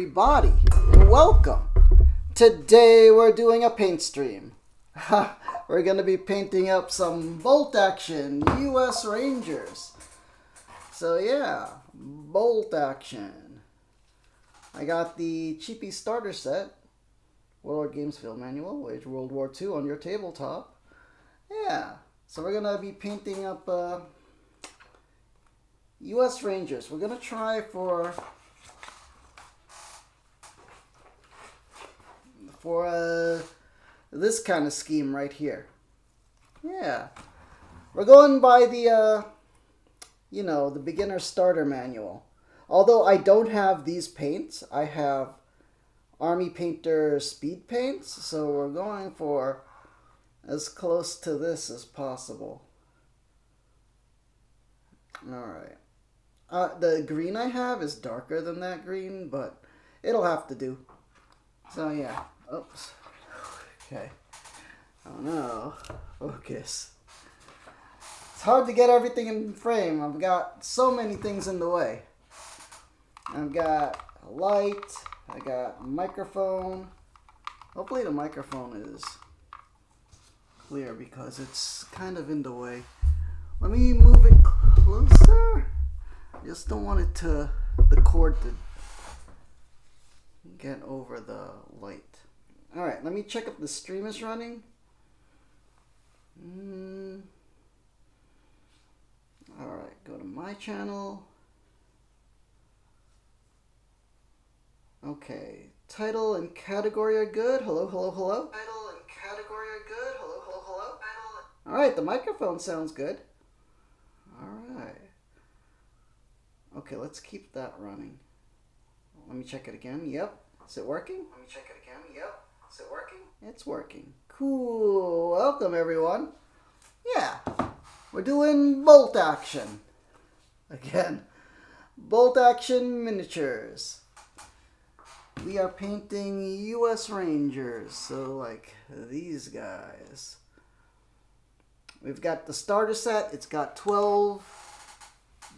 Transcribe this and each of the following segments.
everybody, welcome. Today we're doing a paint stream. We're going to be painting up some bolt action US Rangers. So yeah, bolt action. I got the cheapy starter set, Warlord Games field manual, wage World War II on your tabletop. Yeah, so we're going to be painting up US Rangers. We're going to try for this kind of scheme right here. Yeah, we're going by the the beginner starter manual. Although I don't have these paints, I have Army Painter speed paints, so we're going for as close to this as possible. Alright. The green I have is darker than that green, but it'll have to do. So yeah. Oops. Okay. Oh no. Focus. It's hard to get everything in frame. I've got so many things in the way. I've got a light. I got a microphone. Hopefully the microphone is clear because it's kind of in the way. Let me move it closer. I just don't want it to, the cord to get over the light. Alright, let me check if the stream is running. Alright, go to my channel. Okay, title and category are good. Hello, hello, hello. Title and category are good. Hello, hello, hello. Alright, the microphone sounds good. Alright. Okay, let's keep that running. Let me check it again. Yep. Is it working? Let me check it again. Yep. Is it working? It's working. Cool. Welcome, everyone. Yeah. We're doing bolt action. Again. Bolt action miniatures. We are painting US Rangers. So, like these guys. We've got the starter set. It's got 12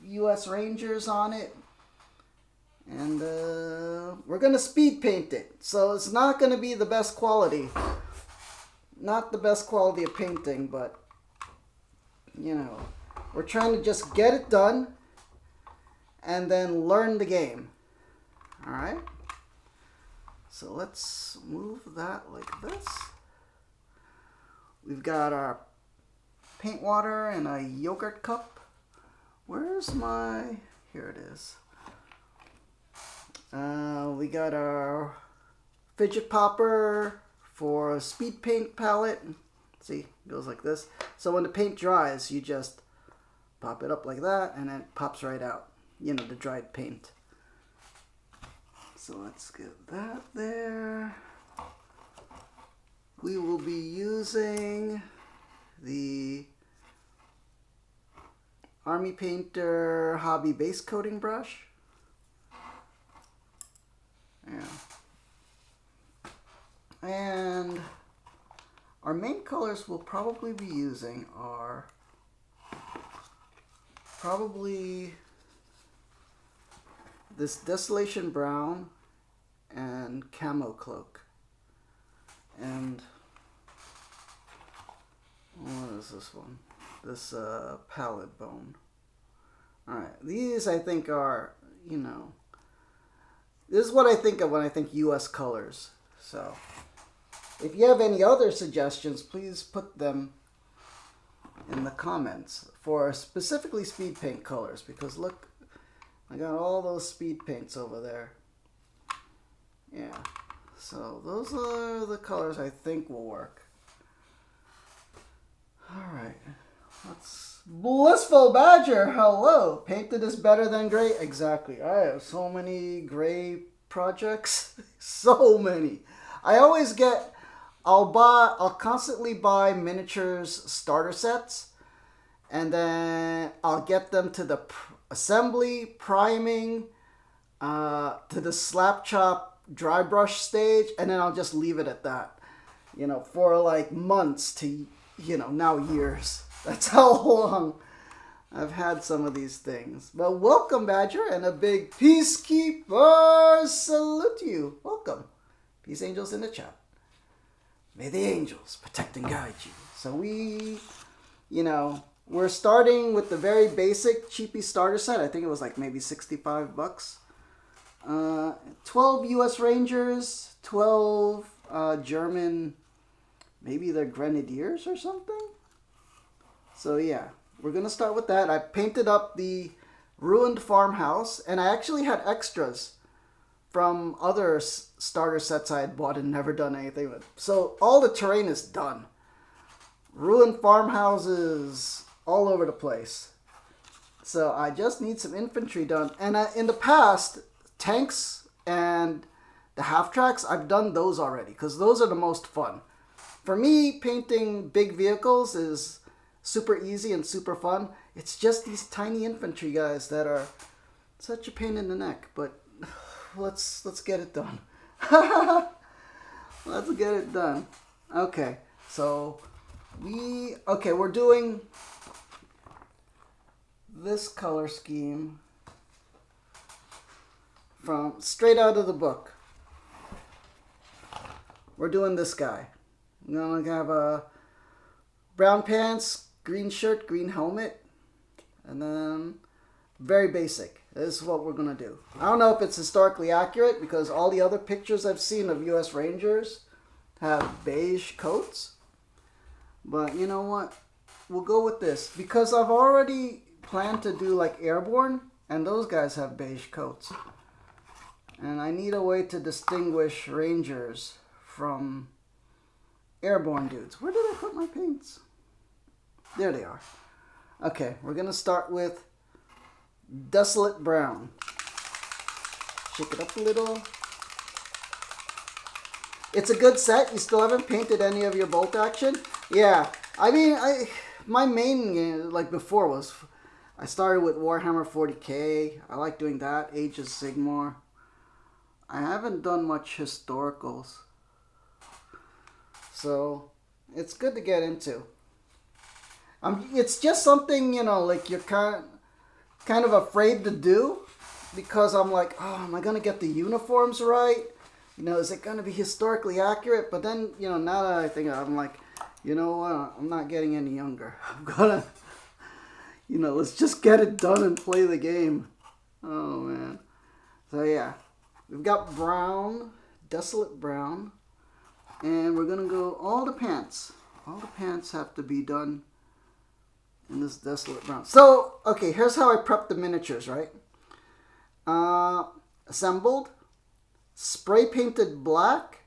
US Rangers on it. And we're going to speed paint it. So it's not going to be the best quality. Not the best quality of painting, but, we're trying to just get it done and then learn the game. Alright? So let's move that like this. We've got our paint water and a yogurt cup. Where's my... Here it is. We got our fidget popper for a speed paint palette. See, it goes like this. So when the paint dries, you just pop it up like that, and it pops right out. The dried paint. So let's get that there. We will be using the Army Painter Hobby Base Coating Brush. Yeah. And our main colors we'll probably be using are probably this Desolation Brown and Camo Cloak. And what is this one? This Palette Bone. Alright, these I think are, this is what I think of when I think US colors. So, if you have any other suggestions, please put them in the comments for specifically speed paint colors. Because look, I got all those speed paints over there. Yeah, so those are the colors I think will work. Alright, let's... Blissful Badger, hello! Painted is better than gray? Exactly. I have so many gray projects. So many. I always get... I'll constantly buy miniatures starter sets. And then I'll get them to the assembly, priming, to the slap chop dry brush stage. And then I'll just leave it at that. For like months to, now years. That's how long I've had some of these things. But welcome, Badger, and a big Peacekeeper salute to you. Welcome. Peace angels in the chat. May the angels protect and guide you. So we're starting with the very basic cheapy starter set. I think it was like maybe $65. 12 U.S. Rangers, 12 German, maybe they're Grenadiers or something. So yeah, we're going to start with that. I painted up the ruined farmhouse, and I actually had extras from other starter sets I had bought and never done anything with. So all the terrain is done. Ruined farmhouses all over the place. So I just need some infantry done. And in the past, tanks and the half-tracks, I've done those already because those are the most fun. For me, painting big vehicles is super easy and super fun. It's just these tiny infantry guys that are such a pain in the neck. But let's get it done. Let's get it done. Okay, so we're doing this color scheme from straight out of the book. We're doing this guy. We're gonna have a brown pants, green shirt, green helmet, and then very basic. This is what we're gonna do. I don't know if it's historically accurate because all the other pictures I've seen of U.S. Rangers have beige coats. But you know what? We'll go with this because I've already planned to do like airborne, and those guys have beige coats. And I need a way to distinguish Rangers from airborne dudes. Where did I put my paints? There they are. Okay, we're going to start with Desolate Brown. Shake it up a little. It's a good set. You still haven't painted any of your bolt action? Yeah. I mean, my main, like before, was I started with Warhammer 40k. I like doing that. Age of Sigmar. I haven't done much historicals. So, it's good to get into. It's just something, like you're kind of afraid to do. Because I'm like, oh, am I going to get the uniforms right? Is it going to be historically accurate? But then, now that I think I'm like, you know what? I'm not getting any younger. I'm going to, let's just get it done and play the game. Oh, man. So, yeah. We've got brown, Desolate Brown. And we're going to go all the pants. All the pants have to be done in this Desolate Brown. So, okay, here's how I prep the miniatures, right? Assembled. Spray painted black.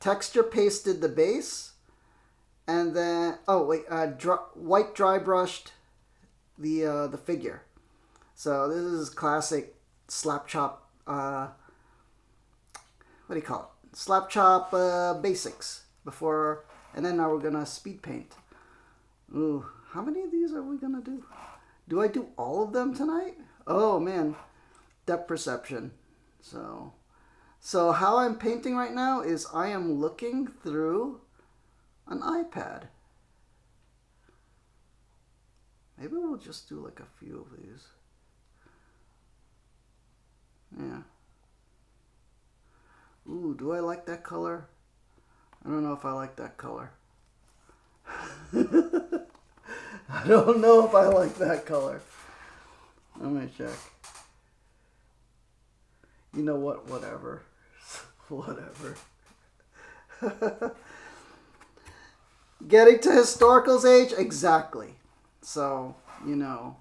Texture pasted the base. And then, white dry brushed the figure. So this is classic slap chop, what do you call it? Slap chop basics before, and then now we're gonna speed paint. Ooh, how many of these are we gonna do? Do I do all of them tonight? Oh man, depth perception. So how I'm painting right now is I am looking through an iPad. Maybe we'll just do like a few of these. Yeah. Ooh, do I like that color? I don't know if I like that color. I don't know if I like that color. Let me check. You know what? Whatever. Whatever. Getting to historical's age? Exactly. So, I'm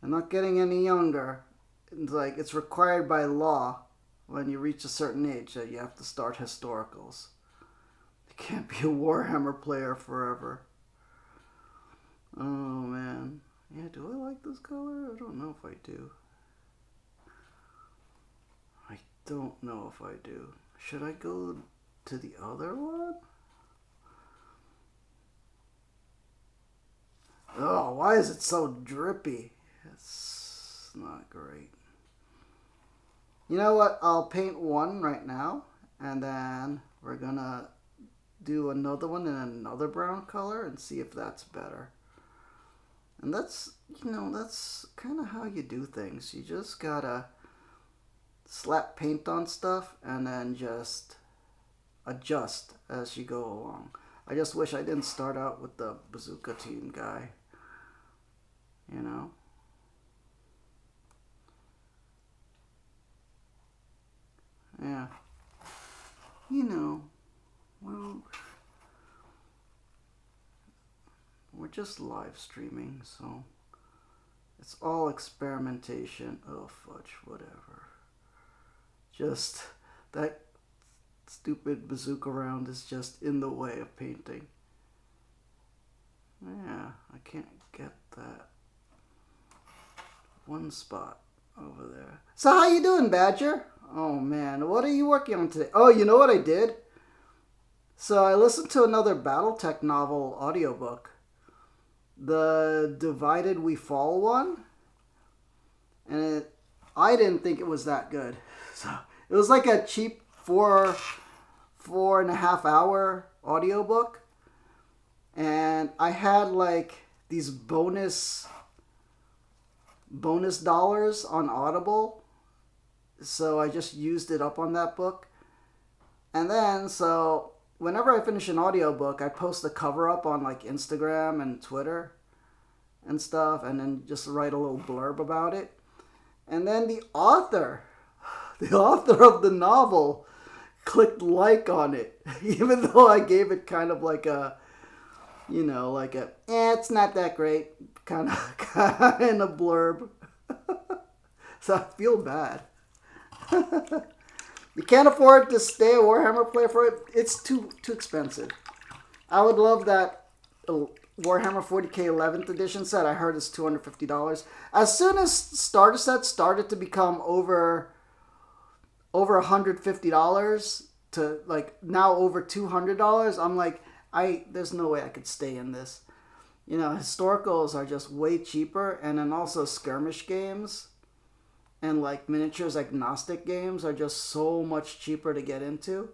not getting any younger. It's like it's required by law when you reach a certain age that you have to start historicals. You can't be a Warhammer player forever. Oh man. Yeah, do I like this color? I don't know if I do. I don't know if I do. Should I go to the other one? Oh, why is it so drippy? It's not great. You know what? I'll paint one right now, and then we're gonna do another one in another brown color and see if that's better. And that's, that's kind of how you do things. You just gotta slap paint on stuff and then just adjust as you go along. I just wish I didn't start out with the bazooka team guy. You know? Yeah. Well, we're just live streaming, so it's all experimentation. Oh, fudge, whatever. Just that stupid bazooka round is just in the way of painting. Yeah, I can't get that one spot over there. So how you doing, Badger? Oh man, what are you working on today? Oh, you know what I did? So I listened to another BattleTech novel audiobook. The Divided We Fall one. And I didn't think it was that good. So it was like a cheap 4.5 hour audiobook. And I had like these bonus dollars on Audible. So I just used it up on that book. And then, so whenever I finish an audiobook, I post the cover up on like Instagram and Twitter and stuff, and then just write a little blurb about it. And then the author of the novel clicked like on it, even though I gave it kind of like a, it's not that great kind of blurb. So I feel bad. You can't afford to stay a Warhammer player for it. It's too expensive. I would love that Warhammer 40k 11th edition set. I heard it's $250. As soon as starter sets started to become over $150 to like now over $200, I'm like, there's no way I could stay in this. Historicals are just way cheaper, and then also skirmish games and like miniatures agnostic games are just so much cheaper to get into.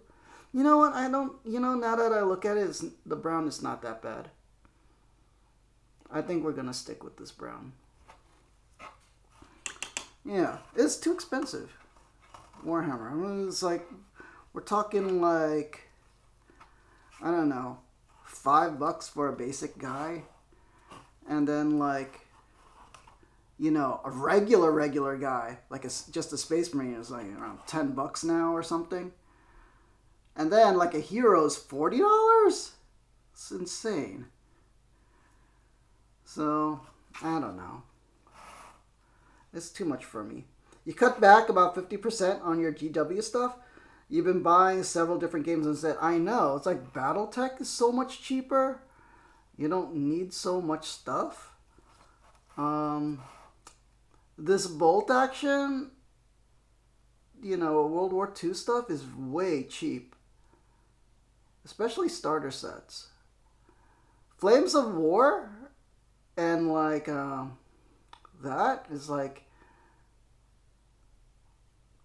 You know what? Now that I look at it, the brown is not that bad. I think we're going to stick with this brown. Yeah, it's too expensive. Warhammer. I mean, it's like, we're talking like, I don't know, $5 for a basic guy. And then like, a regular guy, like just a Space Marine, is like around $10 now or something. And then like a hero's $40? It's insane. So, I don't know. It's too much for me. You cut back about 50% on your GW stuff. You've been buying several different games and said, I know. It's like BattleTech is so much cheaper. You don't need so much stuff. This bolt action, World War II stuff is way cheap. Especially starter sets. Flames of War and like that is like,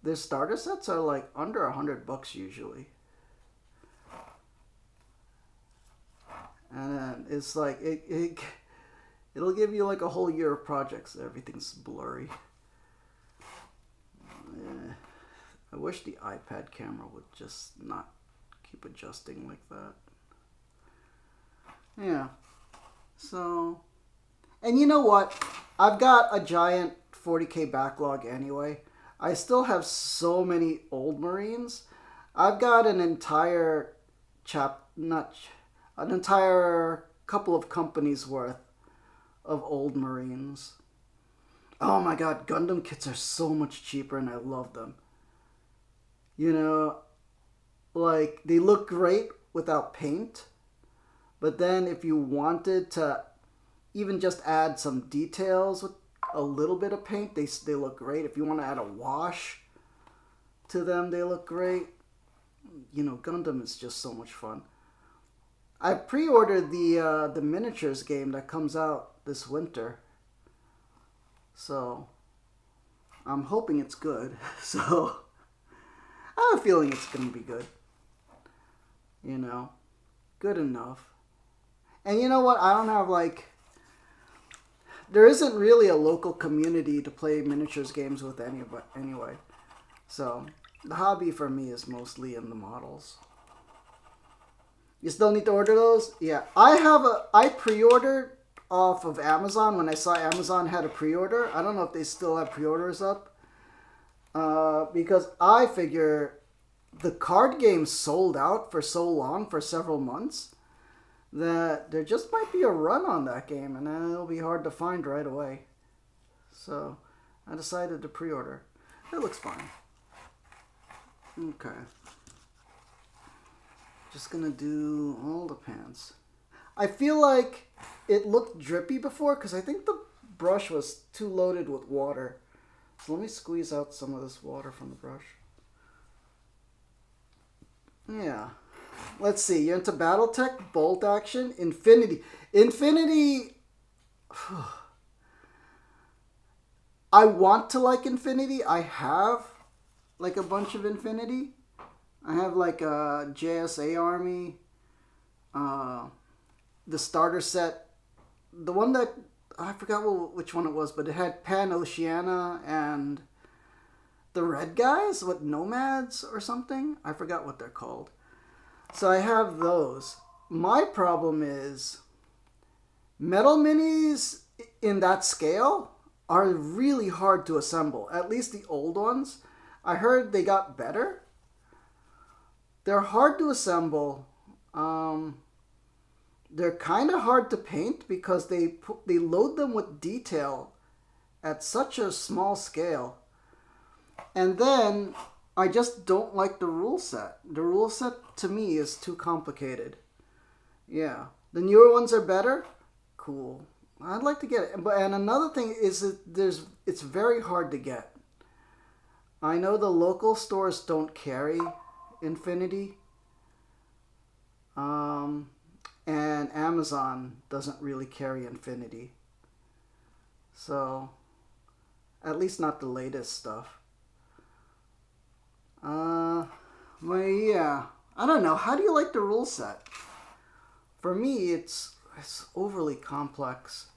their starter sets are like under $100 usually. And then it's like it'll give you like a whole year of projects. Everything's blurry. I wish the iPad camera would just not keep adjusting like that. Yeah. So, and you know what? I've got a giant 40k backlog anyway. I still have so many old Marines. I've got an entire an entire couple of companies worth of old Marines. Oh my god, Gundam kits are so much cheaper and I love them. Like, they look great without paint, but then if you wanted to even just add some details with a little bit of paint, they look great. If you want to add a wash to them, they look great. Gundam is just so much fun. I pre-ordered the miniatures game that comes out this winter. So, I'm hoping it's good. So, I have a feeling it's going to be good. Good enough. And you know what? I don't have like, there isn't really a local community to play miniatures games with anyway. So the hobby for me is mostly in the models. You still need to order those? Yeah. I pre-ordered off of Amazon when I saw Amazon had a pre-order. I don't know if they still have pre-orders up. Because I figure the card game sold out for so long, for several months, that there just might be a run on that game, and then it'll be hard to find right away. So I decided to pre-order. It looks fine. Okay. Just gonna do all the pants. I feel like it looked drippy before because I think the brush was too loaded with water. So let me squeeze out some of this water from the brush. Yeah. Let's see. You're into Battletech, Bolt Action, Infinity. Infinity... I want to like Infinity. I have like a bunch of Infinity. I have like a JSA army. The starter set. The one that... I forgot which one it was, but it had Pan Oceania and the red guys, what, Nomads or something? I forgot what they're called. So I have those. My problem is metal minis in that scale are really hard to assemble. At least the old ones. I heard they got better. They're hard to assemble. They're kind of hard to paint because they load them with detail at such a small scale. And then I just don't like the rule set. The rule set to me is too complicated. Yeah. The newer ones are better. Cool. I'd like to get it. And another thing is that it's very hard to get. I know the local stores don't carry Infinity. And Amazon doesn't really carry Infinity. So, at least not the latest stuff. Well, yeah. I don't know. How do you like the rule set? For me, it's overly complex.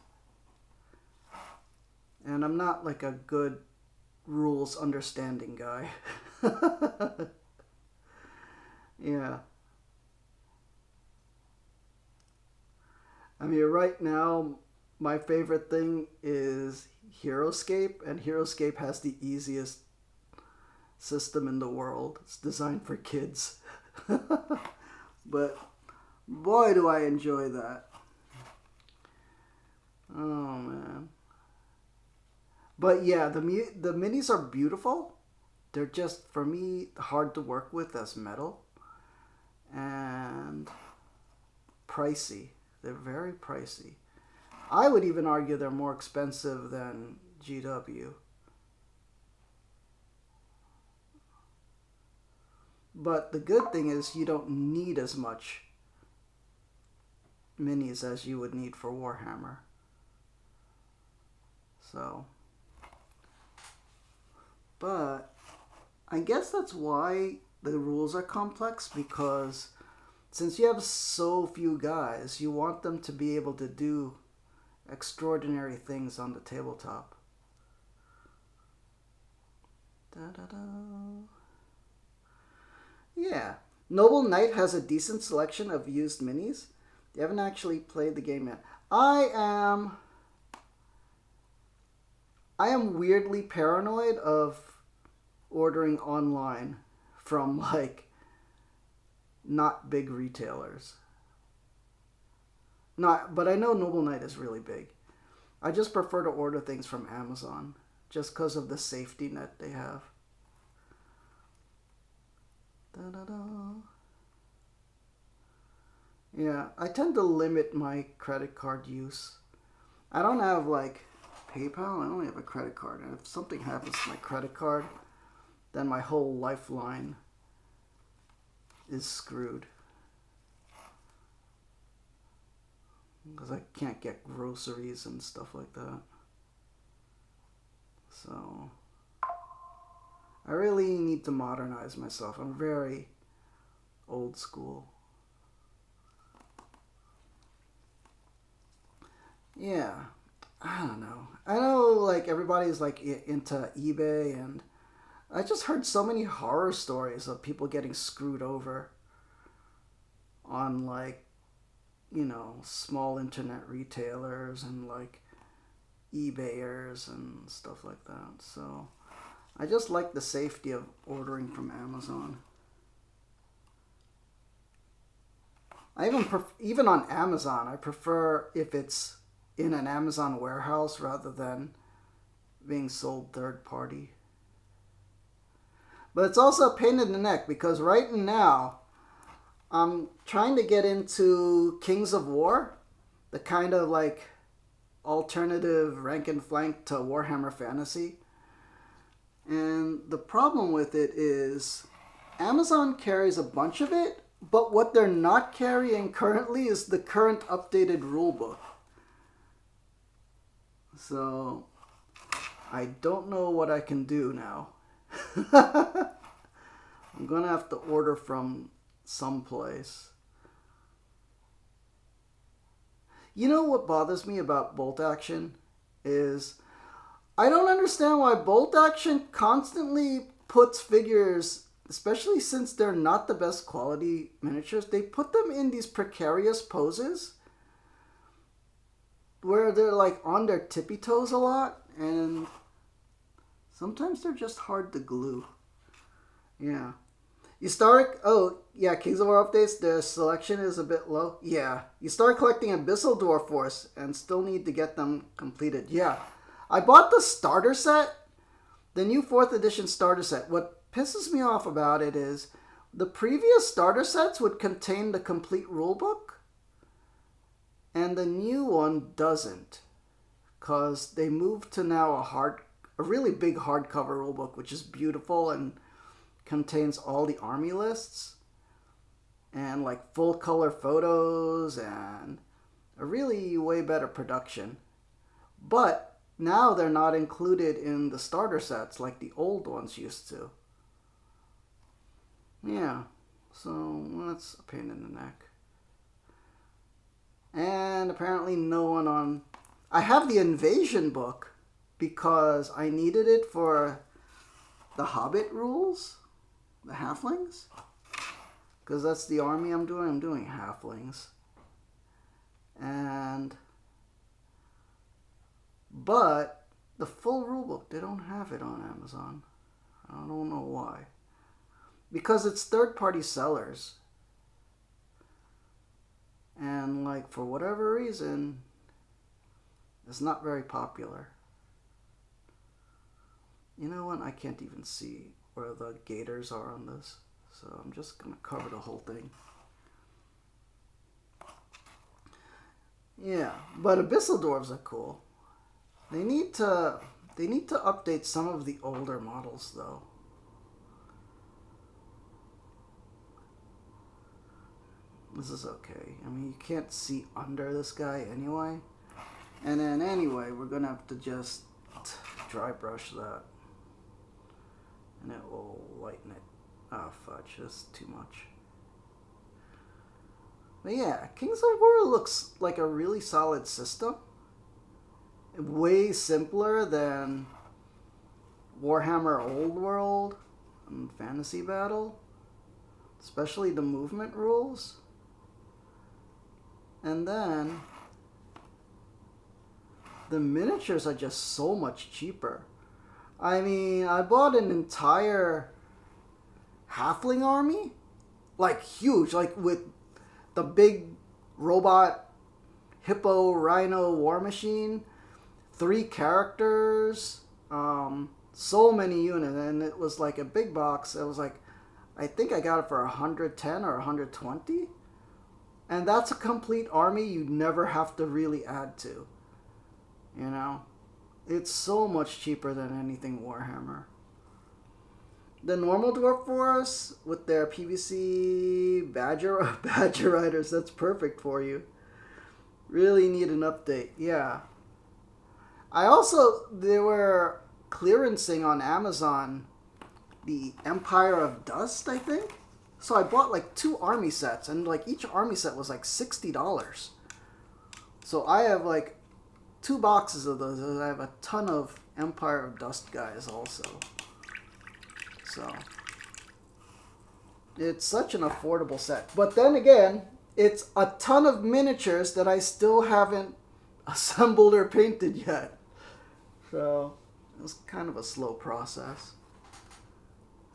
And I'm not like a good rules understanding guy. Yeah. I mean, right now, my favorite thing is HeroScape, and HeroScape has the easiest system in the world. It's designed for kids. But boy, do I enjoy that. Oh, man. But yeah, the minis are beautiful. They're just, for me, hard to work with as metal. And pricey. They're very pricey. I would even argue they're more expensive than GW. But the good thing is you don't need as much minis as you would need for Warhammer. So, but I guess that's why the rules are complex, because since you have so few guys, you want them to be able to do extraordinary things on the tabletop. Da-da-da. Yeah. Noble Knight has a decent selection of used minis. You haven't actually played the game yet. I am weirdly paranoid of ordering online from, like, not big retailers. But I know Noble Knight is really big. I just prefer to order things from Amazon just because of the safety net they have. Da-da-da. Yeah, I tend to limit my credit card use. I don't have, like, PayPal. I only have a credit card. And if something happens to my credit card, then my whole lifeline is screwed. Because I can't get groceries and stuff like that. So I really need to modernize myself. I'm very old school. Yeah. I don't know. I know like everybody's like into eBay, and I just heard so many horror stories of people getting screwed over on like, small internet retailers and like eBayers and stuff like that. So I just like the safety of ordering from Amazon. I even on Amazon, I prefer if it's in an Amazon warehouse rather than being sold third party. But it's also a pain in the neck because right now I'm trying to get into Kings of War, the kind of like alternative rank and flank to Warhammer Fantasy. And the problem with it is Amazon carries a bunch of it, but what they're not carrying currently is the current updated rulebook. So I don't know what I can do now. I'm gonna have to order from someplace. You know what bothers me about Bolt Action is I don't understand why Bolt Action constantly puts figures, especially since they're not the best quality miniatures, they put them in these precarious poses where they're like on their tippy toes a lot, and sometimes they're just hard to glue. Yeah. You start, Kings of War updates, their selection is a bit low. Yeah. You start collecting Abyssal Dwarf Force and still need to get them completed. Yeah. I bought the starter set, the new 4th edition starter set. What pisses me off about it is the previous starter sets would contain the complete rulebook, and the new one doesn't, because they moved to now a really big hardcover rulebook, which is beautiful and contains all the army lists and like full color photos and a really way better production. But now they're not included in the starter sets like the old ones used to. Yeah, so that's a pain in the neck. And apparently no one on... I have the Invasion book because I needed it for the Hobbit rules, the halflings. Because that's the army I'm doing. I'm doing halflings. But the full rulebook, they don't have it on Amazon. I don't know why. Because it's third-party sellers. And like for whatever reason, it's not very popular. You know what? I can't even see where the gators are on this. So I'm just going to cover the whole thing. Yeah, but Abyssal Dwarves are cool. They need to update some of the older models though. This is okay. I mean, you can't see under this guy anyway. And then anyway, we're going to have to just dry brush that. And it will lighten it. Oh, fudge. That's too much. But yeah, Kings of War looks like a really solid system. Way simpler than Warhammer Old World and Fantasy Battle. Especially the movement rules. And then the miniatures are just so much cheaper. I mean, I bought an entire halfling army, like huge, like with the big robot hippo rhino war machine, 3 characters, so many units, and it was like a big box. It was like, I think I got it for 110 or 120. And that's a complete army you never have to really add to. You know? It's so much cheaper than anything Warhammer. The normal Dwarf Force with their PVC Badger Riders, that's perfect for you. Really need an update, yeah. They were clearancing on Amazon the Empire of Dust, I think. So I bought like 2 army sets, and like each army set was like $60. So I have like 2 boxes of those. I have a ton of Empire of Dust guys also. So it's such an affordable set. But then again, it's a ton of miniatures that I still haven't assembled or painted yet. So it was kind of a slow process.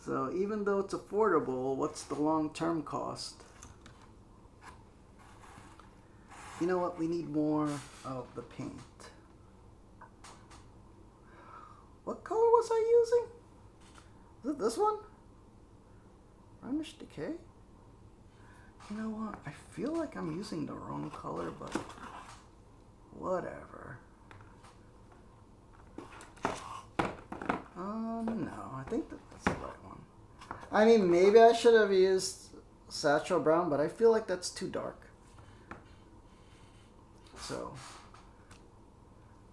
So even though it's affordable, what's the long-term cost? You know what? We need more of the paint. What color was I using? Is it this one? Varnish Decay? You know what? I feel like I'm using the wrong color, but whatever. No, I think that's the right one. I mean, maybe I should have used Satchel Brown, but I feel like that's too dark. So,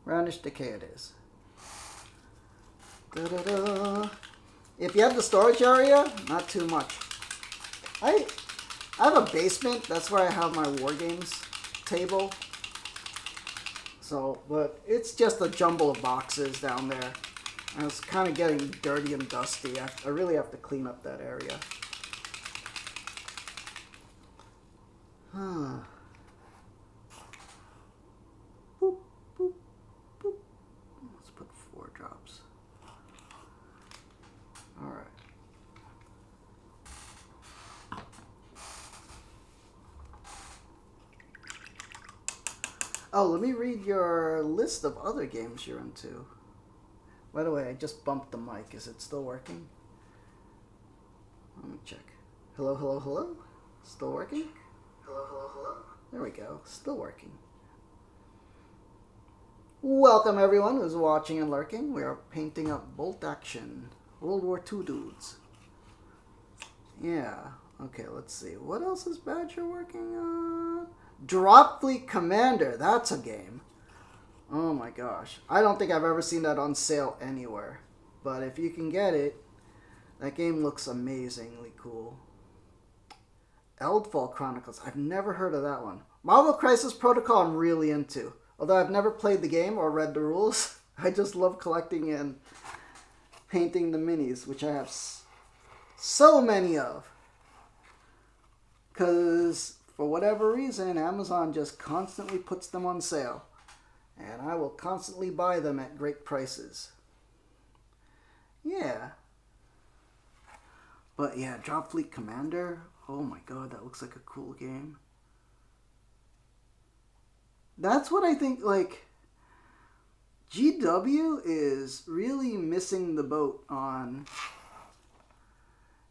Varnish Decay it is. Da-da-da. If you have the storage area, not too much. I have a basement. That's where I have my War Games table. So, but it's just a jumble of boxes down there. And it's kind of getting dirty and dusty. I really have to clean up that area. Boop, boop, boop. Let's put 4 drops. All right. Oh, let me read your list of other games you're into. By the way, I just bumped the mic. Is it still working? Let me check. Hello, hello, hello? Still working? Hello, hello, hello? There we go. Still working. Welcome everyone who's watching and lurking. We are painting up Bolt Action. World War II dudes. Yeah. Okay, let's see. What else is Badger working on? Drop Fleet Commander. That's a game. Oh my gosh. I don't think I've ever seen that on sale anywhere. But if you can get it, that game looks amazingly cool. Eldfall Chronicles. I've never heard of that one. Marvel Crisis Protocol I'm really into. Although I've never played the game or read the rules. I just love collecting and painting the minis, which I have so many of. Because for whatever reason, Amazon just constantly puts them on sale. And I will constantly buy them at great prices. Yeah. But yeah, Drop Fleet Commander. Oh my god, that looks like a cool game. That's what I think, like, GW is really missing the boat on,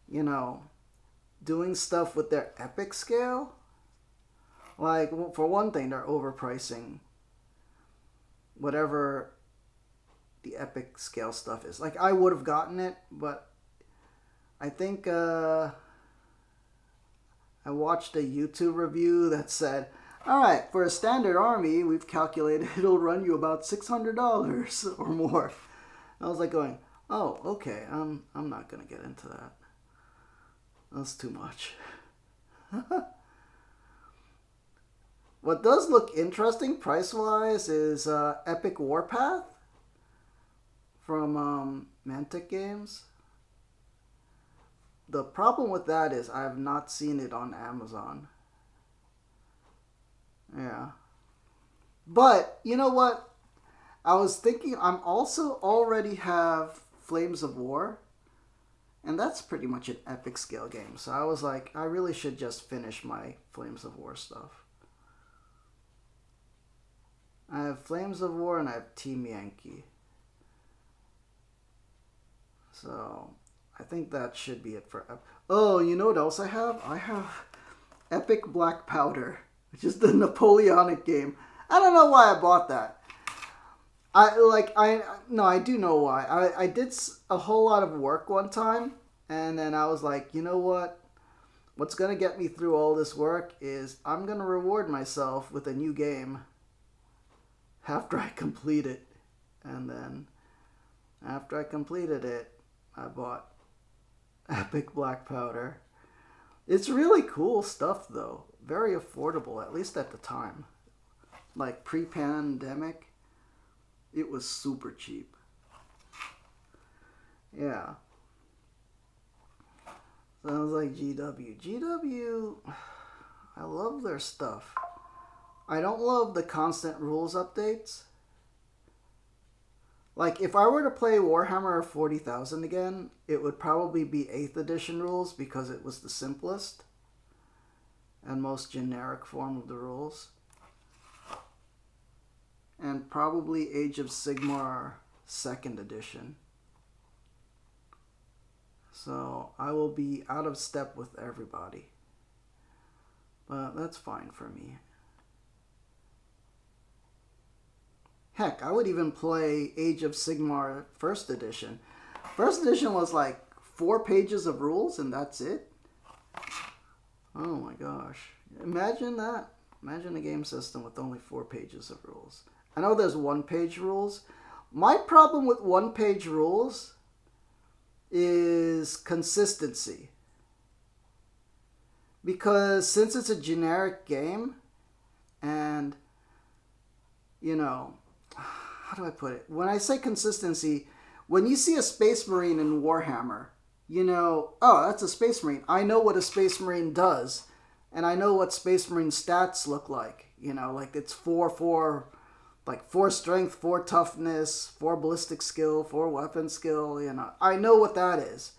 you know, doing stuff with their epic scale. Like, for one thing, they're overpricing whatever the epic scale stuff is. Like, I would have gotten it, but I think I watched a YouTube review that said, alright, for a standard army, we've calculated it'll run you about $600 or more. And I was like going, oh, okay, I'm not going to get into that. That's too much. What does look interesting price-wise is Epic Warpath from Mantic Games. The problem with that is I have not seen it on Amazon. Yeah. But, you know what? I was thinking I'm also already have Flames of War. And that's pretty much an epic scale game. So I was like, I really should just finish my Flames of War stuff. I have Flames of War and I have Team Yankee. So I think that should be it for... Oh, you know what else I have? I have Epic Black Powder, which is the Napoleonic game. I don't know why I bought that. I do know why. I did a whole lot of work one time, and then I was like, you know what? What's going to get me through all this work is I'm going to reward myself with a new game after I complete it. And then after I completed it, I bought Epic Black Powder. It's really cool stuff, though. Very affordable, at least at the time. Like pre-pandemic. It was super cheap. Yeah. Sounds like GW. GW, I love their stuff. I don't love the constant rules updates. Like, if I were to play Warhammer 40,000 again, it would probably be 8th edition rules because it was the simplest and most generic form of the rules. And probably Age of Sigmar 2nd edition. So I will be out of step with everybody. But that's fine for me. Heck, I would even play Age of Sigmar 1st edition. 1st edition was like 4 pages of rules and that's it. Oh my gosh. Imagine that. Imagine a game system with only 4 pages of rules. I know there's 1-page rules. My problem with 1-page rules is consistency. Because since it's a generic game, and, you know, how do I put it? When I say consistency, when you see a Space Marine in Warhammer, you know, oh, that's a Space Marine. I know what a Space Marine does, and I know what Space Marine stats look like. You know, like it's 4 strength, 4 toughness, 4 ballistic skill, 4 weapon skill, you know. I know what that is.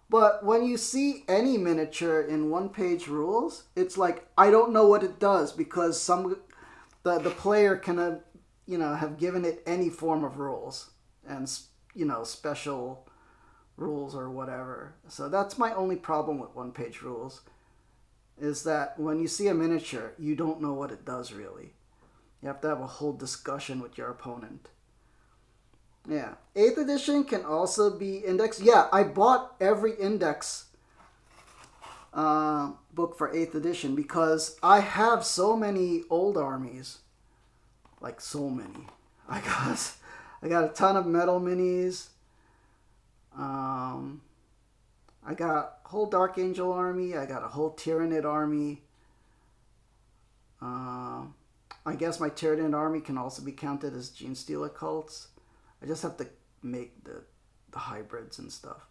But when you see any miniature in 1-page rules, it's like, I don't know what it does because the player can, you know, have given it any form of rules and, you know, special rules or whatever. So that's my only problem with 1-page rules, is that when you see a miniature, you don't know what it does really. You have to have a whole discussion with your opponent. Yeah. 8th edition can also be indexed. Yeah, I bought every index book for 8th edition because I have so many old armies. Like, so many. I got a ton of metal minis. I got a whole Dark Angel army. I got a whole Tyranid army. I guess my Tyranid army can also be counted as Genestealer cults. I just have to make the hybrids and stuff.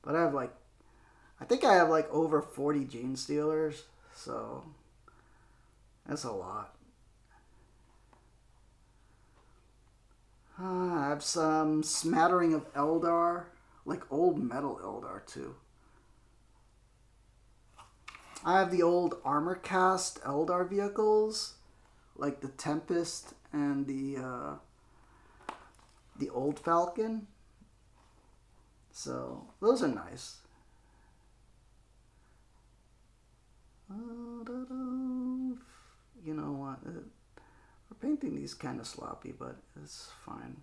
But I think I have like over 40 Genestealers, so that's a lot. I have some smattering of Eldar, like old metal Eldar too. I have the old armor cast Eldar vehicles, like the Tempest and the old Falcon. So those are nice. You know what? We're painting these kind of sloppy, but it's fine.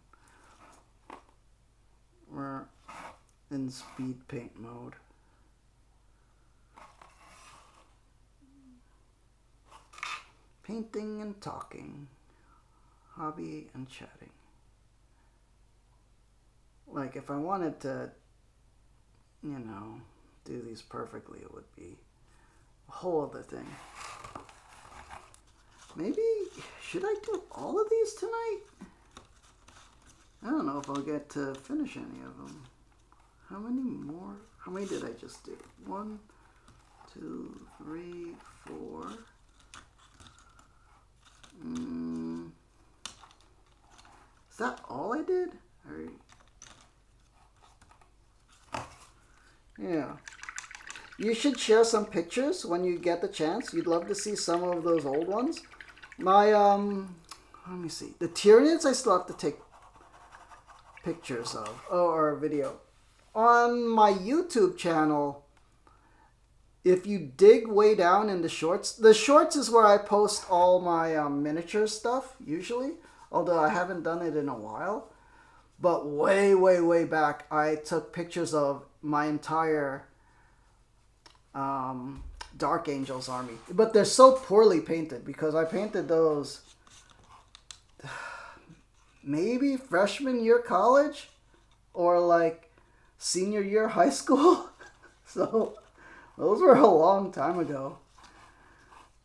We're in speed paint mode. Painting and talking. Hobby and chatting. Like, if I wanted to, you know, do these perfectly, it would be a whole other thing. Maybe, should I do all of these tonight? I don't know if I'll get to finish any of them. How many more? How many did I just do? 1, 2, 3, 4. Is that all I did? Yeah. You should share some pictures when you get the chance. You'd love to see some of those old ones. My, let me see. The Tyranids I still have to take pictures of. Or a video. On my YouTube channel, if you dig way down in the shorts is where I post all my miniature stuff, usually. Although I haven't done it in a while. But way, way, way back, I took pictures of my entire Dark Angels army. But they're so poorly painted because I painted those maybe freshman year college or like senior year high school. So those were a long time ago.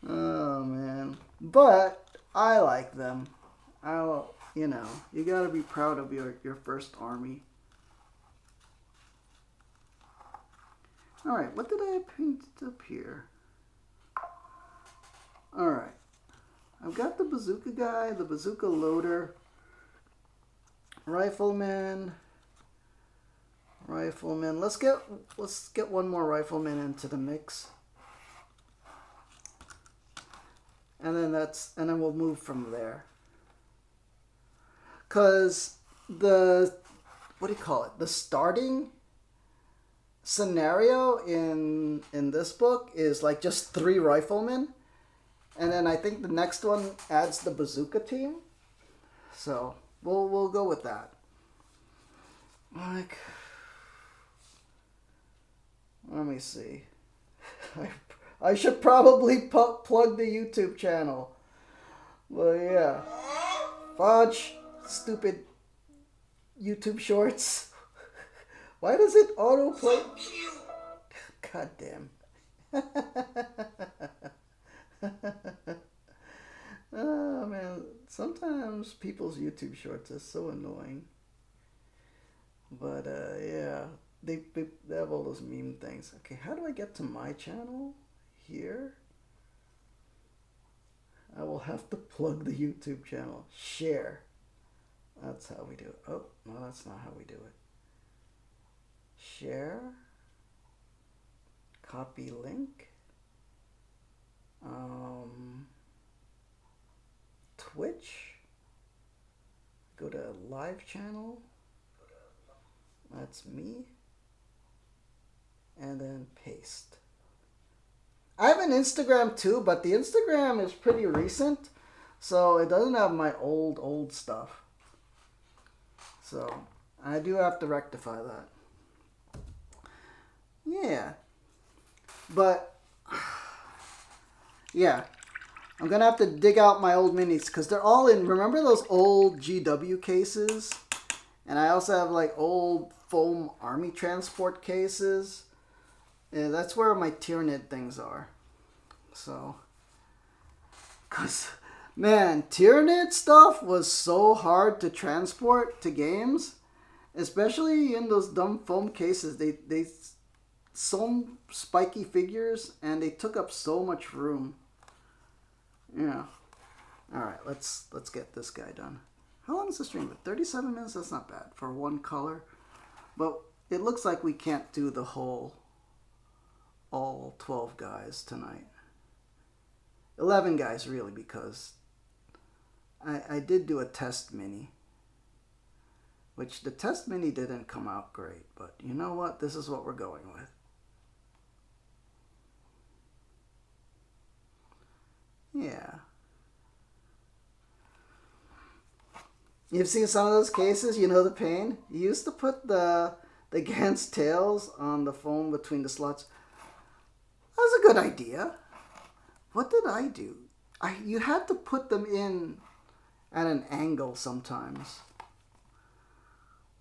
Oh man. But I like them. you know, you gotta be proud of your first army. Alright, what did I paint up here? Alright. I've got the bazooka guy, the bazooka loader, rifleman. Let's get one more rifleman into the mix. And then we'll move from there. Cause what do you call it? The starting scenario in this book is like just 3 riflemen. And then I think the next one adds the bazooka team. So we'll go with that. Like, let me see. I should probably plug the YouTube channel. Well, yeah. Fudge, stupid YouTube shorts. Why does it autoplay? God damn. Oh man, sometimes people's YouTube shorts are so annoying. But yeah, they have all those meme things. Okay, how do I get to my channel? Here? I will have to plug the YouTube channel. Share. That's how we do it. Oh, no, that's not how we do it. Share. Copy link. Twitch. Go to live channel. That's me. And then paste. I have an Instagram too, but the Instagram is pretty recent, so it doesn't have my old stuff. So I do have to rectify that. Yeah. But yeah, I'm gonna have to dig out my old minis because they're all in. Remember those old GW cases? And I also have like old foam army transport cases. Yeah, that's where my Tyranid things are. So, cause man, Tyranid stuff was so hard to transport to games, especially in those dumb foam cases. They so spiky figures and they took up so much room. Yeah. All right, let's get this guy done. How long is the stream? 37 minutes. That's not bad for one color, but it looks like we can't do the all 12 guys tonight. 11 guys really, because I did do a test mini, which the test mini didn't come out great, but you know what? This is what we're going with. Yeah. You've seen some of those cases, you know the pain? You used to put the Gant's tails on the foam between the slots. That was a good idea. What did I do? You had to put them in at an angle sometimes.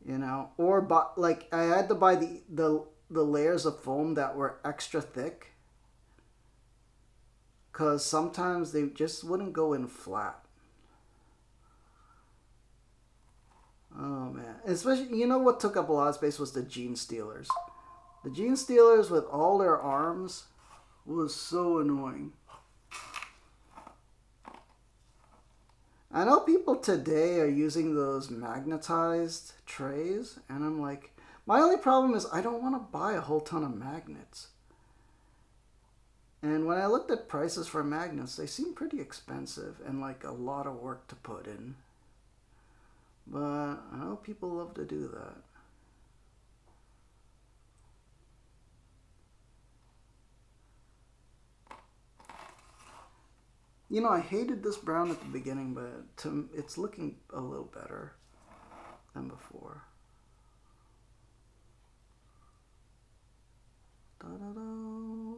You know, or like I had to buy the layers of foam that were extra thick, cause sometimes they just wouldn't go in flat. Oh man, especially, you know what took up a lot of space was the Gene Stealers. The Gene Stealers with all their arms was so annoying. I know people today are using those magnetized trays, and I'm like, my only problem is I don't want to buy a whole ton of magnets. And when I looked at prices for magnets, they seem pretty expensive and like a lot of work to put in. But I know people love to do that. You know, I hated this brown at the beginning, but it's looking a little better than before. Da-da-da.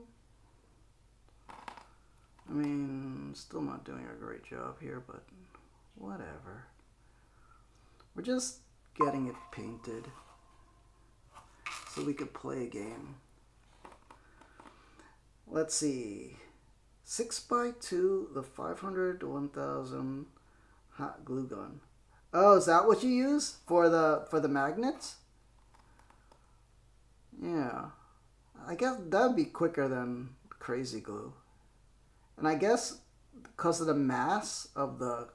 I mean, still not doing a great job here, but whatever. We're just getting it painted so we could play a game. Let's see. 6x2, the 500 to 1000 hot glue gun. Oh, is that what you use for the magnets? Yeah. I guess that'd be quicker than crazy glue. And I guess because of the mass of the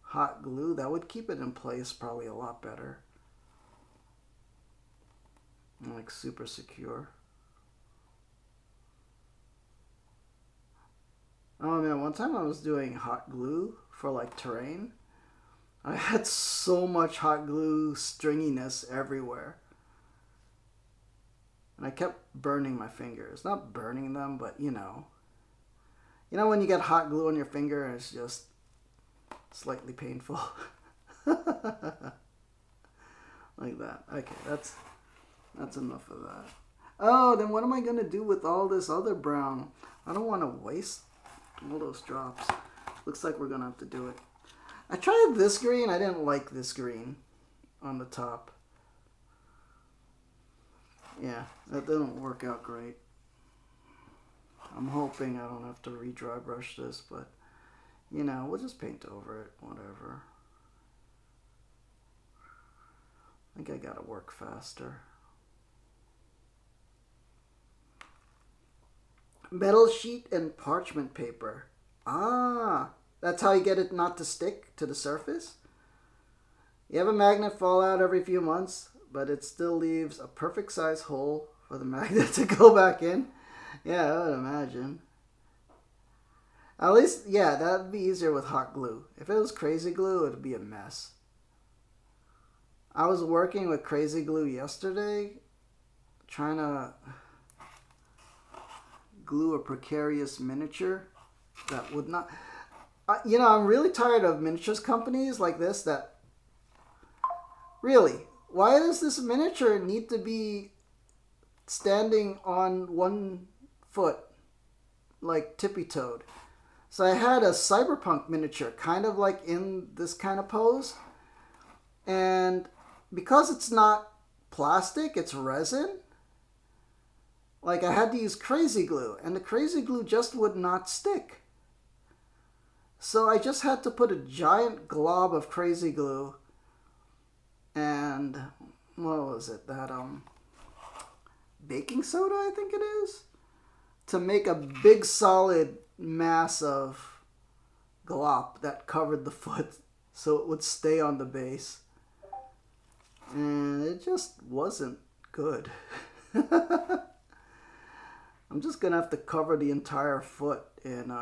hot glue, that would keep it in place probably a lot better. And like super secure. Oh man, one time I was doing hot glue for like terrain. I had so much hot glue stringiness everywhere. And I kept burning my fingers. Not burning them, but you know. You know when you get hot glue on your finger and it's just slightly painful? Like that. Okay, that's enough of that. Oh, then what am I going to do with all this other brown? I don't want to waste all those drops. Looks like we're going to have to do it. I tried this green. I didn't like this green on the top. Yeah, that didn't work out great. I'm hoping I don't have to re-dry brush this, but you know, we'll just paint over it, whatever. I think I gotta work faster. Metal sheet and parchment paper. Ah, that's how you get it not to stick to the surface? You have a magnet fall out every few months, but it still leaves a perfect size hole for the magnet to go back in. Yeah, I would imagine. At least, yeah, that'd be easier with hot glue. If it was crazy glue, it'd be a mess. I was working with crazy glue yesterday, trying to glue a precarious miniature that would not... you know, I'm really tired of miniatures companies like this that... Really, why does this miniature need to be standing on one foot, like tippy-toed? So I had a cyberpunk miniature, kind of like in this kind of pose. And because it's not plastic, it's resin, like I had to use crazy glue, and the crazy glue just would not stick. So I just had to put a giant glob of crazy glue and, what was it, that baking soda, I think it is, to make a big solid mass of glop that covered the foot so it would stay on the base. And it just wasn't good. I'm just gonna have to cover the entire foot in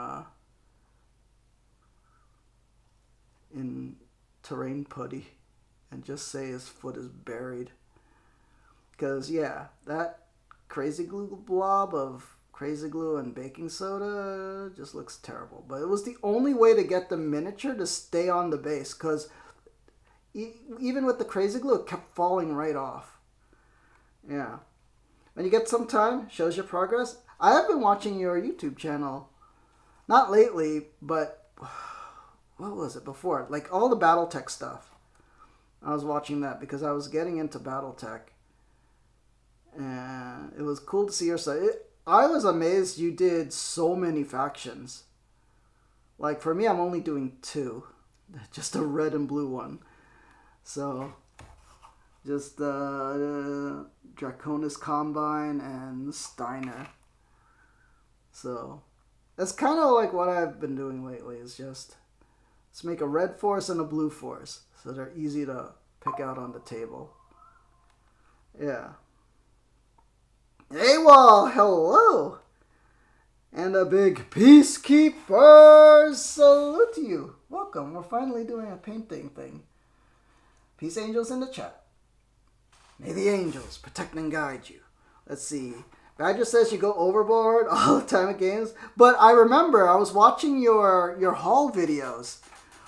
terrain putty and just say his foot is buried. Because yeah, that crazy glue blob of crazy glue and baking soda just looks terrible. But it was the only way to get the miniature to stay on the base, because even with the crazy glue, it kept falling right off. Yeah. When you get some time, shows your progress. I have been watching your YouTube channel. Not lately, but what was it before? Like all the Battletech stuff. I was watching that because I was getting into Battletech. And it was cool to see your side. I was amazed you did so many factions. Like for me, I'm only doing 2. Just a red and blue one. So, just Draconis Combine and Steiner. So, that's kind of like what I've been doing lately. Is just, let's make a red force and a blue force. So they're easy to pick out on the table. Yeah. AWOL, hello! And a big Peacekeepers salute to you. Welcome, we're finally doing a painting thing. Peace angels in the chat. May the angels protect and guide you. Let's see. Badger says you go overboard all the time at games. But I remember I was watching your haul videos.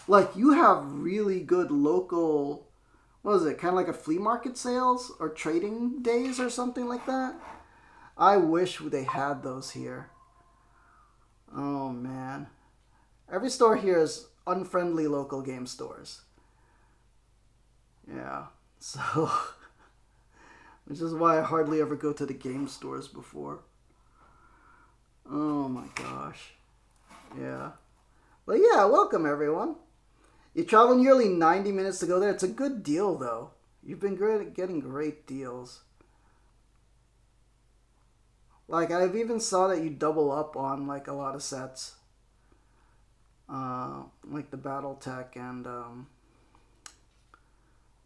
Like you have really good local, what is it, kind of like a flea market sales or trading days or something like that. I wish they had those here. Oh man. Every store here is unfriendly local game stores. Yeah, so, which is why I hardly ever go to the game stores before. Oh my gosh. Yeah. But yeah, welcome everyone. You travel nearly 90 minutes to go there. It's a good deal, though. You've been great at getting great deals. Like, I've even saw that you double up on, like, a lot of sets. Like the Battletech and,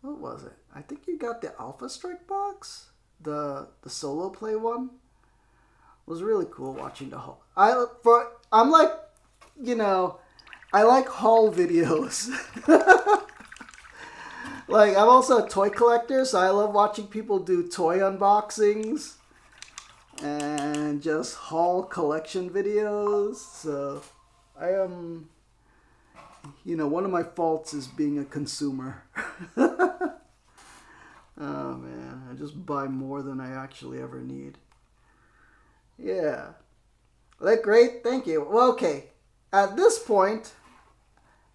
what was it? I think you got the Alpha Strike box? The solo play one? It was really cool watching the haul. I'm like, you know, I like haul videos. Like, I'm also a toy collector, so I love watching people do toy unboxings and just haul collection videos. So I am, you know, one of my faults is being a consumer. Oh man, I just buy more than I actually ever need. Yeah. Like, great, thank you. Well, okay. At this point,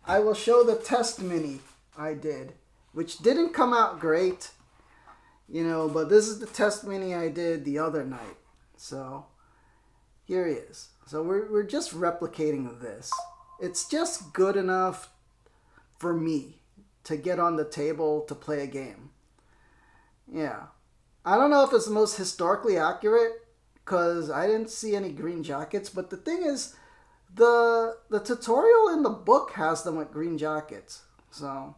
I will show the test mini I did, which didn't come out great, you know, but this is the test mini I did the other night. So, here he is. So we're just replicating this. It's just good enough for me to get on the table to play a game. Yeah. I don't know if it's the most historically accurate, because I didn't see any green jackets, but the thing is, the tutorial in the book has them with green jackets. So,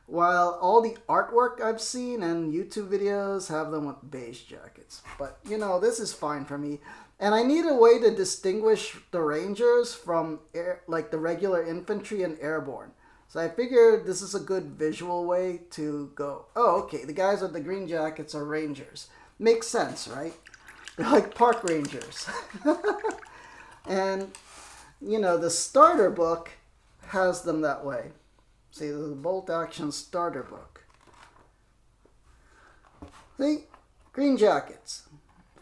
while all the artwork I've seen and YouTube videos have them with beige jackets. But, you know, this is fine for me. And I need a way to distinguish the Rangers from, like, the regular infantry and airborne. So I figured this is a good visual way to go, oh, okay, the guys with the green jackets are Rangers. Makes sense, right? They're like park rangers. And, you know, the starter book has them that way. See, the Bolt Action starter book. See, green jackets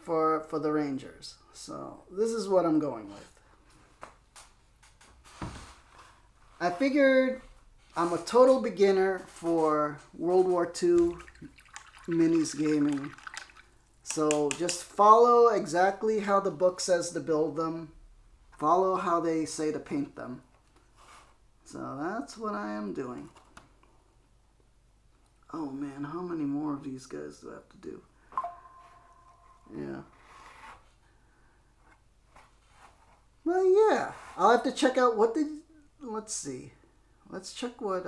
for the Rangers. So this is what I'm going with. I figured I'm a total beginner for World War II minis gaming. So just follow exactly how the book says to build them. Follow how they say to paint them. So that's what I am doing. Oh man, how many more of these guys do I have to do? Yeah. Well, yeah. I'll have to check out let's see. Let's check what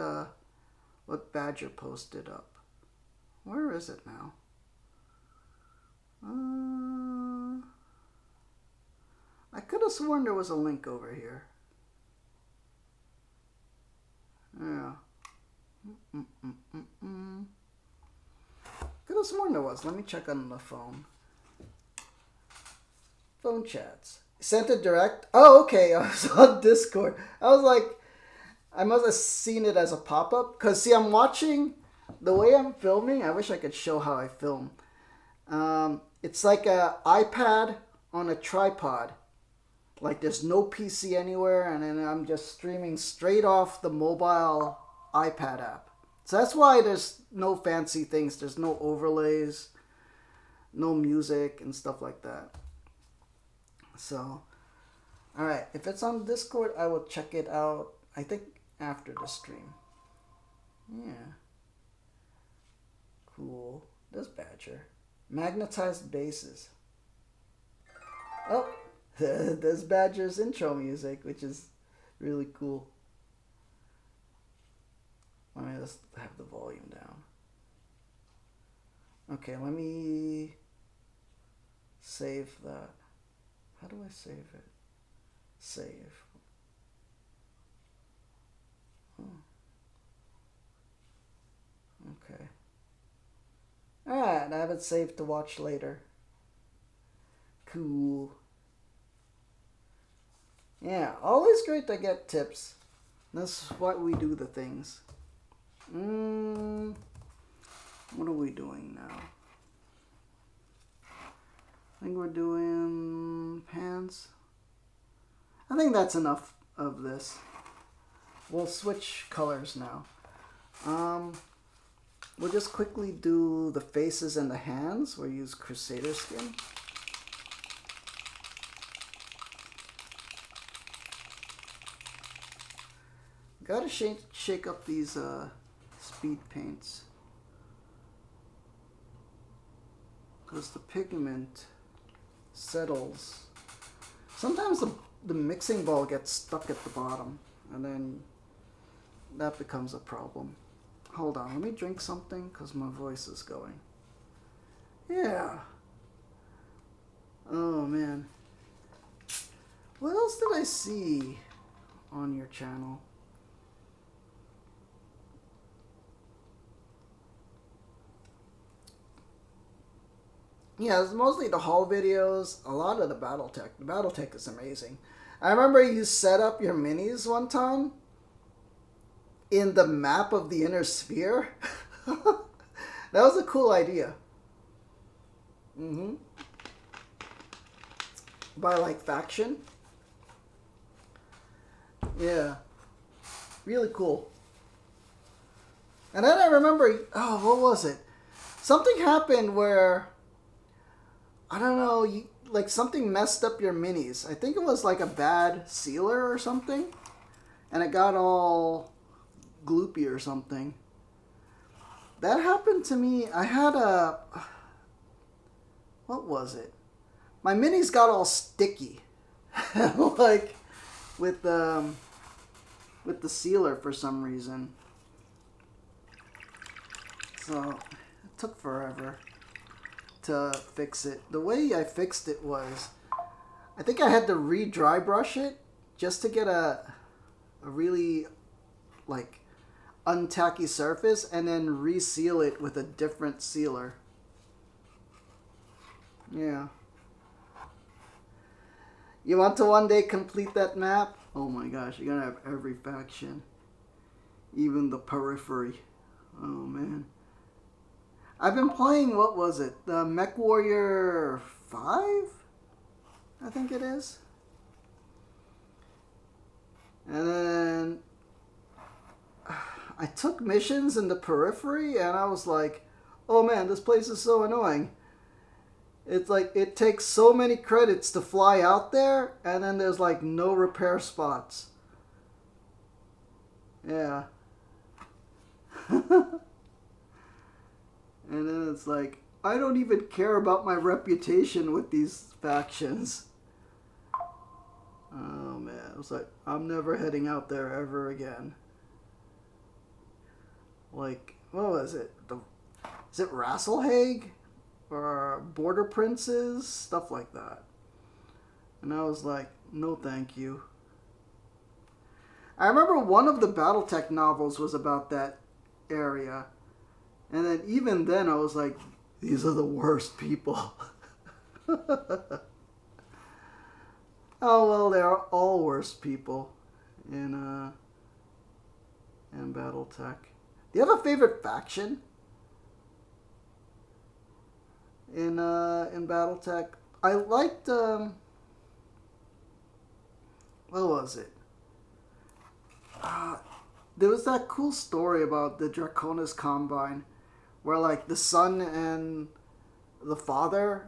Badger posted up. Where is it now? I could have sworn there was a link over here. Yeah. Could have sworn there was. Let me check on the phone. Phone chats. Sent it direct? Oh, okay. I was on Discord. I was like, I must have seen it as a pop-up. Because, see, I'm watching, the way I'm filming, I wish I could show how I film. It's like an iPad on a tripod. Like there's no PC anywhere, and then I'm just streaming straight off the mobile iPad app. So that's why there's no fancy things. There's no overlays, no music, and stuff like that. So, alright, if it's on Discord, I will check it out, I think, after the stream. Yeah. Cool. This Badger. Magnetized bases. Oh, there's Badger's intro music, which is really cool. Let me just have the volume down. Okay, let me save that. How do I save it? Save. Oh. Okay. Alright, I have it saved to watch later. Cool. Yeah, always great to get tips. That's why we do the things. What are we doing now? I think we're doing pants. I think that's enough of this. We'll switch colors now. We'll just quickly do the faces and the hands. We'll use Crusader skin. Gotta shake up these speed paints. Because the pigment settles. Sometimes the mixing ball gets stuck at the bottom, and then that becomes a problem. Hold on, let me drink something because my voice is going. Yeah. Oh man. What else did I see on your channel? Yeah, it's mostly the haul videos, a lot of the Battletech. The Battletech is amazing. I remember you set up your minis one time in the map of the inner sphere. That was a cool idea. By like faction. Yeah. Really cool. And then I remember, oh, what was it? Something happened where, I don't know, like something messed up your minis. I think it was like a bad sealer or something. And it got all gloopy or something. That happened to me. I had a, what was it? My minis got all sticky. Like with the sealer for some reason. So it took forever to fix it. The way I fixed it was, I think I had to re-dry brush it just to get a really like untacky surface and then reseal it with a different sealer. Yeah. You want to one day complete that map? Oh my gosh, you're gonna have every faction. Even the periphery. Oh man. I've been playing, what was it? The Mech Warrior 5? I think it is. And then I took missions in the periphery and I was like, oh man, this place is so annoying. It's like, it takes so many credits to fly out there, and then there's like no repair spots. Yeah. And then it's like, I don't even care about my reputation with these factions. Oh man, it was like, I'm never heading out there ever again. Like, what was it? Is it Rasselhague? Or Border Princes? Stuff like that. And I was like, no thank you. I remember one of the Battletech novels was about that area. And then even then I was like, these are the worst people. Oh well, they're all worst people in Battletech. Do you have a favorite faction in Battletech? I liked what was it? There was that cool story about the Draconis Combine, where like the son and the father,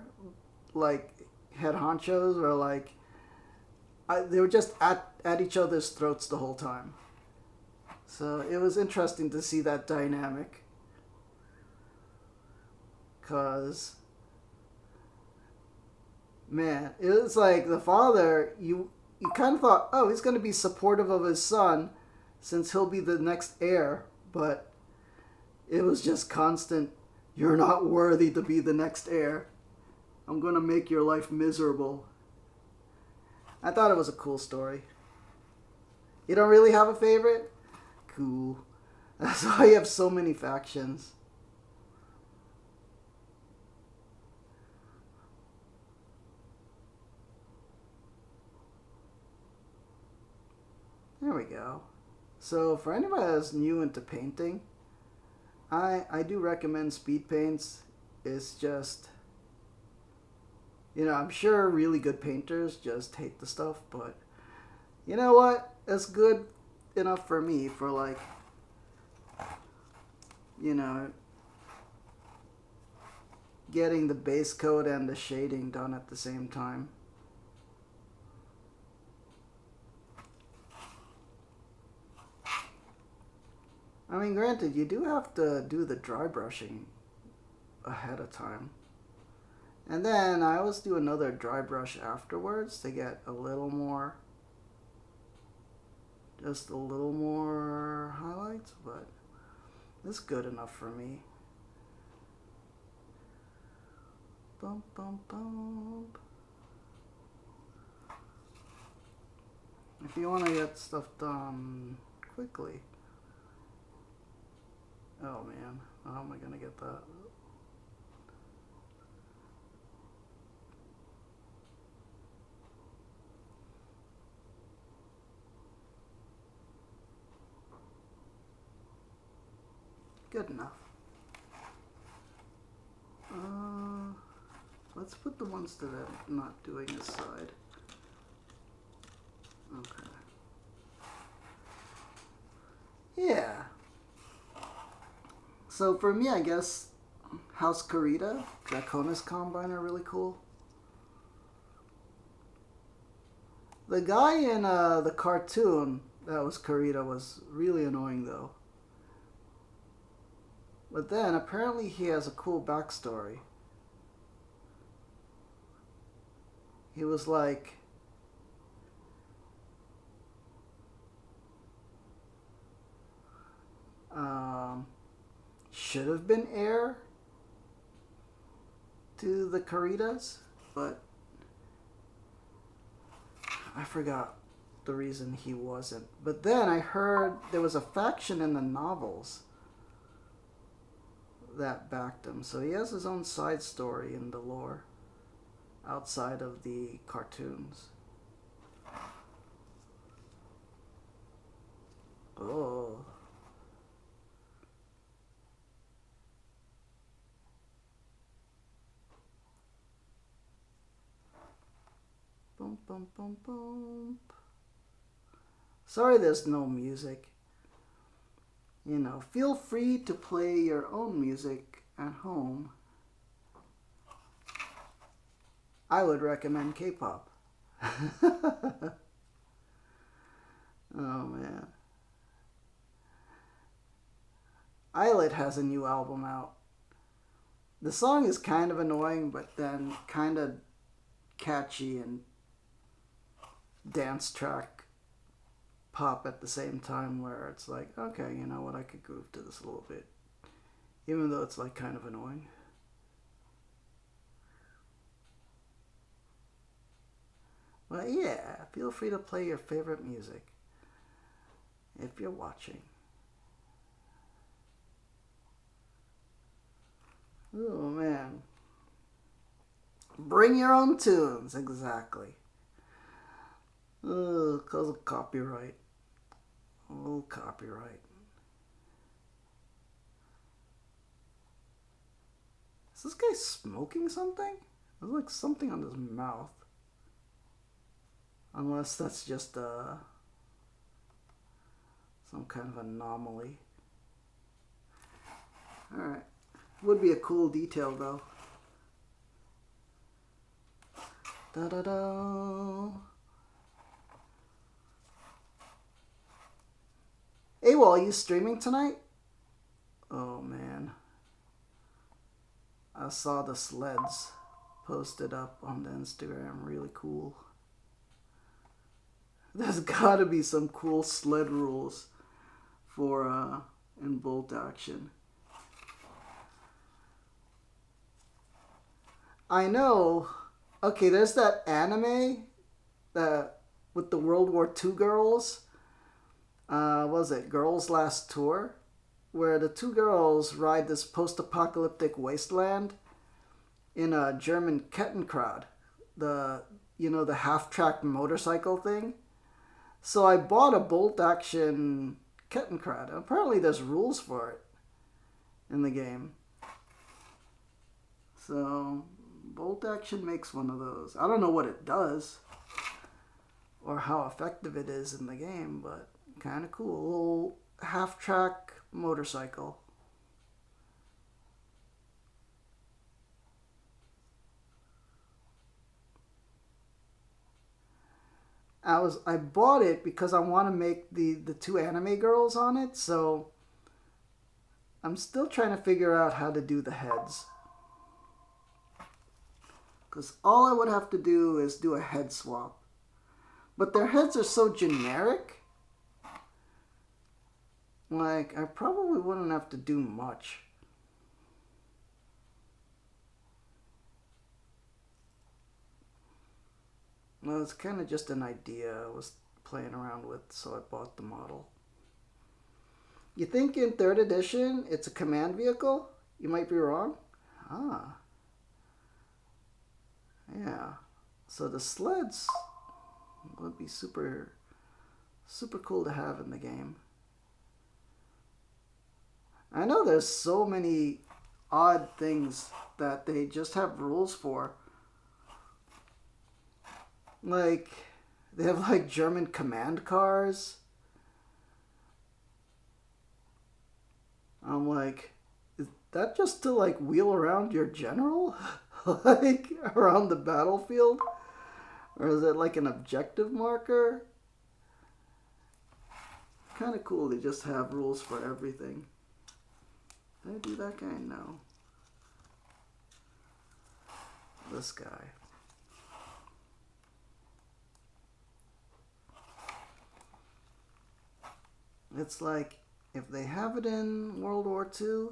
like head honchos, were like they were just at each other's throats the whole time. So it was interesting to see that dynamic, cause man, it was like the father, you kind of thought, oh, he's going to be supportive of his son since he'll be the next heir, but it was just constant, you're not worthy to be the next heir. I'm going to make your life miserable. I thought it was a cool story. You don't really have a favorite? Cool. That's why you have so many factions. There we go. So for anybody that's new into painting, I do recommend speed paints. It's just, you know, I'm sure really good painters just hate the stuff, but you know what? It's good enough for me for like, you know, getting the base coat and the shading done at the same time. I mean, granted, you do have to do the dry brushing ahead of time. And then I always do another dry brush afterwards to get a little more, just a little more highlights, but it's good enough for me. Bump, bump, bump. If you want to get stuff done quickly. Oh man, how am I going to get that? Good enough. Let's put the ones that I'm not doing aside. Okay. Yeah. So for me, I guess House Karita, Draconis Combine are really cool. The guy in the cartoon that was Karita was really annoying though. But then apparently he has a cool backstory. He was like should have been heir to the Karitas, but I forgot the reason he wasn't. But then I heard there was a faction in the novels that backed him, so he has his own side story in the lore outside of the cartoons. Oh. Bump, bump, bump, bump. Sorry there's no music. You know, feel free to play your own music at home. I would recommend K-pop. Oh man. Islet has a new album out. The song is kind of annoying, but then kind of catchy and dance track pop at the same time, where it's like, okay, you know what, I could groove to this a little bit, even though it's like kind of annoying. But yeah, feel free to play your favorite music if you're watching. Oh man. Bring your own tunes, exactly. Oh, cause of copyright. Oh, copyright. Is this guy smoking something? There's like something on his mouth. Unless that's just some kind of anomaly. Alright. Would be a cool detail though. Da da da. Hey, well, are you streaming tonight? Oh man. I saw the sleds posted up on the Instagram. Really cool. There's gotta be some cool sled rules for in bolt action. I know. Okay, there's that anime that with the World War II girls. What was it Girls Last Tour? Where the two girls ride this post-apocalyptic wasteland in a German Kettenkrad, the half-track motorcycle thing. So I bought a bolt-action Kettenkrad. Apparently there's rules for it in the game. So bolt action makes one of those. I don't know what it does or how effective it is in the game, but kind of cool. A little half-track motorcycle. I bought it because I want to make the two anime girls on it. So I'm still trying to figure out how to do the heads. Because all I would have to do is do a head swap. But their heads are so generic. Like, I probably wouldn't have to do much. Well, it's kind of just an idea I was playing around with, so I bought the model. You think in 3rd edition it's a command vehicle? You might be wrong. Ah. Yeah. So the sleds would be super cool to have in the game. I know there's so many odd things that they just have rules for. Like, they have like German command cars. I'm like, is that just to like wheel around your general? Like around the battlefield? Or is it like an objective marker? Kind of cool, they just have rules for everything. Did I do that guy? No. This guy. It's like, if they have it in World War II,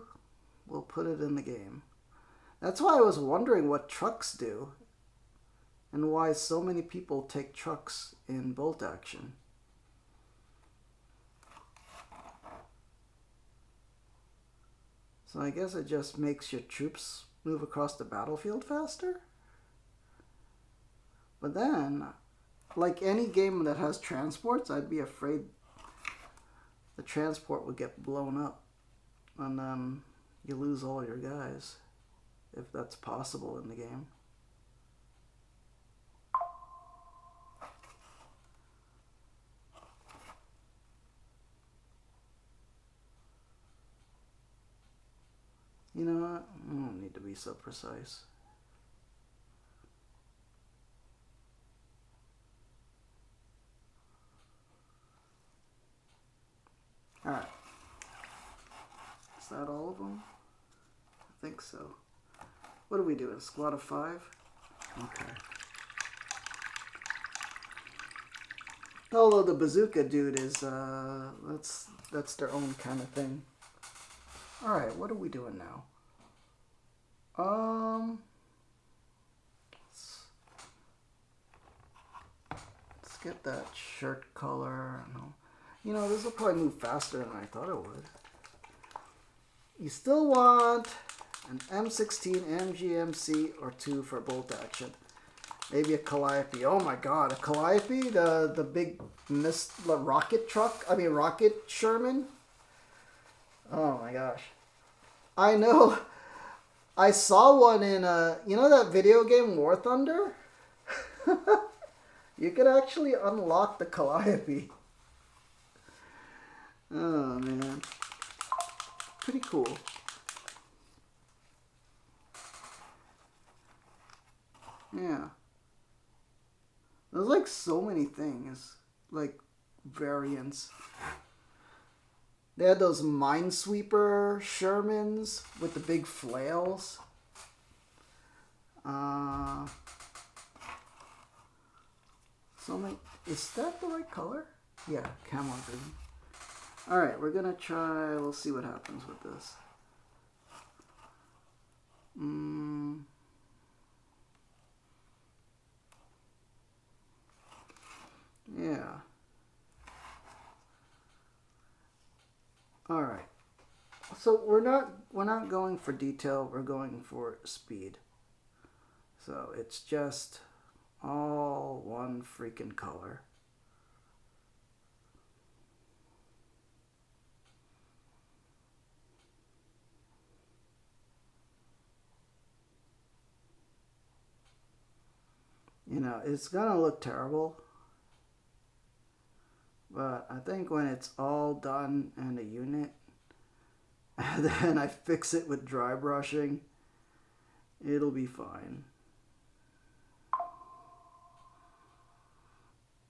we'll put it in the game. That's why I was wondering what trucks do, and why so many people take trucks in bolt action. So I guess it just makes your troops move across the battlefield faster? But then, like any game that has transports, I'd be afraid the transport would get blown up, and then you lose all your guys, if that's possible in the game. You know what? I don't need to be so precise. Alright. Is that all of them? I think so. What are we doing? Squad of 5? Okay. Although the bazooka dude is, that's their own kind of thing. Alright, what are we doing now? Let's get that shirt color. You know, this will probably move faster than I thought it would. You still want an M16, MGMC, or 2 for bolt action. Maybe a Calliope. Oh my god, a Calliope? The big rocket truck? I mean, rocket Sherman? Oh my gosh. I know. I saw one in, you know that video game War Thunder? You could actually unlock the Calliope. Oh man. Pretty cool. Yeah. There's like so many things. Like variants. They had those Minesweeper Shermans with the big flails. So many. Is that the right color? Yeah, camo green. Alright, we're gonna try. We'll see what happens with this. Yeah. Alright. So we're not going for detail, we're going for speed. So it's just all one freaking color. You know, it's gonna look terrible, but I think when it's all done in a unit, and then I fix it with dry brushing, it'll be fine.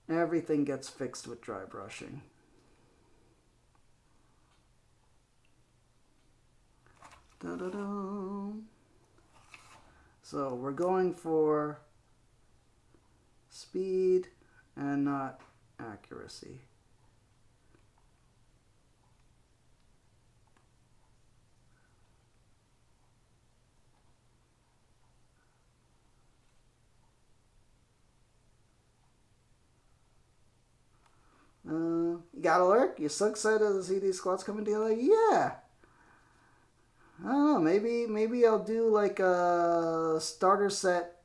Everything gets fixed with dry brushing. Da-da-da. So we're going for speed and not accuracy. You got alert? You so excited to see these squads coming together? Yeah. I don't know. Maybe I'll do like a starter set,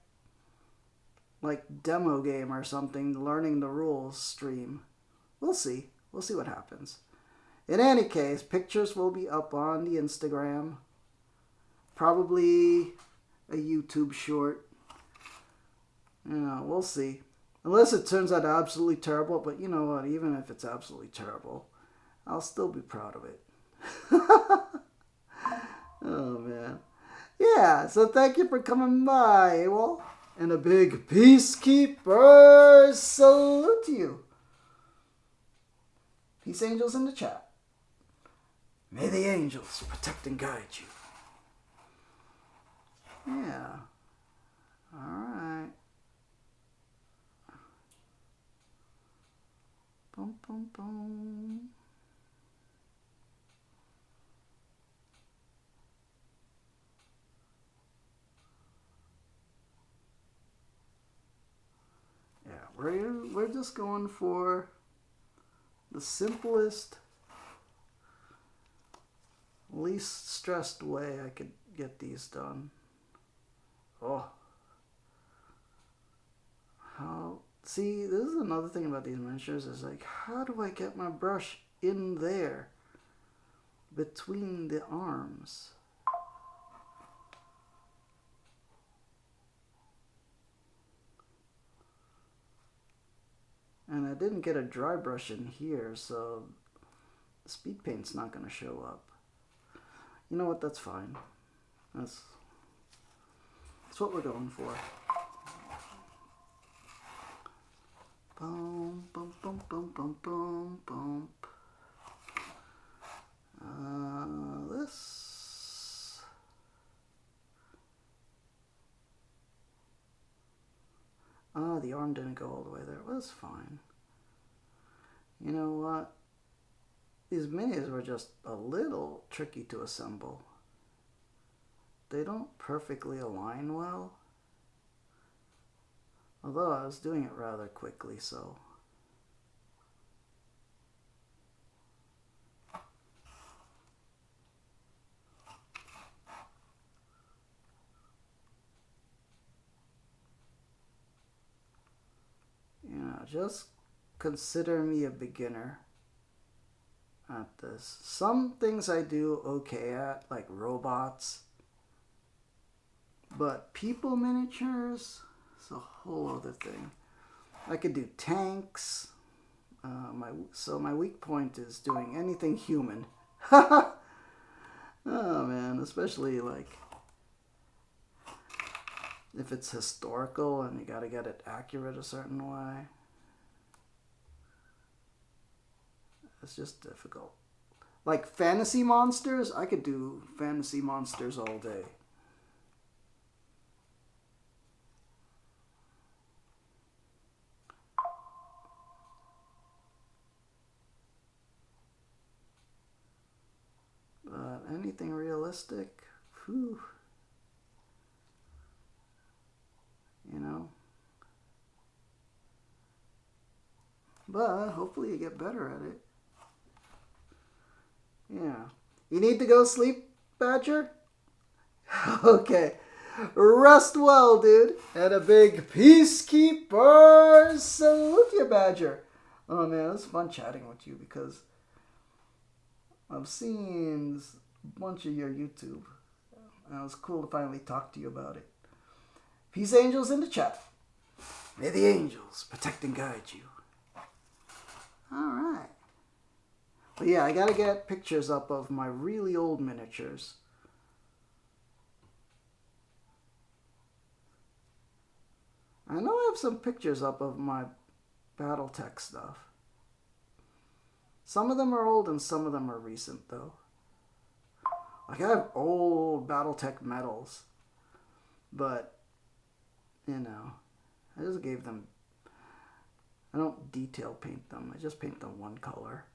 like demo game or something, learning the rules stream. We'll see. We'll see what happens. In any case, pictures will be up on the Instagram. Probably a YouTube short. You know, we'll see. Unless it turns out absolutely terrible, but you know what? Even if it's absolutely terrible, I'll still be proud of it. Oh, man. Yeah, so thank you for coming by, AWOL. And a big Peacekeeper salute to you. Peace angels in the chat. May the angels protect and guide you. Yeah. Alright. Boom, boom, boom. Yeah, we're just going for the simplest, least stressed way I could get these done. Oh. See, this is another thing about these miniatures, is like, how do I get my brush in there between the arms? And I didn't get a dry brush in here, so the speed paint's not going to show up. You know what, that's fine. That's what we're going for. Boom, boom, boom, boom, boom, boom, boom. This. Oh, the arm didn't go all the way there. It was fine. You know what? These minis were just a little tricky to assemble. They don't perfectly align well. Although I was doing it rather quickly, so. You know, just consider me a beginner at this. Some things I do okay at, like robots. But people miniatures, it's a whole other thing. I could do tanks. So my weak point is doing anything human. Oh man, especially like if it's historical and you gotta get it accurate a certain way. It's just difficult. Like fantasy monsters, I could do fantasy monsters all day. But anything realistic, whew, you know. But hopefully you get better at it. Yeah. You need to go sleep, Badger? Okay. Rest well, dude. And a big Peacekeeper salute you, Badger. Oh man, it was fun chatting with you because I've seen a bunch of your YouTube. And it was cool to finally talk to you about it. Peace angels in the chat. May the angels protect and guide you. Alright. But yeah, I gotta get pictures up of my really old miniatures. I know I have some pictures up of my Battletech stuff. Some of them are old and some of them are recent though. Like I have old BattleTech medals, but you know, I just gave them. I don't detail paint them. I just paint them one color.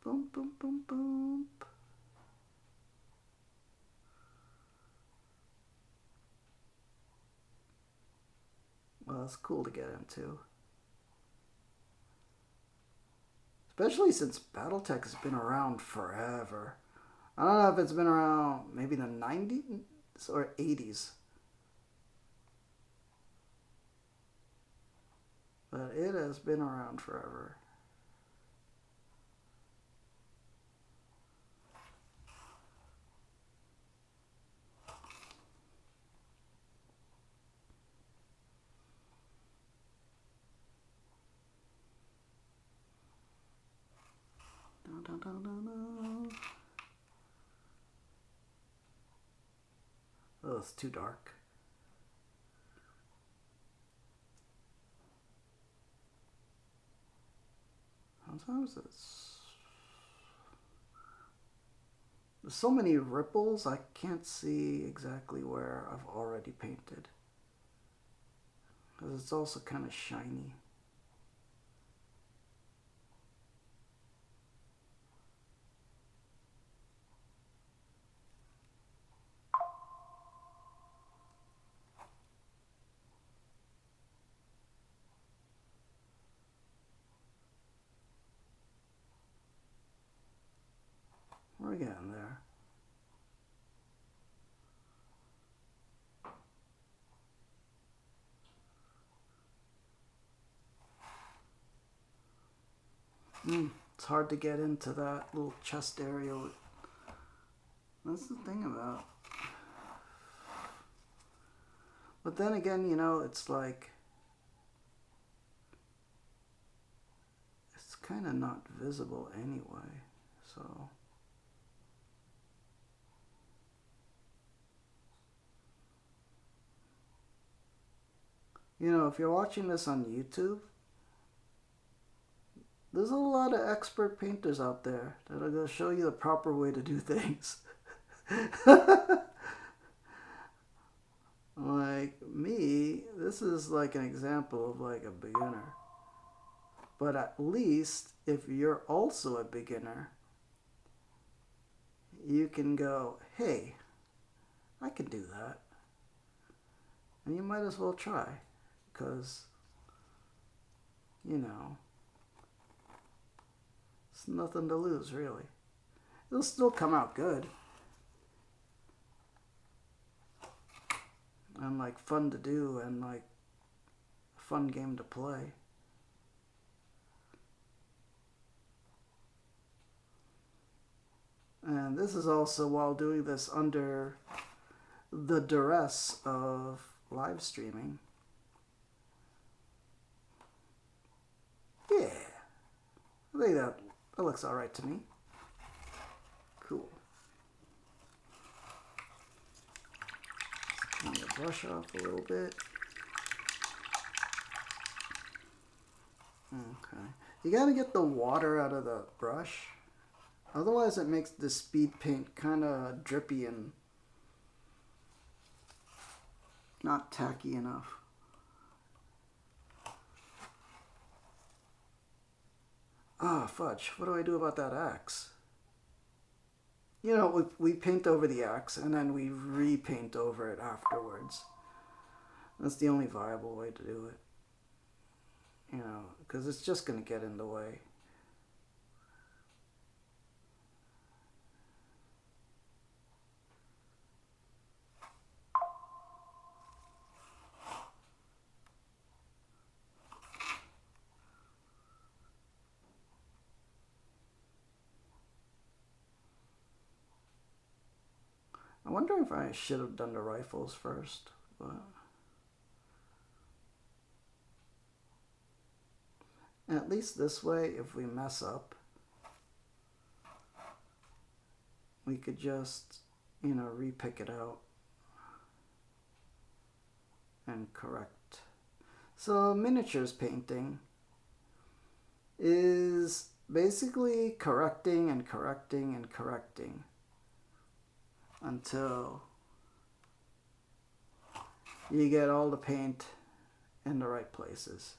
Boom, boom, boom, boom. Well, it's cool to get into. Especially since BattleTech has been around forever. I don't know if it's been around maybe the 90s or 80s. But it has been around forever. Oh, it's too dark. Sometimes there's so many ripples I can't see exactly where I've already painted. Because it's also kind of shiny. We're getting there. It's hard to get into that little chest area. That's the thing about. But then again, you know, it's like it's kind of not visible anyway. So you know, if you're watching this on YouTube, there's a lot of expert painters out there that are going to show you the proper way to do things. Like me, this is like an example of like a beginner. But at least if you're also a beginner, you can go, hey, I can do that. And you might as well try. Because, you know, it's nothing to lose, really. It'll still come out good. And like fun to do and like a fun game to play. And this is also while doing this under the duress of live streaming. Yeah, I think that looks alright to me. Cool. Clean the brush off a little bit. Okay. You gotta get the water out of the brush. Otherwise it makes the speed paint kind of drippy and not tacky enough. Ah, fudge. What do I do about that axe? You know, we paint over the axe and then we repaint over it afterwards. That's the only viable way to do it. You know, because it's just going to get in the way. I wonder if I should have done the rifles first, but at least this way, if we mess up, we could just, you know, re-pick it out and correct. So miniatures painting, is basically correcting and correcting and correcting until you get all the paint in the right places.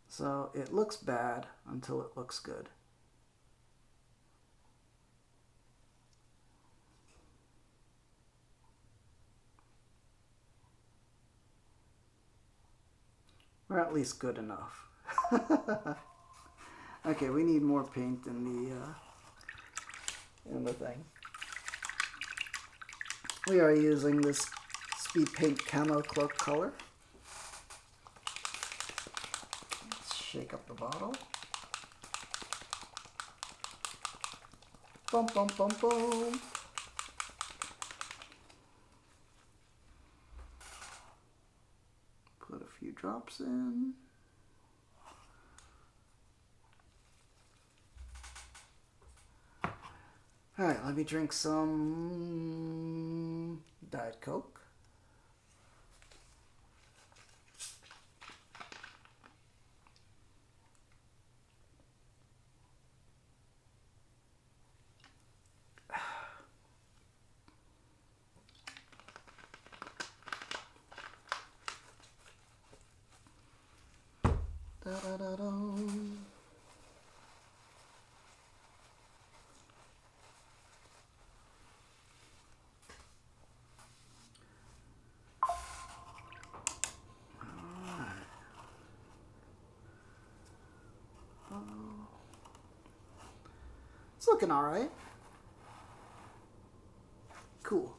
So it looks bad until it looks good. Or at least good enough. Okay, we need more paint in the thing. We are using this Speed Paint Camo Cloak color. Let's shake up the bottle. Bum bum bum bum. Put a few drops in. Alright, let me drink some Diet Coke. Da da da da. It's looking all right. Cool.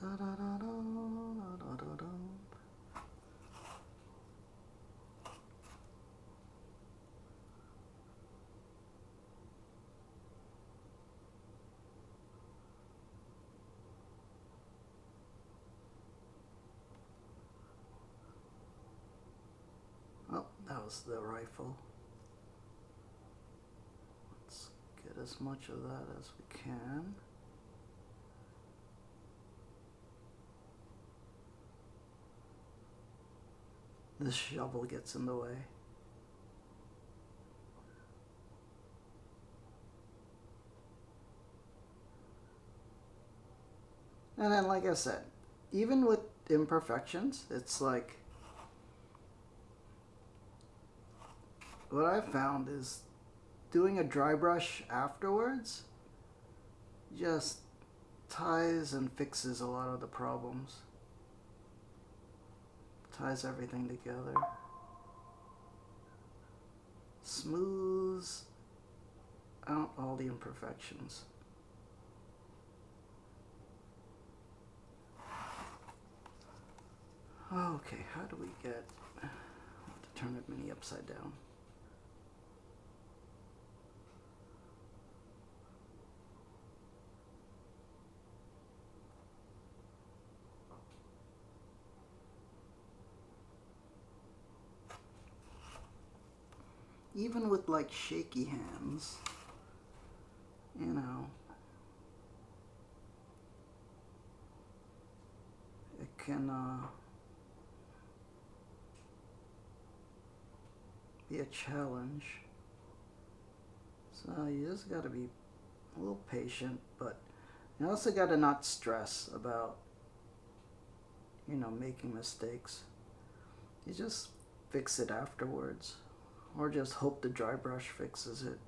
Da da da da da da da. Oh, that was the rifle. Let's get as much of that as we can. This shovel gets in the way. And then, like I said, even with imperfections, it's like, what I've found is doing a dry brush afterwards just ties and fixes a lot of the problems. Ties everything together. Smooths out all the imperfections. Okay, how do we get the turnip mini upside down? Even with like shaky hands, you know, it can be a challenge. So you just gotta be a little patient, but you also gotta not stress about, you know, making mistakes. You just fix it afterwards, or just hope the dry brush fixes it.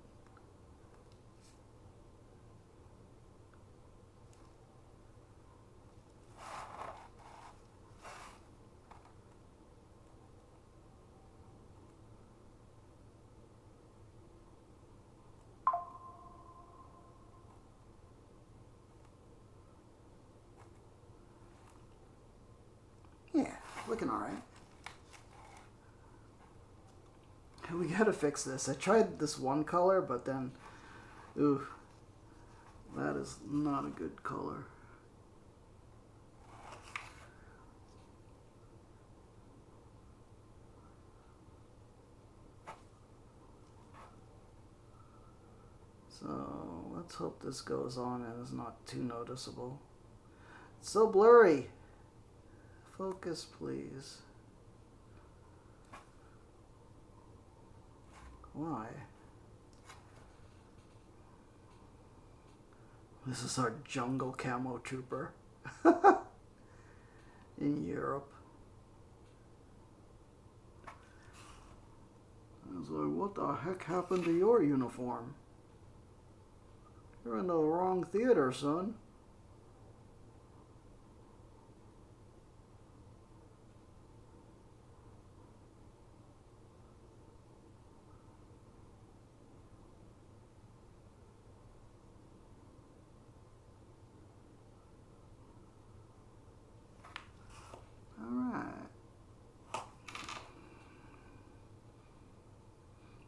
Yeah, looking all right. We gotta fix this. I tried this one color, but then, ooh, that is not a good color. So let's hope this goes on and is not too noticeable. It's so blurry. Focus, please. Why? This is our jungle camo trooper in Europe. I was like, what the heck happened to your uniform? You're in the wrong theater, son.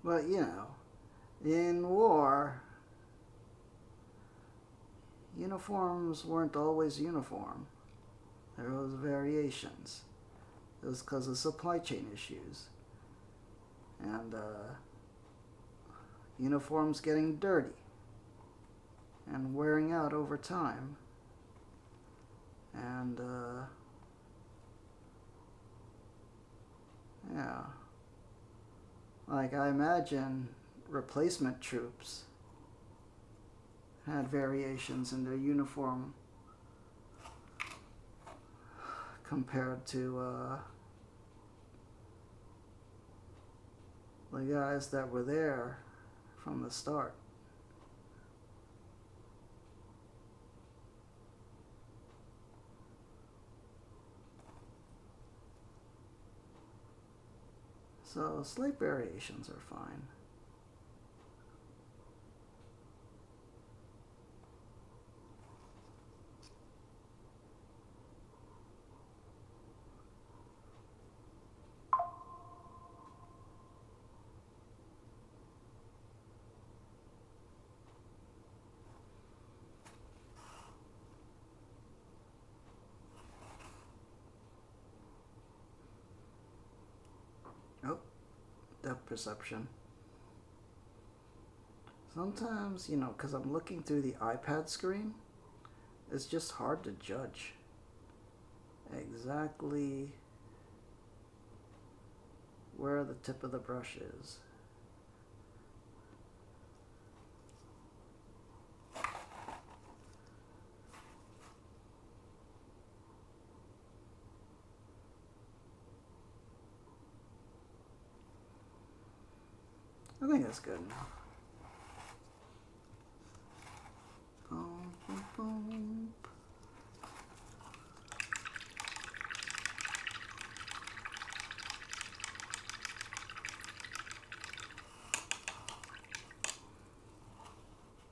But, you know, in war, uniforms weren't always uniform. There was variations. It was because of supply chain issues. And uniforms getting dirty and wearing out over time. And, yeah. Like, I imagine replacement troops had variations in their uniform compared to the guys that were there from the start. So slight variations are fine. Oh, depth perception. Sometimes, you know, because I'm looking through the iPad screen, it's just hard to judge exactly where the tip of the brush is. I think that's good enough. Boom, boom, boom.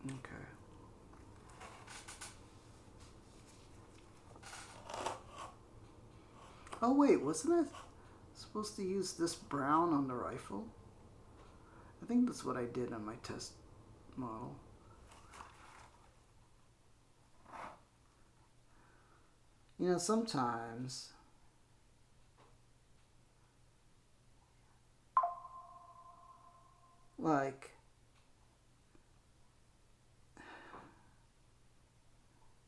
Okay. Oh wait, wasn't it supposed to use this brown on the rifle? I think that's what I did on my test model. You know, sometimes like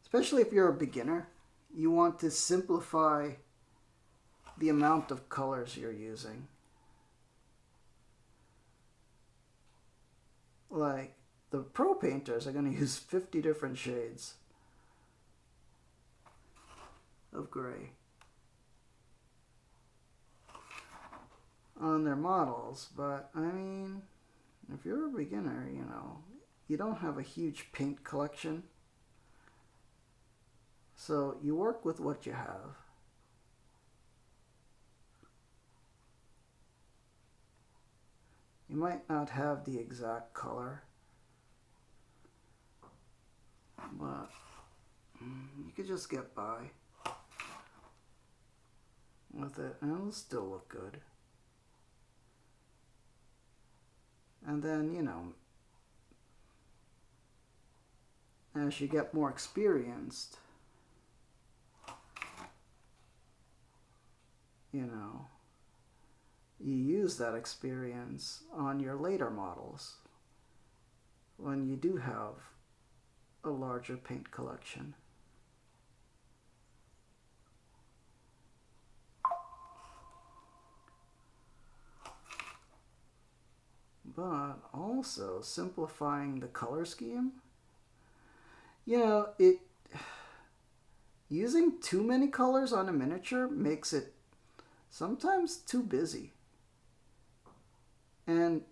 especially if you're a beginner, you want to simplify the amount of colors you're using. Like, the pro painters are going to use 50 different shades of gray on their models, but I mean, if you're a beginner, you know, you don't have a huge paint collection, so you work with what you have. You might not have the exact color, but you could just get by with it and it'll still look good. And then, you know, as you get more experienced, you know, you use that experience on your later models when you do have a larger paint collection. But also simplifying the color scheme. You know, using too many colors on a miniature makes it sometimes too busy. And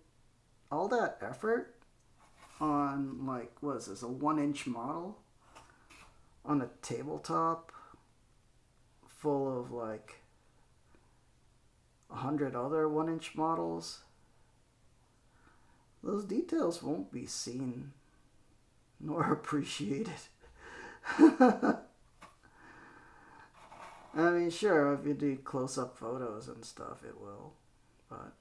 all that effort on, like, what is this, a 1-inch model on a tabletop full of like 100 other 1-inch models, those details won't be seen nor appreciated. I mean, sure, if you do close-up photos and stuff, it will. But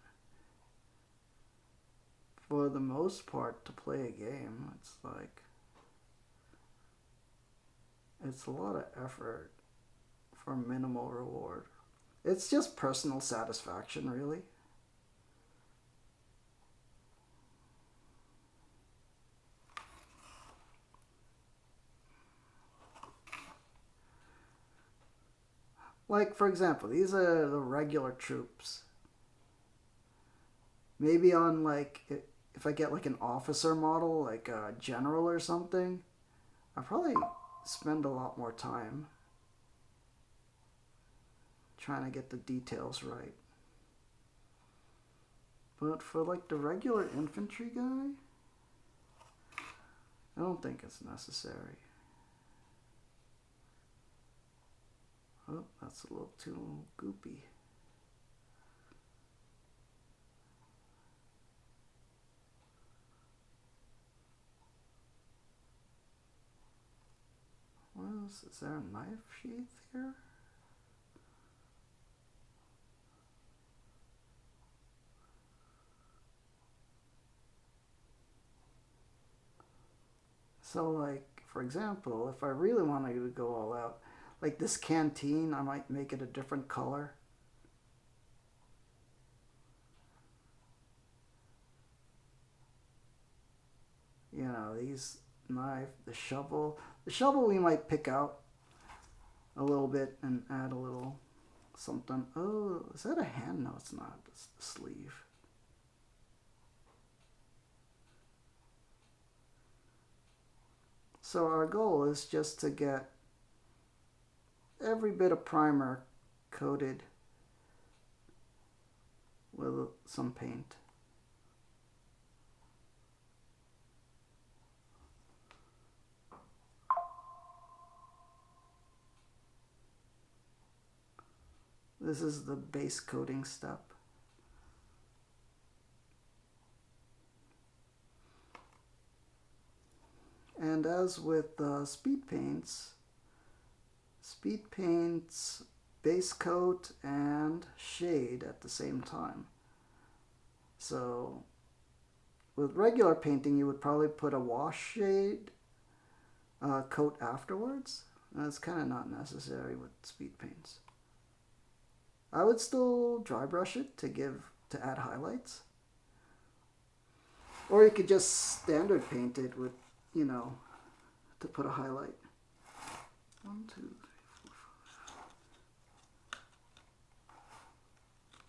for the most part, to play a game, it's like, it's a lot of effort for minimal reward. It's just personal satisfaction, really. Like, for example, these are the regular troops. Maybe on, like, if I get like an officer model, like a general or something, I'll probably spend a lot more time trying to get the details right. But for like the regular infantry guy, I don't think it's necessary. Oh, that's a little too goopy. Is there a knife sheath here? So, like, for example, if I really wanted to go all out, like this canteen, I might make it a different color. You know, these knife, the shovel. The shovel we might pick out a little bit and add a little something. Oh, is that a hand? No, it's not. It's the sleeve. So our goal is just to get every bit of primer coated with some paint. This is the base coating step. And as with speed paints base coat and shade at the same time. So with regular painting, you would probably put a wash shade coat afterwards. That's kind of not necessary with speed paints. I would still dry brush it to add highlights. Or you could just standard paint it with, you know, to put a highlight. 1, 2, 3, 4,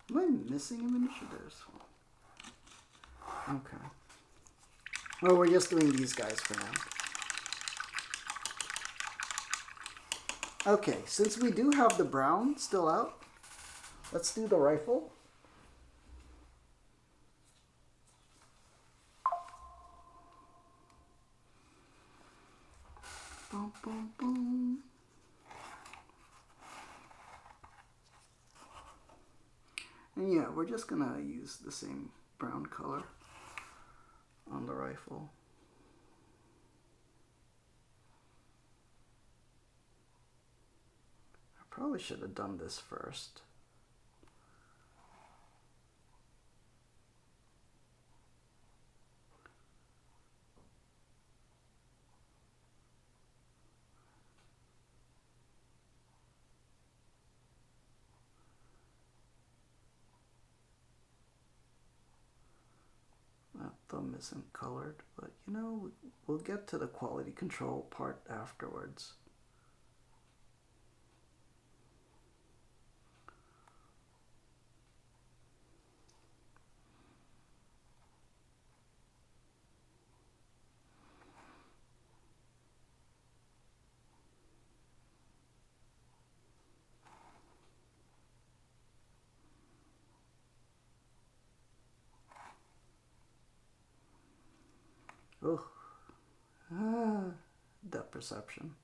5. Am I missing a miniature? There's one. Okay. Well, we're just doing these guys for now. Okay, since we do have the brown still out, let's do the rifle. Boom, boom, boom. And yeah, we're just gonna use the same brown color on the rifle. I probably should have done this first. thumb isn't colored, but you know, we'll get to the quality control part afterwards. Oh, depth perception.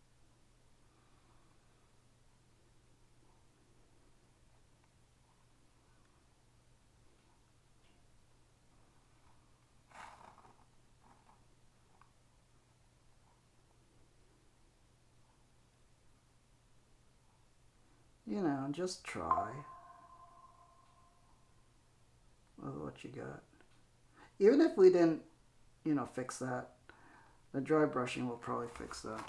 You know, just try with what you got. Even if we didn't, you know, fix that, the dry brushing will probably fix that.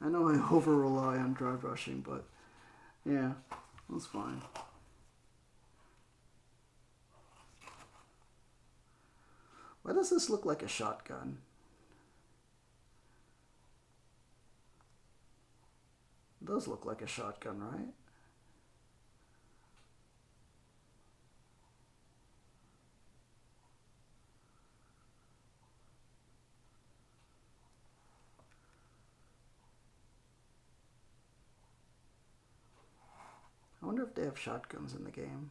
I know I over rely on dry brushing, but yeah, that's fine. Why does this look like a shotgun? It does look like a shotgun, right? I wonder if they have shotguns in the game.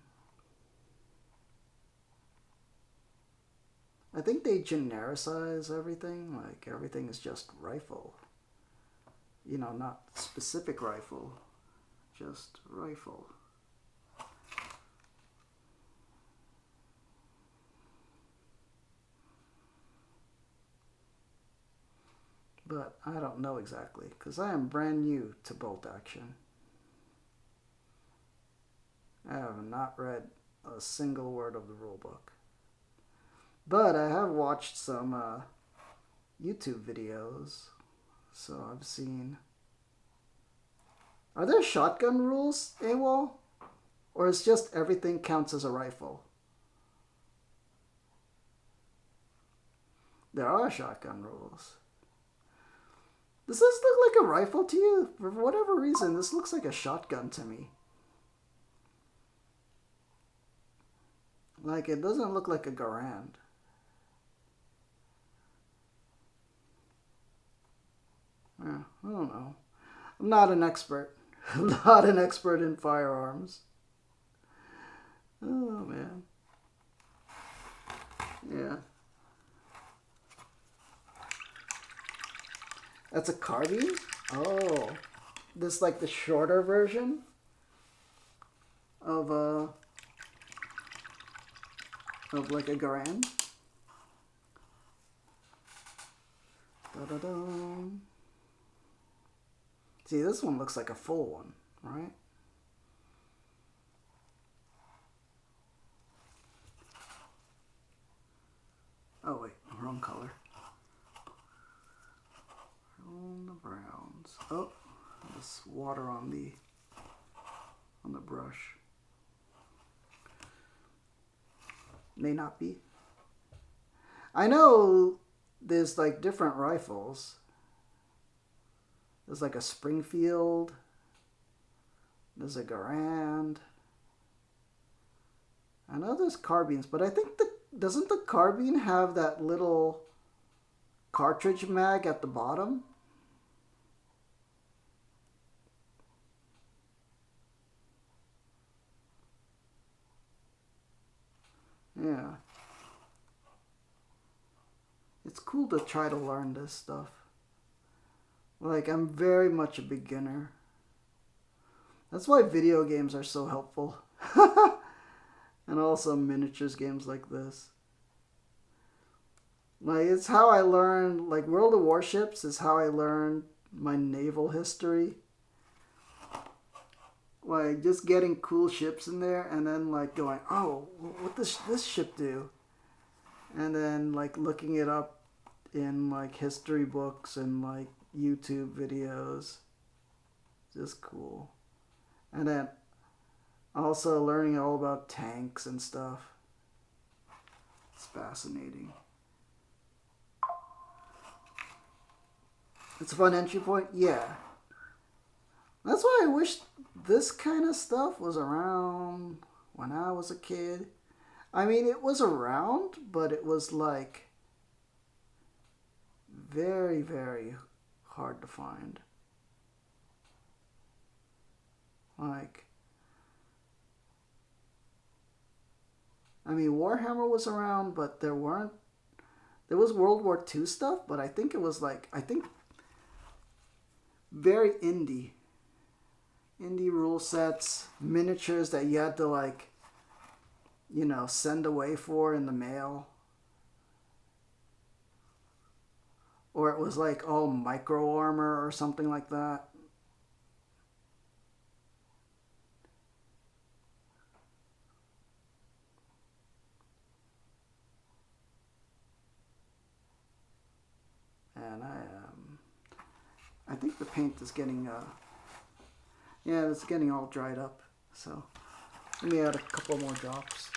I think they genericize everything, like everything is just rifle. You know, not specific rifle, just rifle. But I don't know exactly, because I am brand new to bolt action. I have not read a single word of the rulebook. But I have watched some YouTube videos, so I've seen... Are there shotgun rules, AWOL? Or is just everything counts as a rifle? There are shotgun rules. Does this look like a rifle to you? For whatever reason, this looks like a shotgun to me. Like, it doesn't look like a Garand. Yeah, I don't know. I'm not an expert. I'm not an expert in firearms. Oh, man. Yeah. That's a carbine? Oh. This like the shorter version of like a Garand. Da-da-da. See, this one looks like a full one, right? Oh wait, wrong color. On the browns. Oh, there's water on the brush. May not be. I know there's like different rifles. There's like a Springfield. There's a Garand. I know there's carbines, but I think doesn't the carbine have that little cartridge mag at the bottom? Yeah. It's cool to try to learn this stuff. Like, I'm very much a beginner. That's why video games are so helpful. And also miniatures games like this. Like, it's how I learned, like, World of Warships is how I learned my naval history. Like, just getting cool ships in there and then, like, going, oh, what does this ship do? And then, like, looking it up in, like, history books and, like, YouTube videos. Just cool. And then also learning all about tanks and stuff. It's fascinating. It's a fun entry point? Yeah. That's why I wish this kind of stuff was around when I was a kid. I mean, it was around, but it was like very, very hard to find. Like, I mean, Warhammer was around, but there was World War II stuff, but I think it was like, very indie rule sets, miniatures that you had to like, you know, send away for in the mail. Or it was like all micro armor or something like that. And I think the paint is getting yeah, it's getting all dried up. So let me add a couple more drops.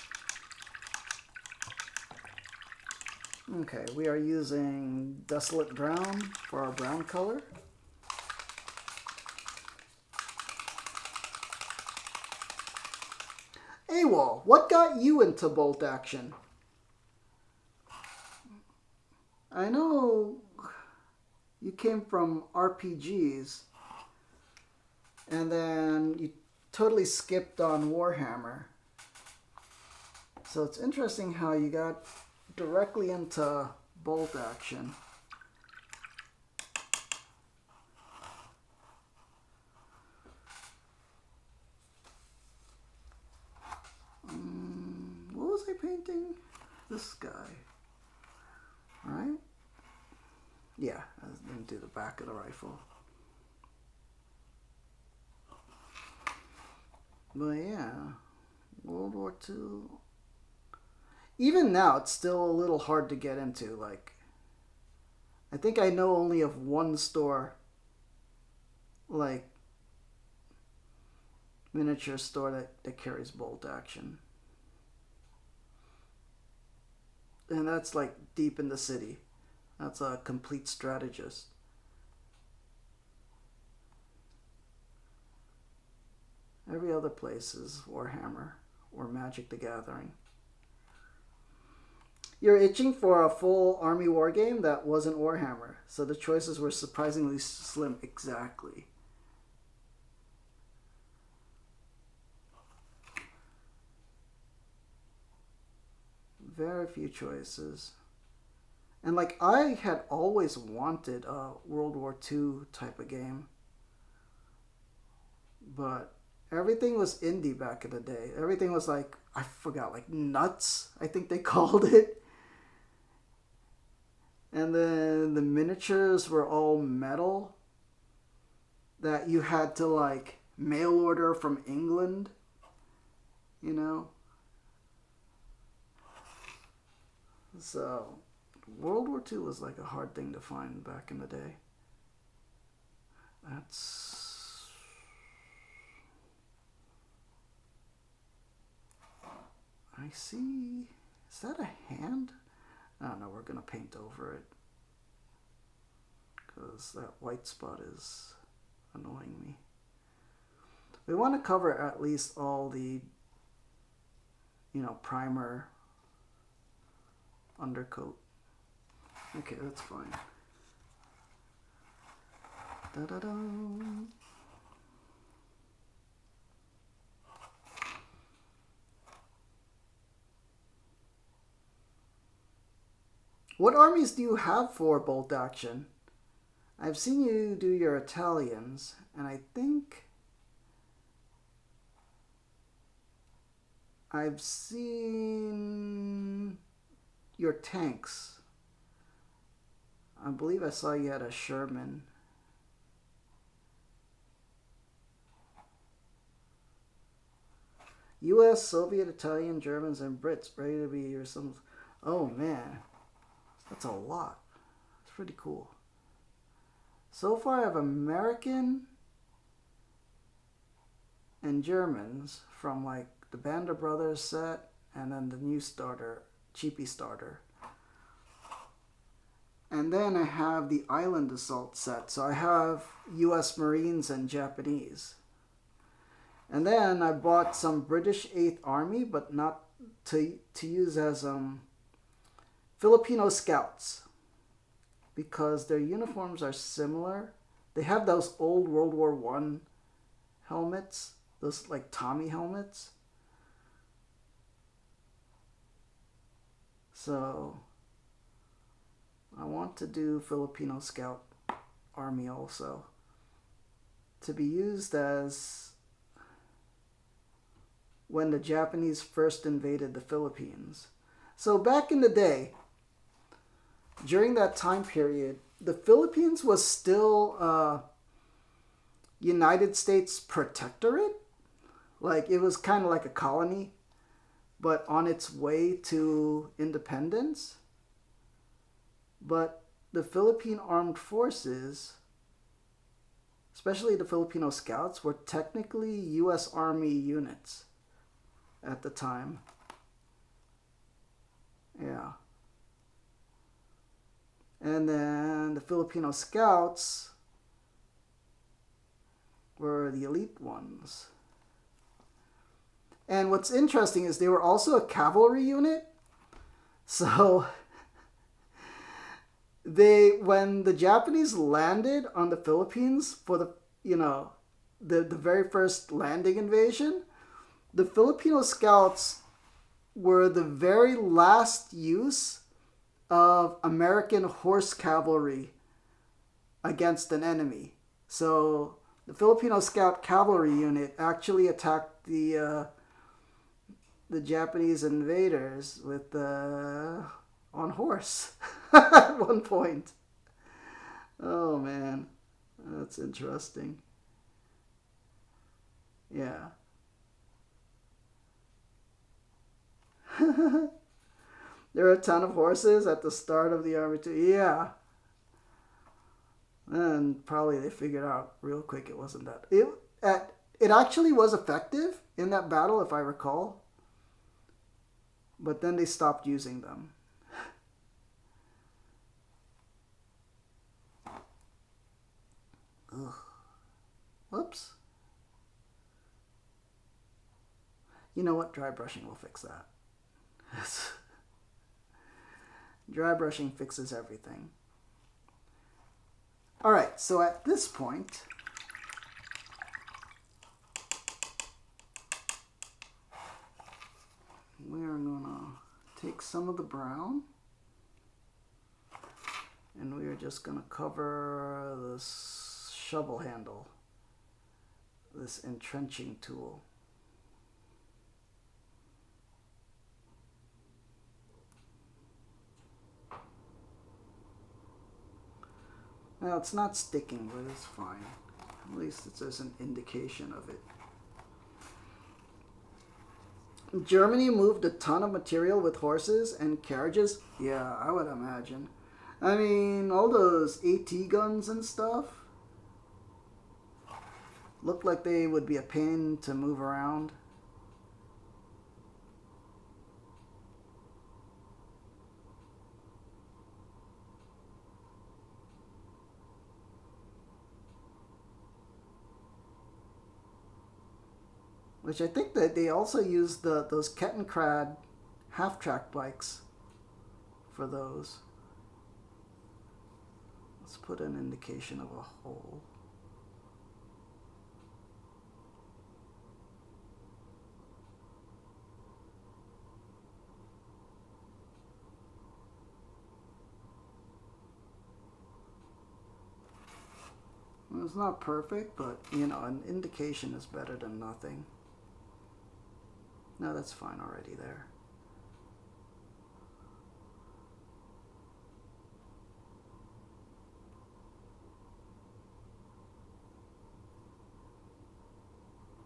Okay, we are using Desolate Brown for our brown color. AWOL, what got you into bolt action? I know you came from RPGs and then you totally skipped on Warhammer. So it's interesting how you got directly into bolt action. What was I painting? This guy. Right? Yeah, I didn't do the back of the rifle. But yeah, World War II. Even now, it's still a little hard to get into. Like, I think I know only of one store, like, miniature store that carries bolt action. And that's like deep in the city. That's a Complete Strategist. Every other place is Warhammer or Magic the Gathering. You're itching for a full army war game that wasn't Warhammer, so the choices were surprisingly slim. Exactly. Very few choices. And like, I had always wanted a World War II type of game. But everything was indie back in the day. Everything was like, I forgot, like Nuts, I think they called it. And then the miniatures were all metal that you had to like mail order from England, you know? So World War II was like a hard thing to find back in the day. That's... I see... Is that a hand? I don't know, we're going to paint over it. Because that white spot is annoying me. We want to cover at least all the, you know, primer, undercoat. Okay, that's fine. Da-da-da. What armies do you have for bolt action? I've seen you do your Italians, and I think I've seen your tanks. I believe I saw you had a Sherman. US, Soviet, Italian, Germans, and Brits ready to be your some. Oh man, that's a lot. It's pretty cool. So far I have American and Germans from like the Band of Brothers set and then the new starter cheapy starter. And then I have the Island Assault set. So I have US Marines and Japanese. And then I bought some British 8th Army, but not to use as Filipino Scouts, because their uniforms are similar. They have those old World War I helmets, those like Tommy helmets. So I want to do Filipino Scout Army also, to be used as when the Japanese first invaded the Philippines. So back in the day, during that time period, the Philippines was still United States protectorate. Like, it was kind of like a colony, but on its way to independence. But the Philippine Armed Forces, especially the Filipino Scouts, were technically U.S. Army units at the time. Yeah. And then the Filipino Scouts were the elite ones. And what's interesting is they were also a cavalry unit. So when the Japanese landed on the Philippines for the very first landing invasion, the Filipino Scouts were the very last use of American horse cavalry against an enemy. So the Filipino Scout Cavalry unit actually attacked the Japanese invaders with on horse at one point. Oh man, that's interesting. Yeah. There were a ton of horses at the start of the army too. Yeah. And probably they figured out real quick it wasn't that. It actually was effective in that battle, if I recall. But then they stopped using them. Ugh. Whoops. You know what? Dry brushing will fix that. Dry brushing fixes everything. All right, so at this point, we are going to take some of the brown, and we are just going to cover this shovel handle, this entrenching tool. Well, it's not sticking, but it's fine. At least there's an indication of it. Germany moved a ton of material with horses and carriages. Yeah, I would imagine. I mean, all those AT guns and stuff look like they would be a pain to move around. Which I think that they also use those Kettenkrad half-track bikes for those. Let's put an indication of a hole. Well, it's not perfect, but an indication is better than nothing. No, that's fine already there.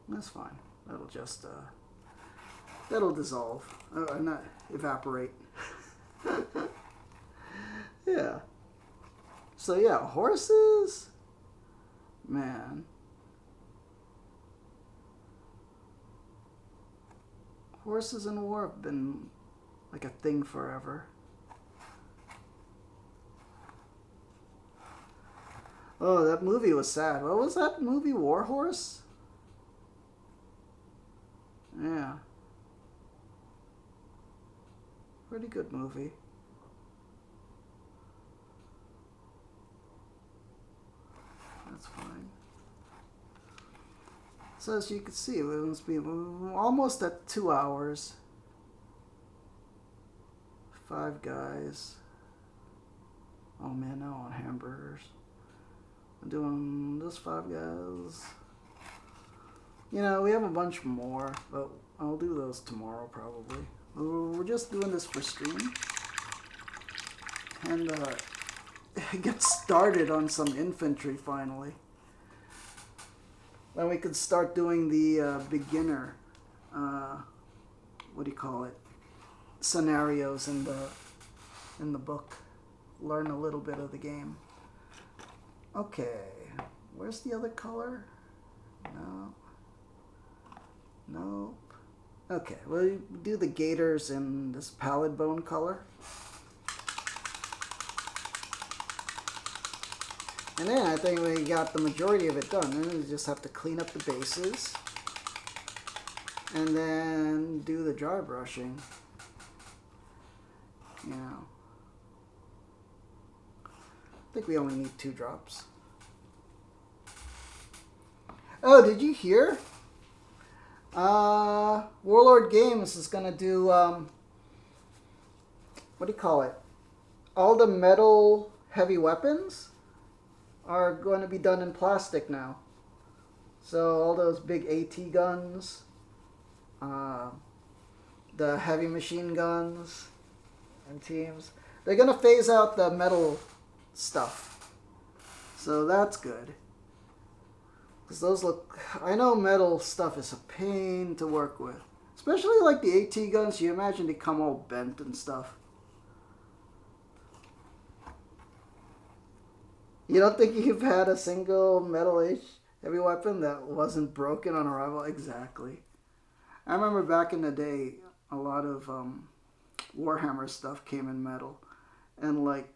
That's fine. That'll just, that'll dissolve. Not evaporate. Yeah. So yeah, horses, man. Horses in war have been like a thing forever. Oh, that movie was sad. What was that movie? War Horse? Yeah. Pretty good movie. That's fine. So as you can see, it must be almost at 2 hours. 5 guys. Oh man, now I want hamburgers. I'm doing those 5 guys. You know, we have a bunch more, but I'll do those tomorrow probably. We're just doing this for stream. And get started on some infantry finally. Then we could start doing the beginner, what do you call it, scenarios in the book. Learn a little bit of the game. Okay, where's the other color? No. Nope. Okay, we'll do the gators in this pallid bone color. And then I think we got the majority of it done. Then we just have to clean up the bases. And then do the dry brushing. You know. I think we only need 2 drops. Oh, did you hear? Warlord Games is going to do, what do you call it? All the metal heavy weapons are going to be done in plastic now. So all those big AT guns, the heavy machine guns and teams, they're going to phase out the metal stuff. So that's good. Because those look, I know metal stuff is a pain to work with. Especially like the AT guns, you imagine they come all bent and stuff. You don't think you've had a single metal heavy weapon that wasn't broken on arrival? Exactly. I remember back in the day, a lot of Warhammer stuff came in metal. And like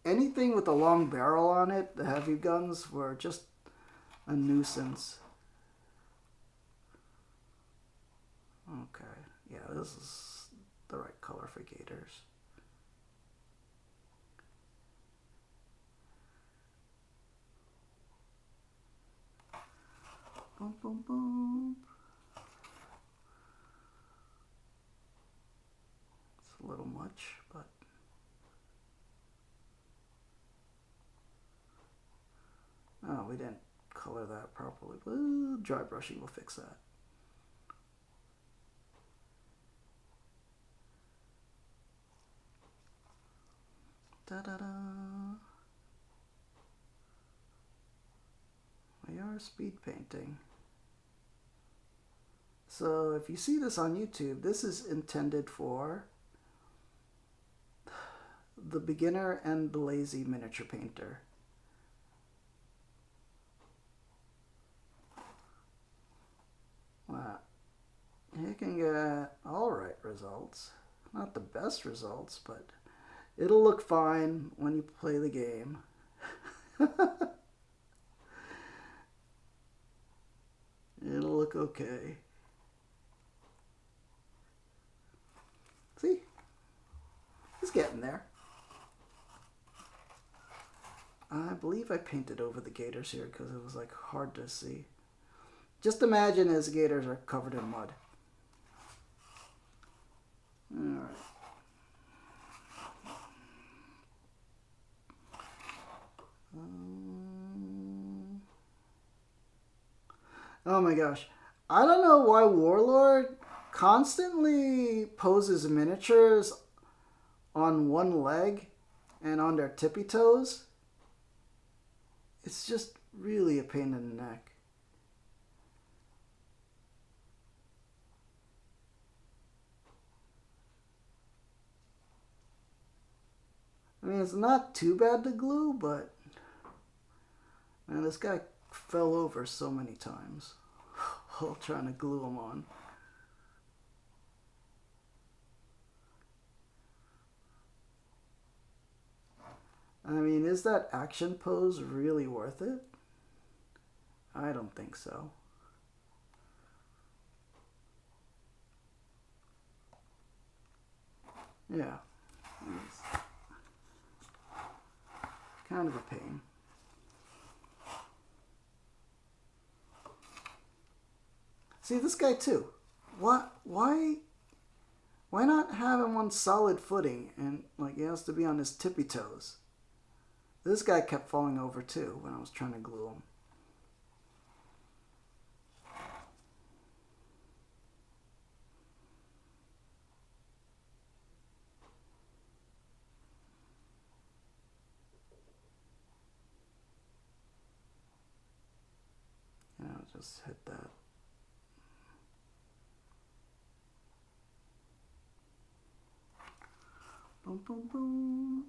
anything with a long barrel on it, the heavy guns were just a nuisance. Okay, yeah, this is the right color for gators. Boom, boom, boom. It's a little much, but oh, we didn't color that properly. Well, dry brushing will fix that. Da-da-da. We are speed painting. So if you see this on YouTube, this is intended for the beginner and the lazy miniature painter. Well, you can get alright results. Not the best results, but it'll look fine when you play the game. It'll look okay. See? He's getting there. I believe I painted over the gators here because it was like hard to see. Just imagine his gators are covered in mud. Alright. Oh my gosh. I don't know why Warlord constantly poses miniatures on one leg and on their tippy toes. It's just really a pain in the neck. I mean, it's not too bad to glue, but man, this guy fell over so many times while trying to glue him on. I mean, is that action pose really worth it? I don't think so. Yeah. It's kind of a pain. See, this guy too. What? Why not have him on solid footing and like he has to be on his tippy toes? This guy kept falling over too when I was trying to glue him. Yeah, I'll just hit that. Boom, boom, boom.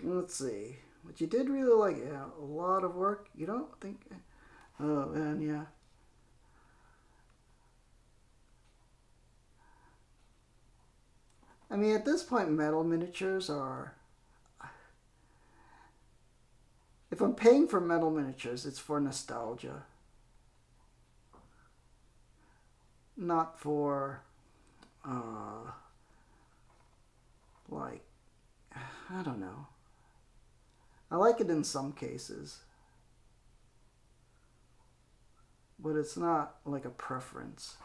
Let's see. But you did really like it. Yeah, a lot of work. You don't think? Oh man, yeah. I mean, at this point, metal miniatures are. If I'm paying for metal miniatures, it's for nostalgia, not for, like, I don't know. I like it in some cases, but it's not like a preference.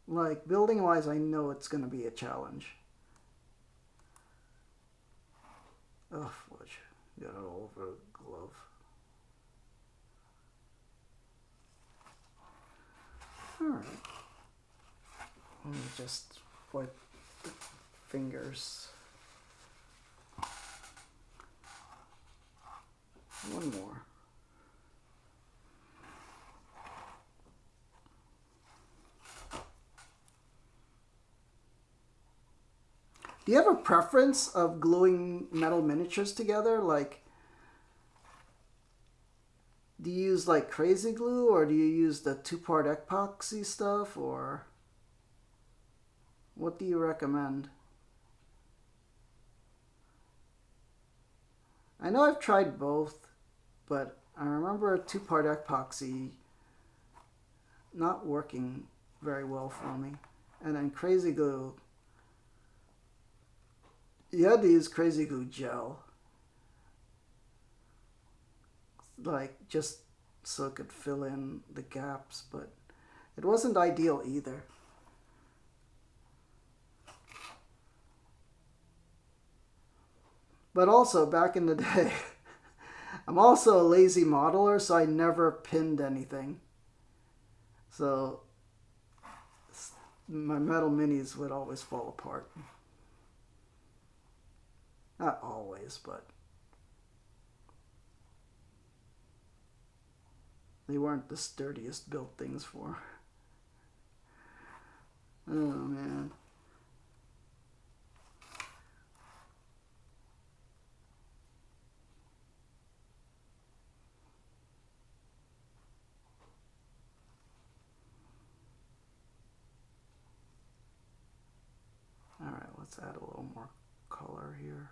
Like, building wise, I know it's going to be a challenge. Oh, fudge. Got it all over the glove. Alright. Let me just wipe the fingers. One more. Do you have a preference of gluing metal miniatures together? Like, do you use like crazy glue or do you use the 2-part epoxy stuff, or what do you recommend? I know I've tried both, but I remember a 2-part epoxy not working very well for me. And then crazy glue, you had to use crazy glue gel, like just so it could fill in the gaps, but it wasn't ideal either. But also, back in the day, I'm also a lazy modeler, so I never pinned anything. So my metal minis would always fall apart. Not always, but they weren't the sturdiest built things for. Oh man. Alright, let's add a little more color here.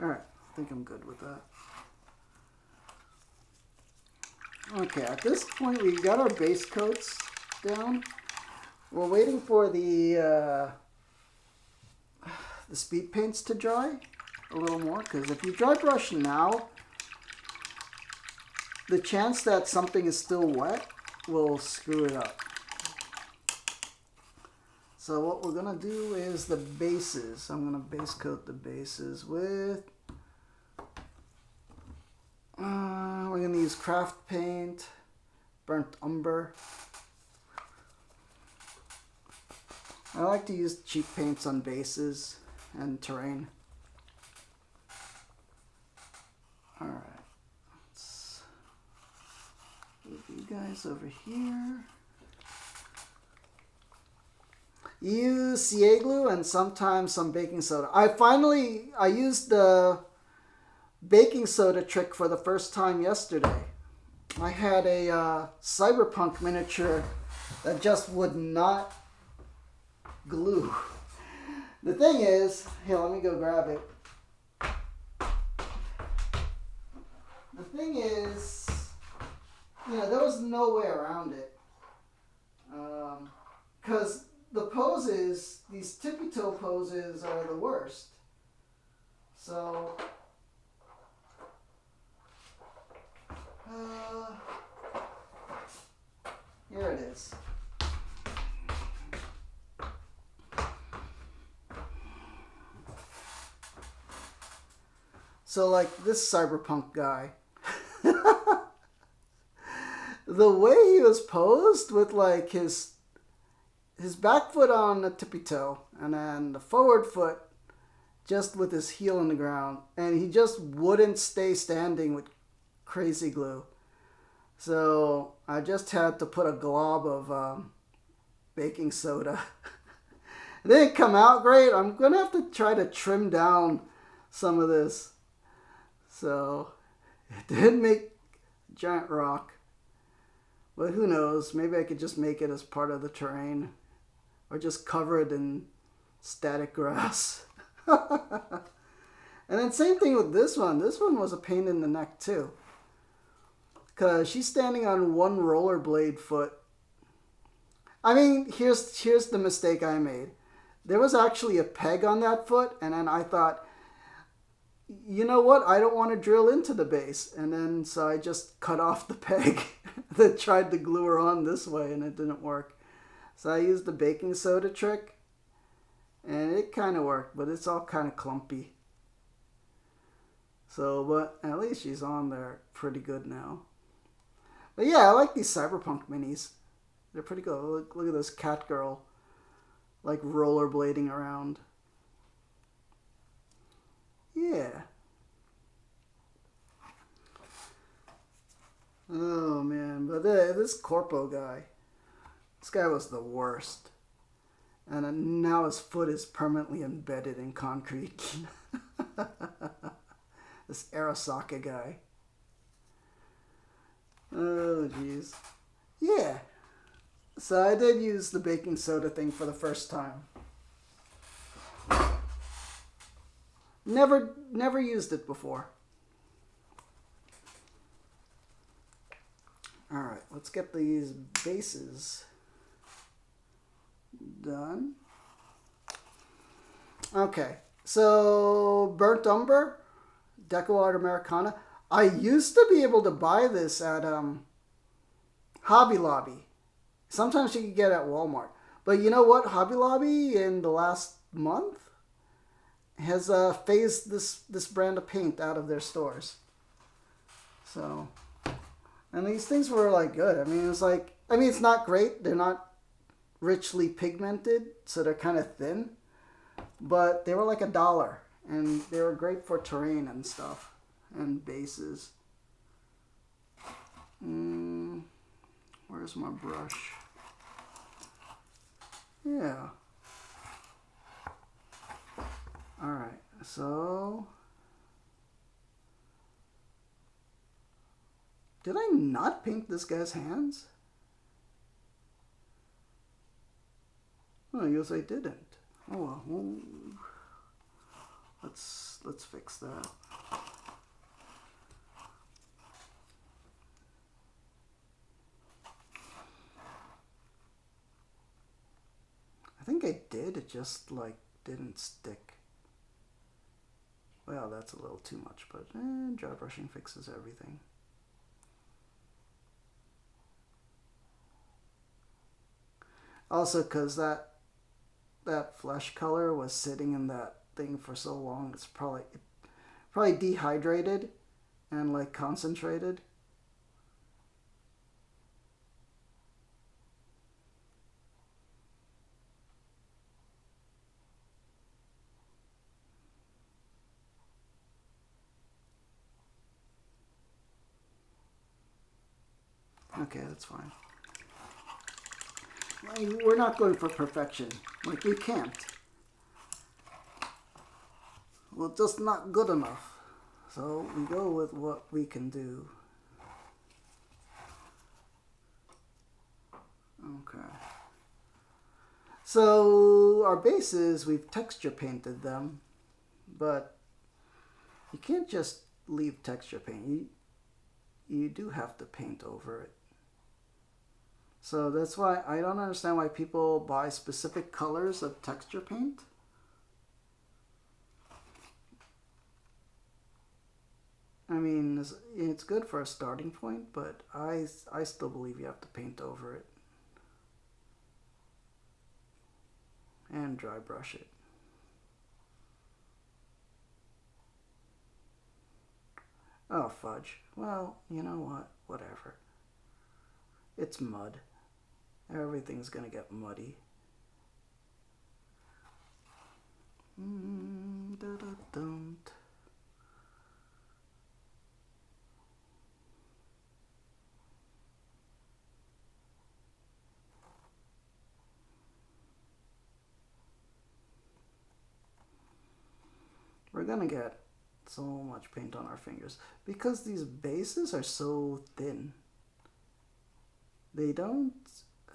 Alright, I think I'm good with that. Okay, at this point we got our base coats down. We're waiting for the speed paints to dry a little more, because if you dry brush now, the chance that something is still wet will screw it up. So what we're gonna do is the bases. I'm gonna base coat the bases with, we're gonna use craft paint, burnt umber. I like to use cheap paints on bases and terrain. this over here. Use CA glue and sometimes some baking soda. I used the baking soda trick for the first time yesterday. I had a cyberpunk miniature that just would not glue. The thing is, here, let me go grab it. The thing is, you know, there was no way around it. Because the poses, these tippy toe poses are the worst. So, here it is. So like this cyberpunk guy, the way he was posed with like his back foot on the tippy toe and then the forward foot just with his heel in the ground, and he just wouldn't stay standing with crazy glue. So I just had to put a glob of baking soda. It didn't come out great. I'm gonna have to try to trim down some of this. So it did make a giant rock. But who knows? Maybe I could just make it as part of the terrain. Or just cover it in static grass. And then same thing with this one. This one was a pain in the neck too. Because she's standing on one rollerblade foot. I mean, here's the mistake I made. There was actually a peg on that foot. And then I thought, you know what? I don't want to drill into the base. And then so I just cut off the peg. Then tried to glue her on this way and it didn't work. So I used the baking soda trick, and it kind of worked, but it's all kind of clumpy. So, but at least she's on there pretty good now. But yeah, I like these cyberpunk minis. They're pretty good. Look at this cat girl, like rollerblading around. Yeah. Oh man, but this Corpo guy. This guy was the worst. And now his foot is permanently embedded in concrete. This Arasaka guy. Oh, jeez. Yeah. So I did use the baking soda thing for the first time. Never used it before. Alright, let's get these bases done. Okay, so Burnt Umber, Deco Art Americana. I used to be able to buy this at Hobby Lobby. Sometimes you could get it at Walmart. But you know what? Hobby Lobby in the last month has phased this brand of paint out of their stores. So, and these things were like good. I mean, it's not great. They're not richly pigmented, so they're kind of thin, but they were like $1, and they were great for terrain and stuff and bases. Where's my brush? Yeah. All right, so did I not paint this guy's hands? Oh, I guess I didn't. Oh well. Let's fix that. I think I did. It just like didn't stick. Well, that's a little too much, but dry brushing fixes everything. Also, because that flesh color was sitting in that thing for so long, it's probably dehydrated and like concentrated. Okay, that's fine. We're not going for perfection. Like, we can't. Well, just not good enough. So we go with what we can do. Okay. So our bases, we've texture painted them, but you can't just leave texture paint. You do have to paint over it. So that's why I don't understand why people buy specific colors of texture paint. I mean, it's good for a starting point, but I still believe you have to paint over it. And dry brush it. Oh, fudge. Well, you know what? Whatever. It's mud. Everything's gonna get muddy. Da-da-dum. We're gonna get so much paint on our fingers because these bases are so thin. They don't...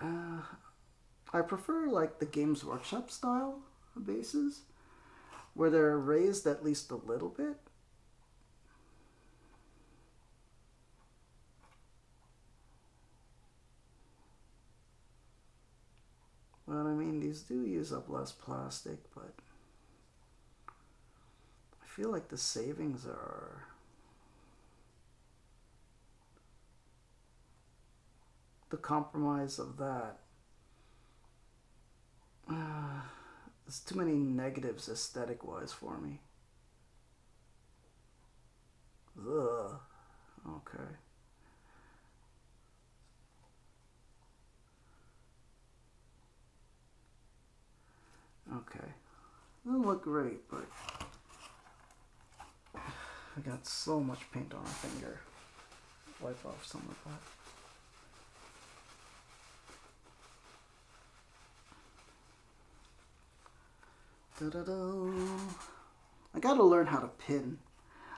I prefer like the Games Workshop style bases where they're raised at least a little bit. But I mean, these do use up less plastic, but I feel like the savings are... the compromise of that. There's too many negatives aesthetic-wise for me. Ugh. Okay. Okay. Doesn't look great, but I got so much paint on my finger. Wipe off some of that. Da-da-da. I gotta learn how to pin.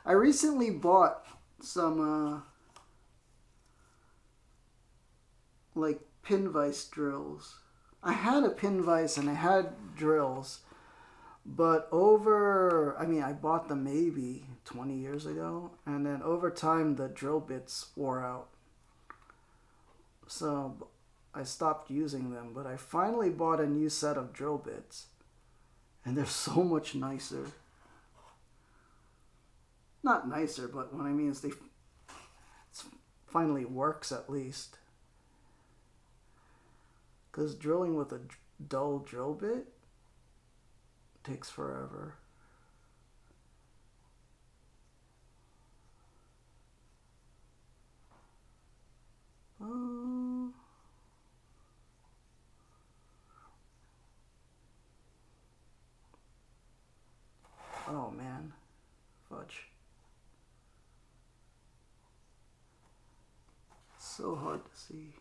I recently bought some like pin vise drills. I had a pin vise and I had drills, but I bought them maybe 20 years ago, and then over time the drill bits wore out. So I stopped using them, but I finally bought a new set of drill bits. And they're so much nicer. Not nicer, but what I mean is it finally works at least. Because drilling with a dull drill bit takes forever. Oh man, fudge. So hard to see.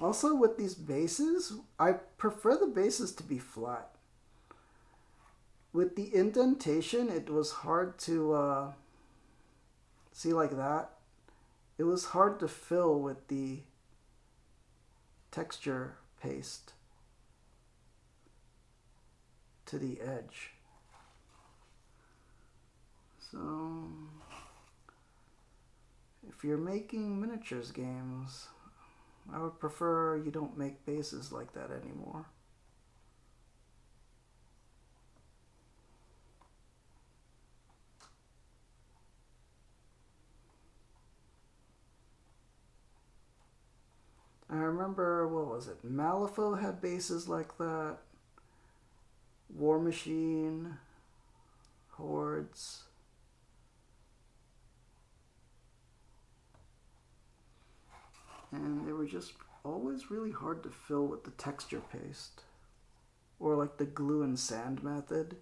Also with these bases, I prefer the bases to be flat. With the indentation, it was hard to see like that. It was hard to fill with the texture paste to the edge. So if you're making miniatures games, I would prefer you don't make bases like that anymore. I remember, what was it? Malifaux had bases like that. War Machine, Hordes. And they were just always really hard to fill with the texture paste. Or like the glue and sand method.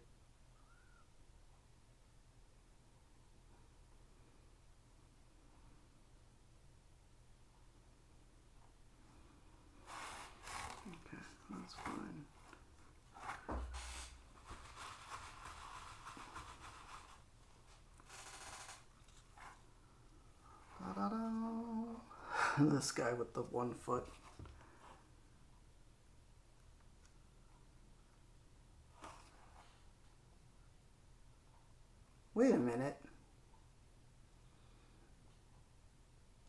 Okay, that's fine. This guy with the 1 foot. Wait a minute.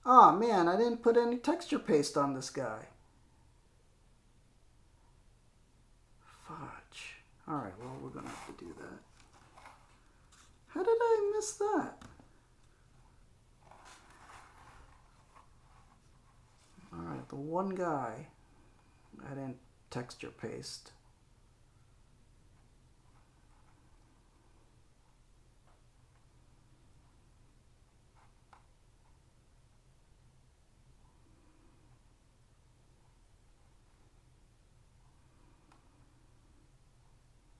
Oh man, I didn't put any texture paste on this guy. Fudge. Alright, well, we're gonna have to do that. How did I miss that? Alright, the one guy I didn't texture paste.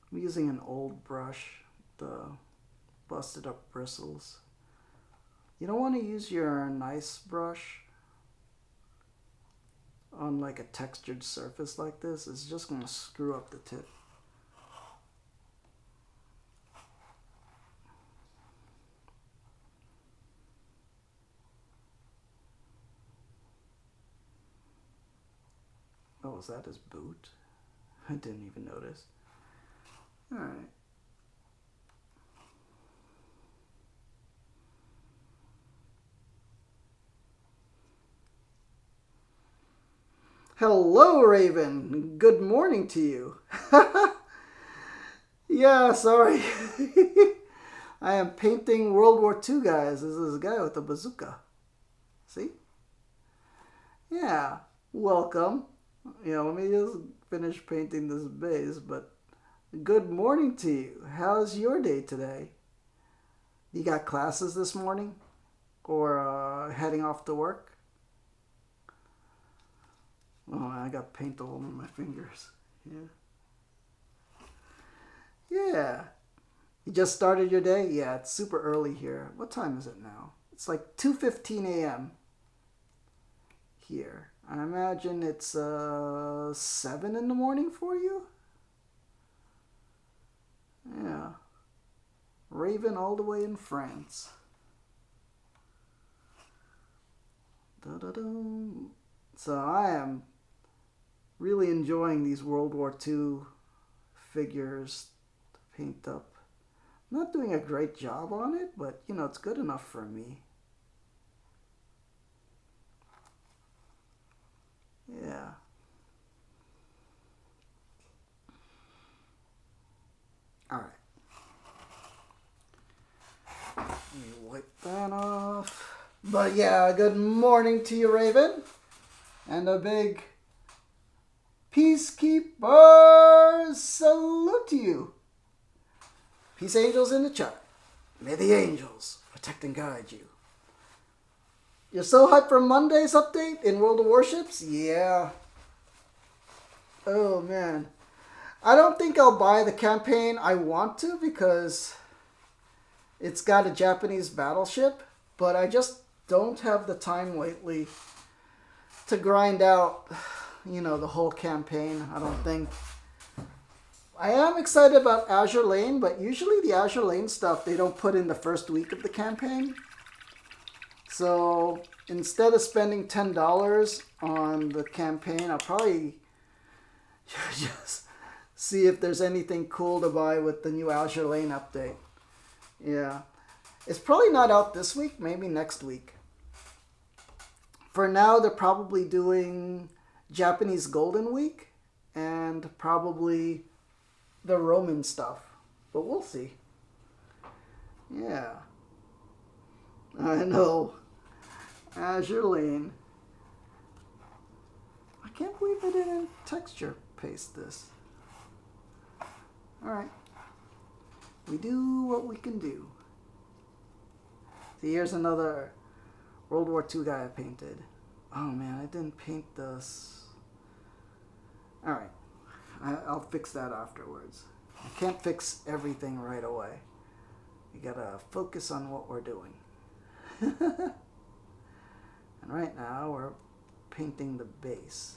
I'm using an old brush, the busted up bristles. You don't want to use your nice brush on like a textured surface like this. It's just going to screw up the tip. Oh, is that his boot? I didn't even notice. Alright. Hello, Raven. Good morning to you. Yeah, sorry. I am painting World War II guys. This is a guy with a bazooka. See? Yeah. Welcome. Let me just finish painting this base, but good morning to you. How's your day today? You got classes this morning? Or heading off to work? Oh, I got paint all over my fingers. Yeah. Yeah. You just started your day? Yeah, it's super early here. What time is it now? It's like 2:15 a.m. here. I imagine it's 7 in the morning for you? Yeah. Raven all the way in France. Da-da-dum. So I am really enjoying these World War II figures to paint up. I'm not doing a great job on it, but it's good enough for me. Yeah. Alright. Let me wipe that off. But yeah, good morning to you, Raven. And a big Peacekeepers salute to you. Peace angels in the chat. May the angels protect and guide you. You're so hyped for Monday's update in World of Warships? Yeah. Oh, man. I don't think I'll buy the campaign. I want to because it's got a Japanese battleship, but I just don't have the time lately to grind out, the whole campaign, I don't think. I am excited about Azure Lane, but usually the Azure Lane stuff they don't put in the first week of the campaign. So instead of spending $10 on the campaign, I'll probably just see if there's anything cool to buy with the new Azure Lane update. Yeah. It's probably not out this week, maybe next week. For now, they're probably doing Japanese Golden Week and probably the Roman stuff. But we'll see. Yeah. I know. Azure Lane. I can't believe I didn't texture paste this. Alright. We do what we can do. See, here's another World War II guy I painted. Oh man, I didn't paint this. Alright. I'll fix that afterwards. I can't fix everything right away. You gotta focus on what we're doing. And right now we're painting the base.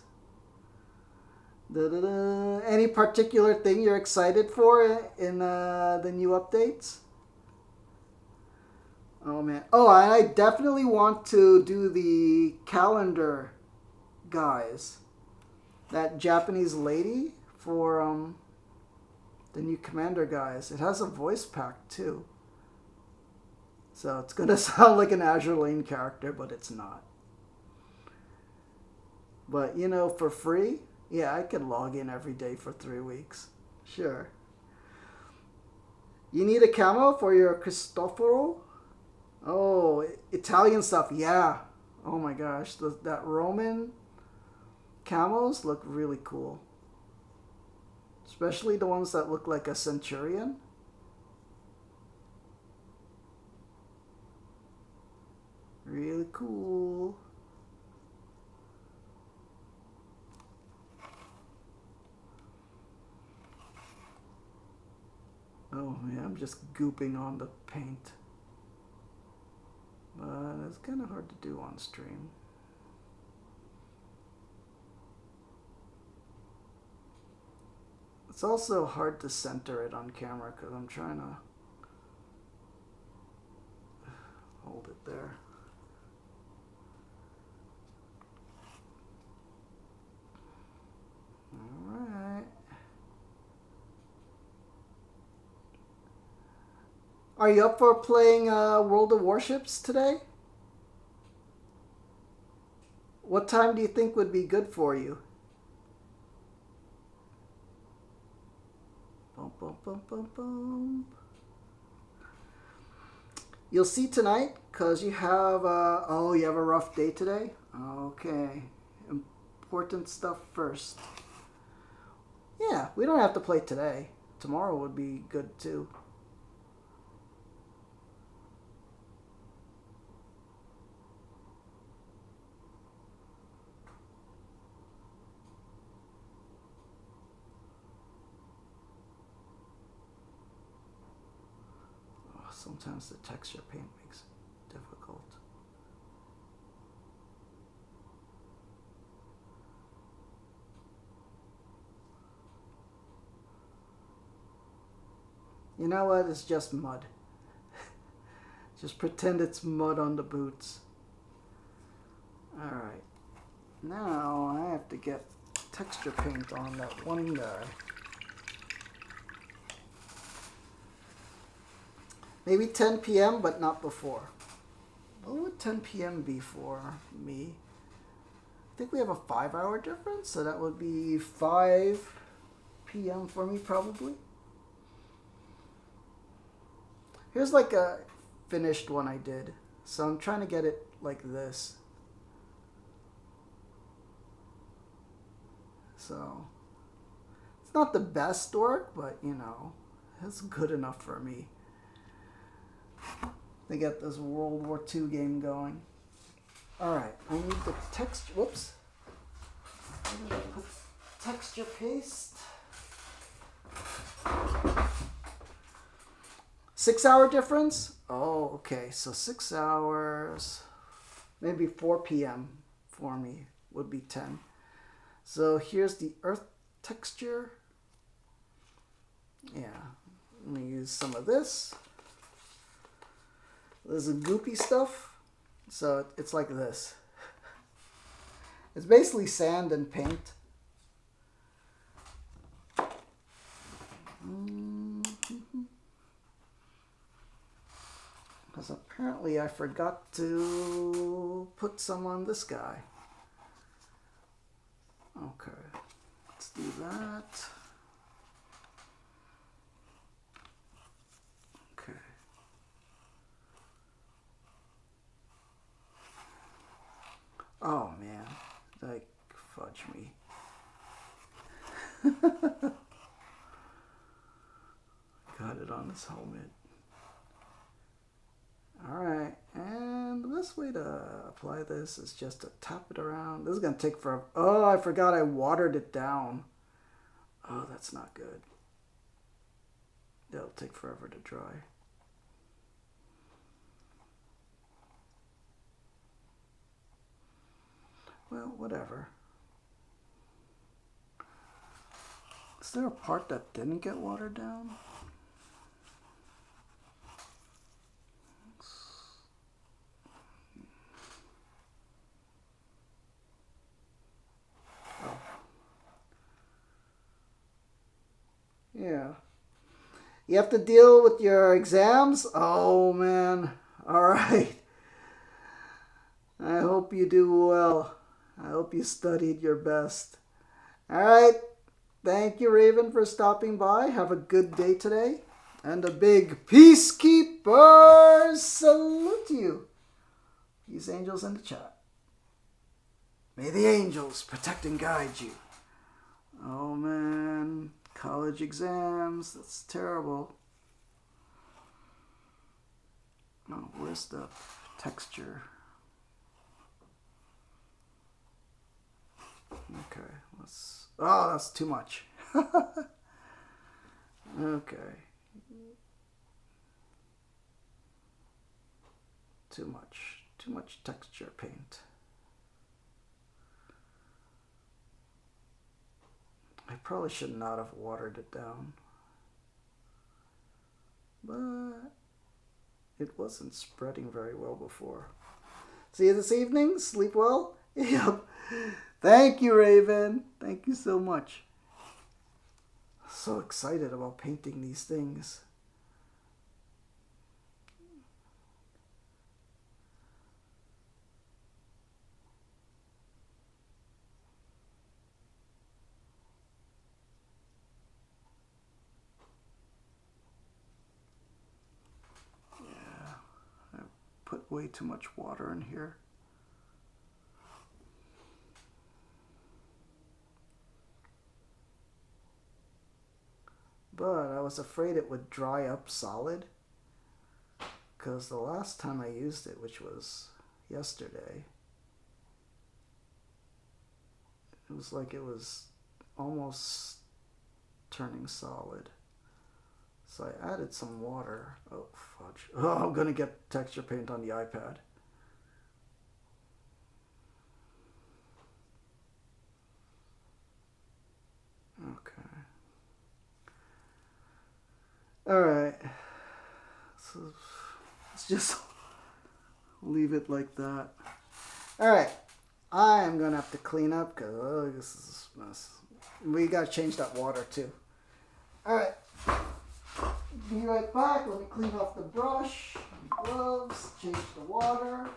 Any particular thing you're excited for in the new updates? Oh man. Oh, I definitely want to do the calendar guys. That Japanese lady for the new commander guys. It has a voice pack too. So it's gonna sound like an Azure Lane character, but it's not. But you know, for free, yeah, I could log in every day for 3 weeks. Sure. You need a camo for your Cristoforo? Oh, Italian stuff, yeah. Oh my gosh, that Roman camos look really cool. Especially the ones that look like a centurion. Really cool. Oh man, I'm just gooping on the paint. But it's kind of hard to do on stream. It's also hard to center it on camera because I'm trying to hold it there. Alright. Are you up for playing World of Warships today? What time do you think would be good for you? Bum, bum, bum, bum, bum. You'll see tonight, because you have, you have a rough day today? Okay. Important stuff first. Yeah, we don't have to play today. Tomorrow would be good too. Sometimes the texture paint makes it difficult. You know what? It's just mud. Just pretend it's mud on the boots. Alright. Now I have to get texture paint on that one guy. Maybe 10 p.m., but not before. What would 10 p.m. be for me? I think we have a 5-hour difference, so that would be 5 p.m. for me, probably. Here's like a finished one I did. So I'm trying to get it like this. So it's not the best work, but you know, it's good enough for me. They get this World War II game going. Alright, I need the texture. Whoops. I'm gonna put texture paste. 6-hour difference? Oh, okay. So 6 hours. Maybe 4 p.m. for me would be 10. So here's the earth texture. Yeah. I'm going to use some of this. There's a goopy stuff, so it's like this. It's basically sand and paint. Because apparently I forgot to put some on this guy. Okay, let's do that. Okay. Oh man, like fudge me. got it on his helmet. Alright, and the best way to apply this is just to tap it around. This is going to take forever. Oh, I forgot I watered it down. Oh, that's not good. It'll take forever to dry. Well, whatever. Is there a part that didn't get watered down? Oh. Yeah. You have to deal with your exams? Oh, man. All right. I hope you do well. I hope you studied your best. All right. Thank you, Raven, for stopping by. Have a good day today. And a big Peacekeeper salute to you. Peace angels in the chat. May the angels protect and guide you. Oh, man. College exams. That's terrible. Oh, where's the texture? Okay, let's... Oh, that's too much. Okay. Too much. Too much texture paint. I probably should not have watered it down. But it wasn't spreading very well before. See you this evening. Sleep well. Yep. Thank you, Raven. Thank you so much. So excited about painting these things. Yeah, I put way too much water in here. But I was afraid it would dry up solid, because the last time I used it, which was yesterday, it was like it was almost turning solid. So I added some water. Oh, fudge. Oh, I'm going to get texture paint on the iPad. Okay. Alright, so let's just leave it like that. Alright, I am going to have to clean up because this is a mess. We got to change that water too. Alright, be right back. Let me clean off the brush, gloves, change the water.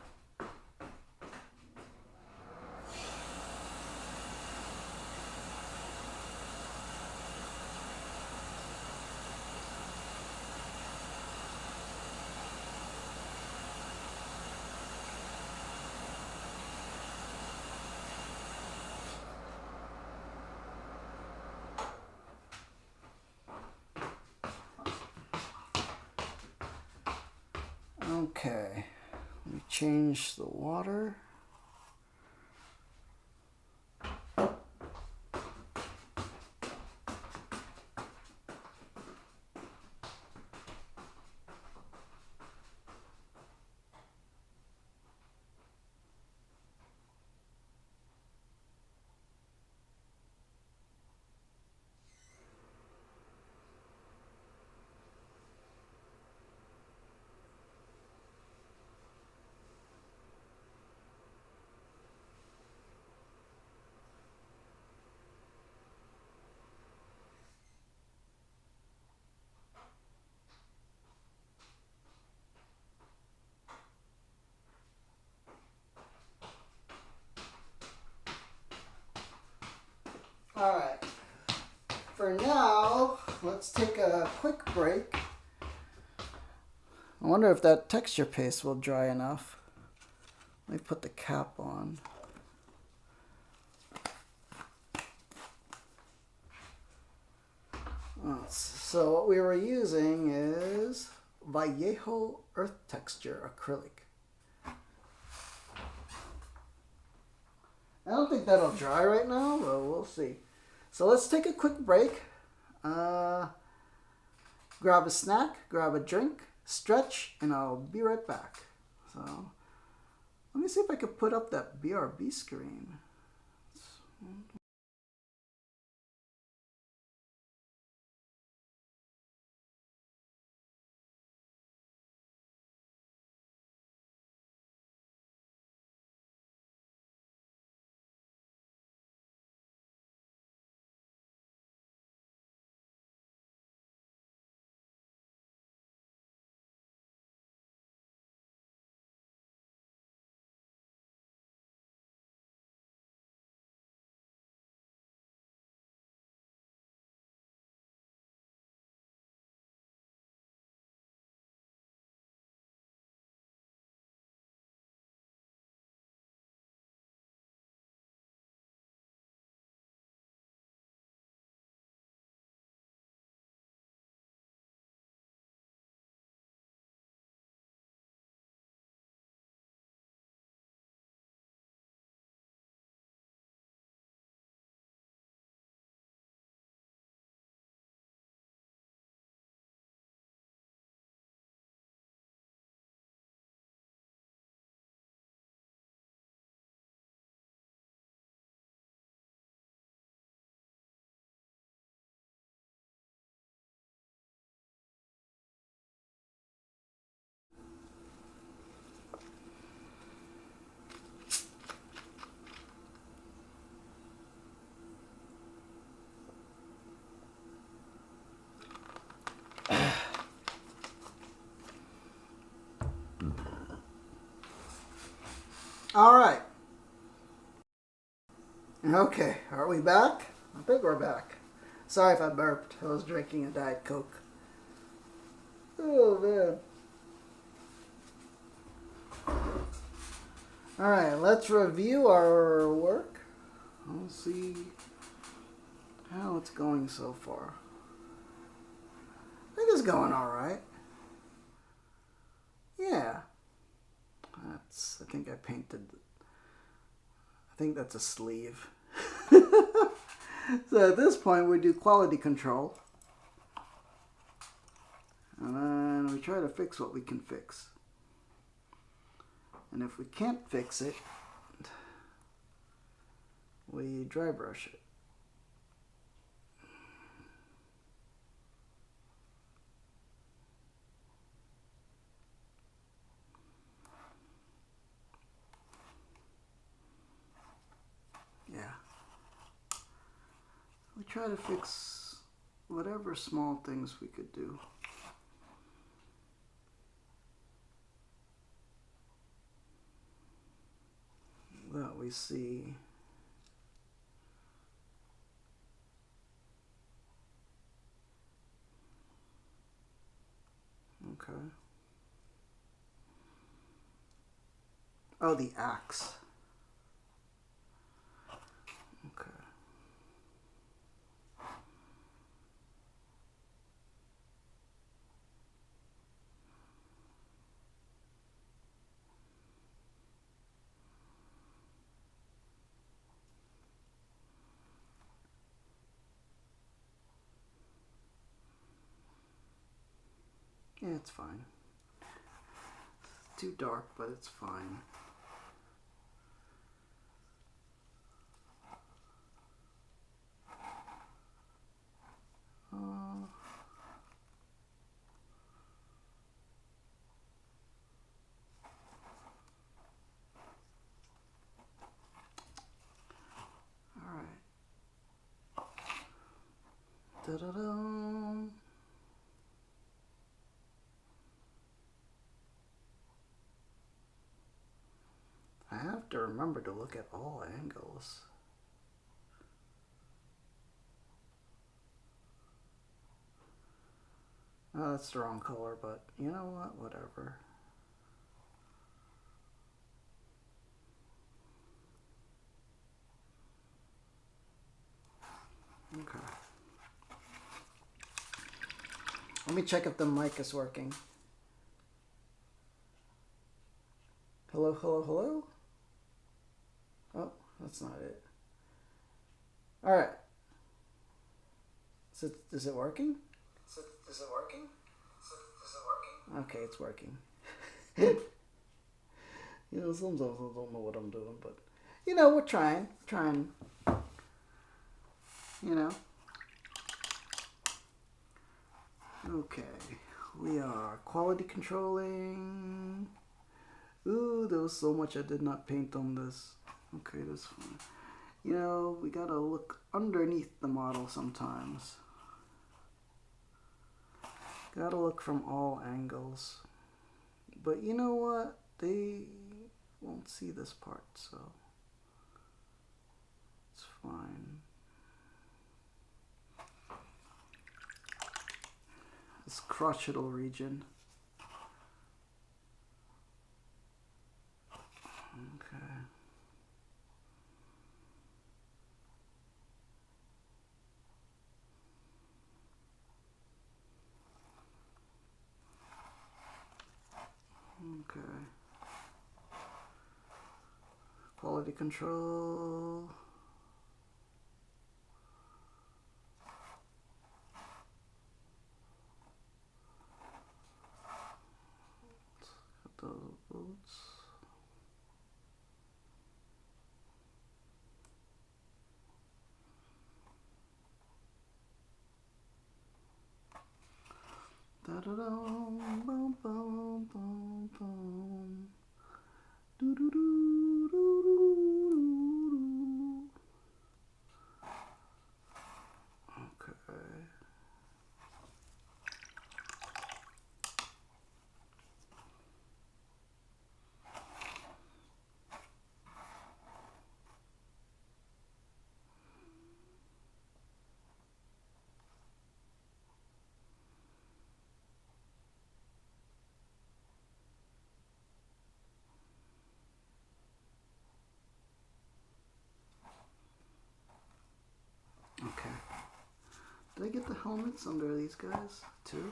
Okay, let me change the water. Alright, for now, let's take a quick break. I wonder if that texture paste will dry enough. Let me put the cap on. So what we were using is Vallejo Earth Texture Acrylic. I don't think that'll dry right now, but we'll see. So let's take a quick break. Grab a snack, grab a drink, stretch, and I'll be right back. So let me see if I can put up that BRB screen. All right. Okay, are we back? I think we're back. Sorry if I burped. I was drinking a Diet Coke. Oh, man. All right, let's review our work. We'll see how it's going so far. I think it's going all right. Yeah. I think I painted, I think that's a sleeve. So at this point we do quality control. And then we try to fix what we can fix. And if we can't fix it, we dry brush it. Yeah. We try to fix whatever small things we could do. That we see. Okay. Oh, the axe. Okay. Yeah, it's fine. It's too dark, but it's fine. Da-da-dum. I have to remember to look at all angles. Oh, that's the wrong color, but you know what? Whatever. Okay. Let me check if the mic is working. Hello, hello, hello? Oh, that's not it. All right. Is it working? Is it working? Okay, it's working. You know, sometimes I don't know what I'm doing, but you know, we're trying. You know. Okay, we are quality controlling. Ooh, there was so much I did not paint on this. Okay, that's fine. You know, we gotta look underneath the model sometimes. Gotta look from all angles. But you know what? They won't see this part, so it's fine. This crotchetal region. Okay. Okay. Quality control. Got those boots. Da da da, bum bum bum bum. Do do do do do. Okay. Okay. Did I get the helmets under these guys too?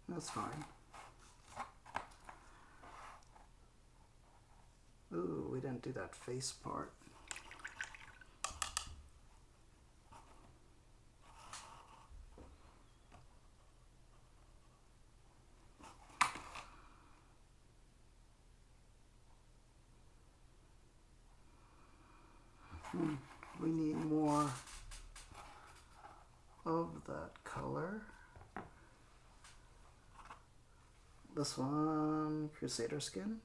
That's fine. Ooh, we didn't do that face part. We need more of that color. This one, Crusader skin.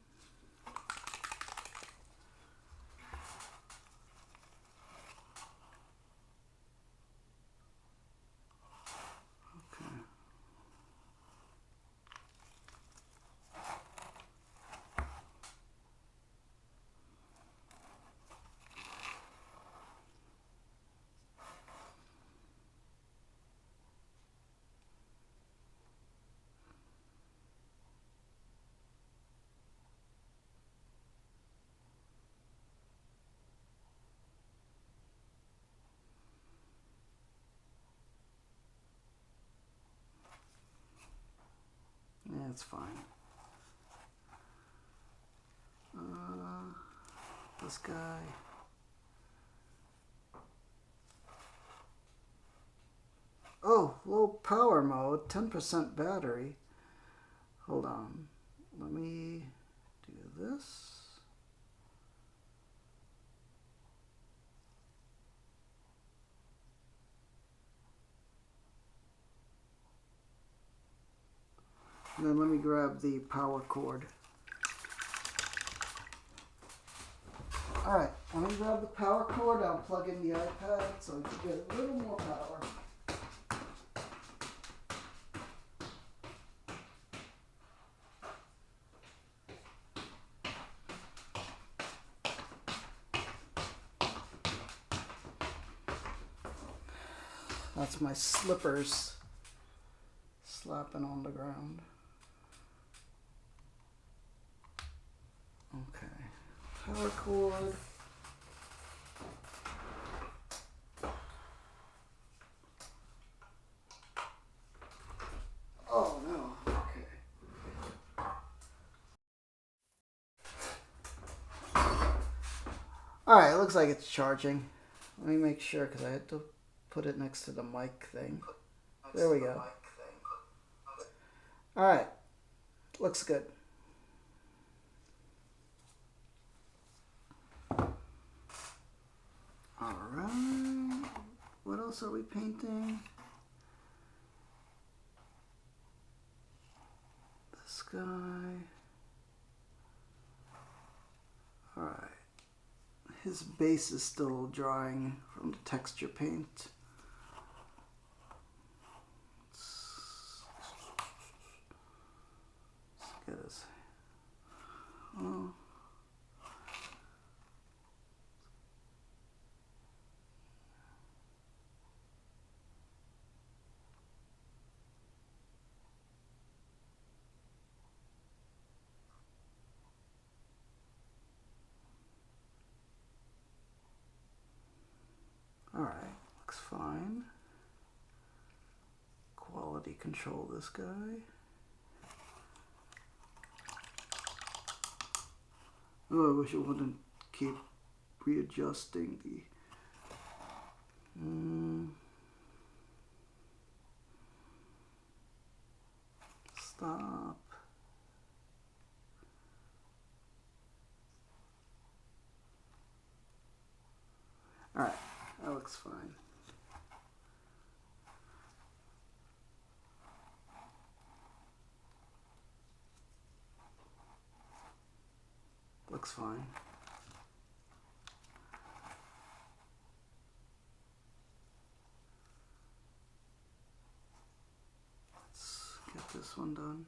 Yeah, it's fine. This guy. Oh, low power mode, 10% battery. Hold on. Let me do this. And then let me grab the power cord. Alright, let me grab the power cord. I'll plug in the iPad so I can get a little more power. That's my slippers slapping on the ground. power cord. Oh no, okay. Alright, it looks like it's charging. Let me make sure because I had to put it next to the mic thing. There we go. Alright, looks good. Alright, what else are we painting? This guy. Alright. His base is still drying from the texture paint. Let's get his... Oh. Alright, looks fine. Quality control this guy. Oh, I wish it wouldn't keep readjusting the... Stop. Alright, that looks fine. Looks fine. Let's get this one done.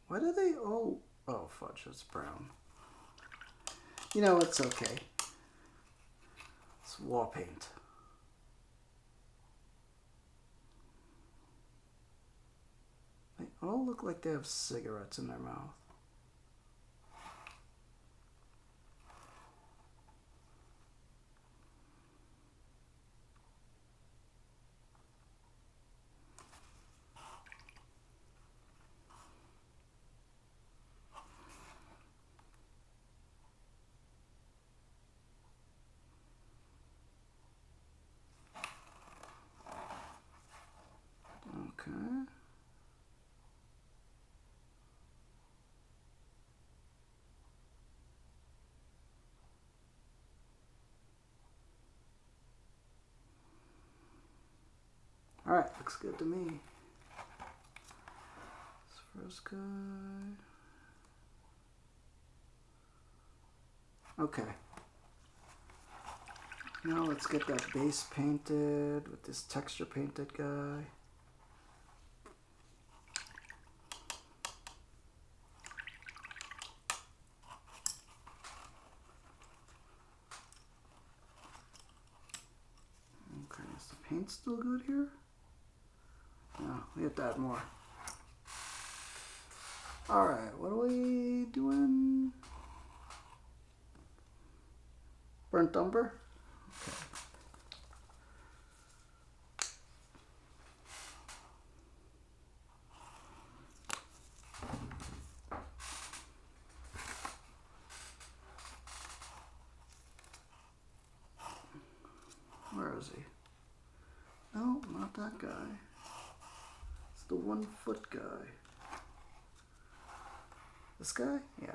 Why do they all... Oh, fudge, it's brown. You know, it's okay. It's wall paint. They all look like they have cigarettes in their mouth. Okay. Alright, looks good to me. This first guy. Okay. Now let's get that base painted with this texture painted guy. Okay, is the paint still good here? No, we have to add more. Alright, what are we doing? Burnt umber? Okay. Where is he? No, not that guy. It's the 1 foot guy. This guy? Yeah.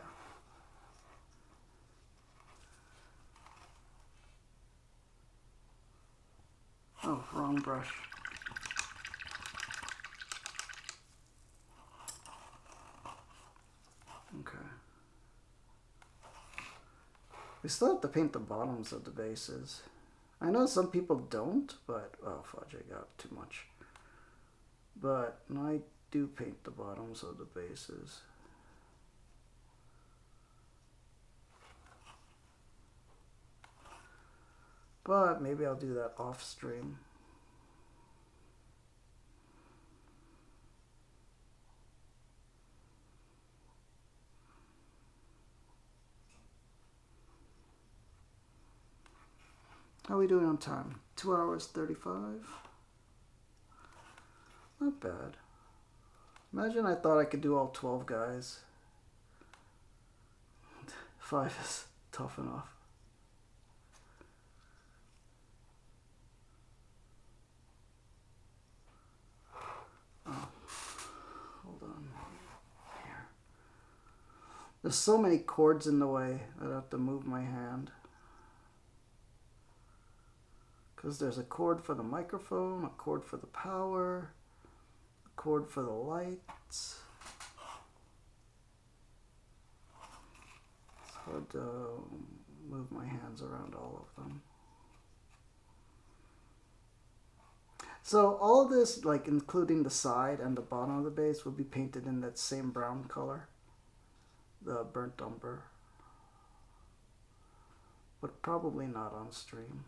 Oh, wrong brush. Okay. We still have to paint the bottoms of the bases. I know some people don't, but... Oh, fudge, I got too much. But I do paint the bottoms of the bases. But maybe I'll do that off stream. How are we doing on time? 2 hours 35. Not bad. Imagine I thought I could do all 12 guys. 5 is tough enough. Oh, hold on. Here. There's so many cords in the way that I have to move my hand. Because there's a cord for the microphone, a cord for the power, a cord for the lights. It's hard to move my hands around all of them. So all of this, like including the side and the bottom of the base, will be painted in that same brown color, the burnt umber, but probably not on stream.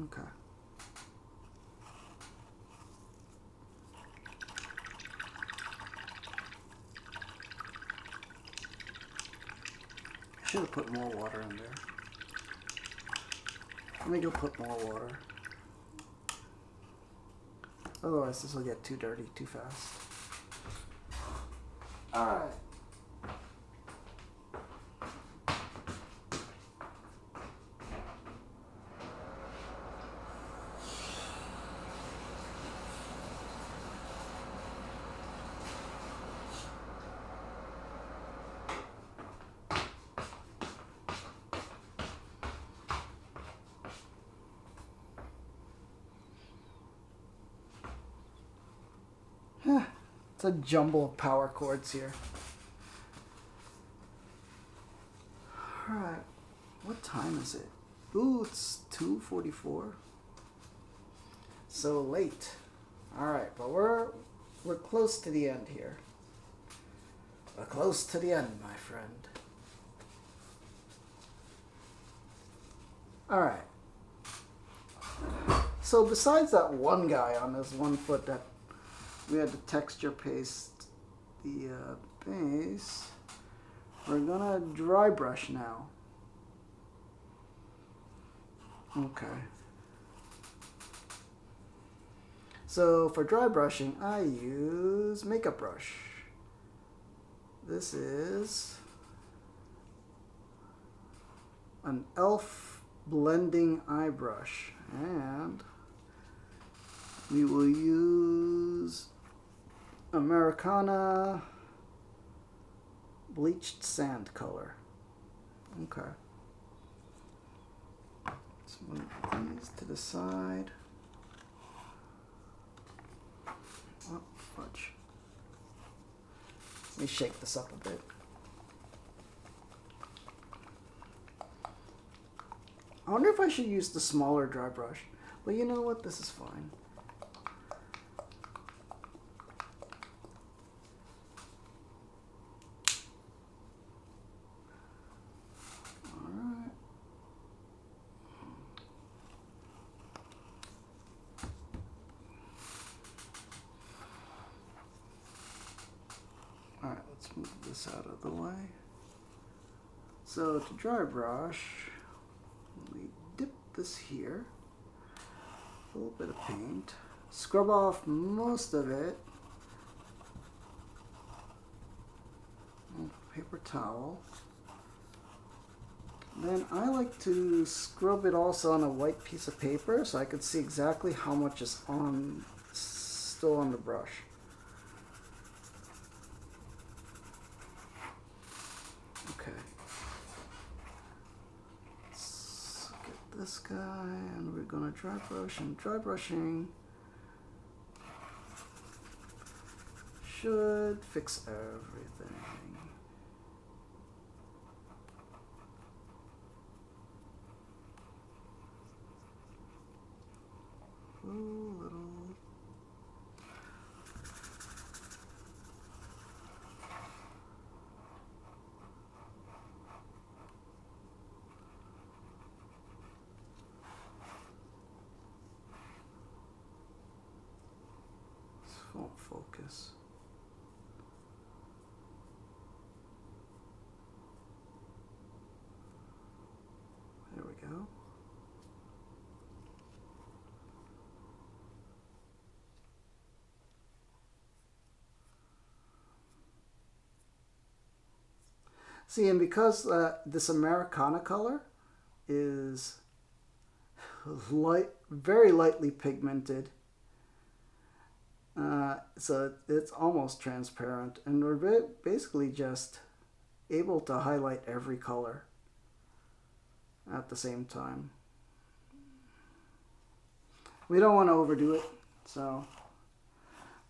Okay. I should have put more water in there. Let me go put more water. Otherwise this will get too dirty too fast. Alright. It's a jumble of power cords here. Alright, what time is it? Ooh, it's 2:44. So late. Alright, but we're close to the end here. We're close to the end, my friend. Alright. So besides that one guy on this one foot that we had to texture paste the base, we're gonna dry brush now. Okay. So for dry brushing, I use makeup brush. This is an e.l.f. blending eye brush, and we will use Americana bleached sand color. Okay. Let's move these to the side. Oh, fudge. Let me shake this up a bit. I wonder if I should use the smaller dry brush. But you know what? This is fine. Alright, let's move this out of the way. So to dry brush, we dip this here, a little bit of paint, scrub off most of it, paper towel. Then I like to scrub it also on a white piece of paper so I can see exactly how much is still on the brush. Okay. Let's get this guy, and we're gonna dry brush, and dry brushing should fix everything. Little. focus. There we go. See, and because this Americana color is very lightly pigmented, so it's almost transparent, and we're basically just able to highlight every color at the same time. We don't want to overdo it, so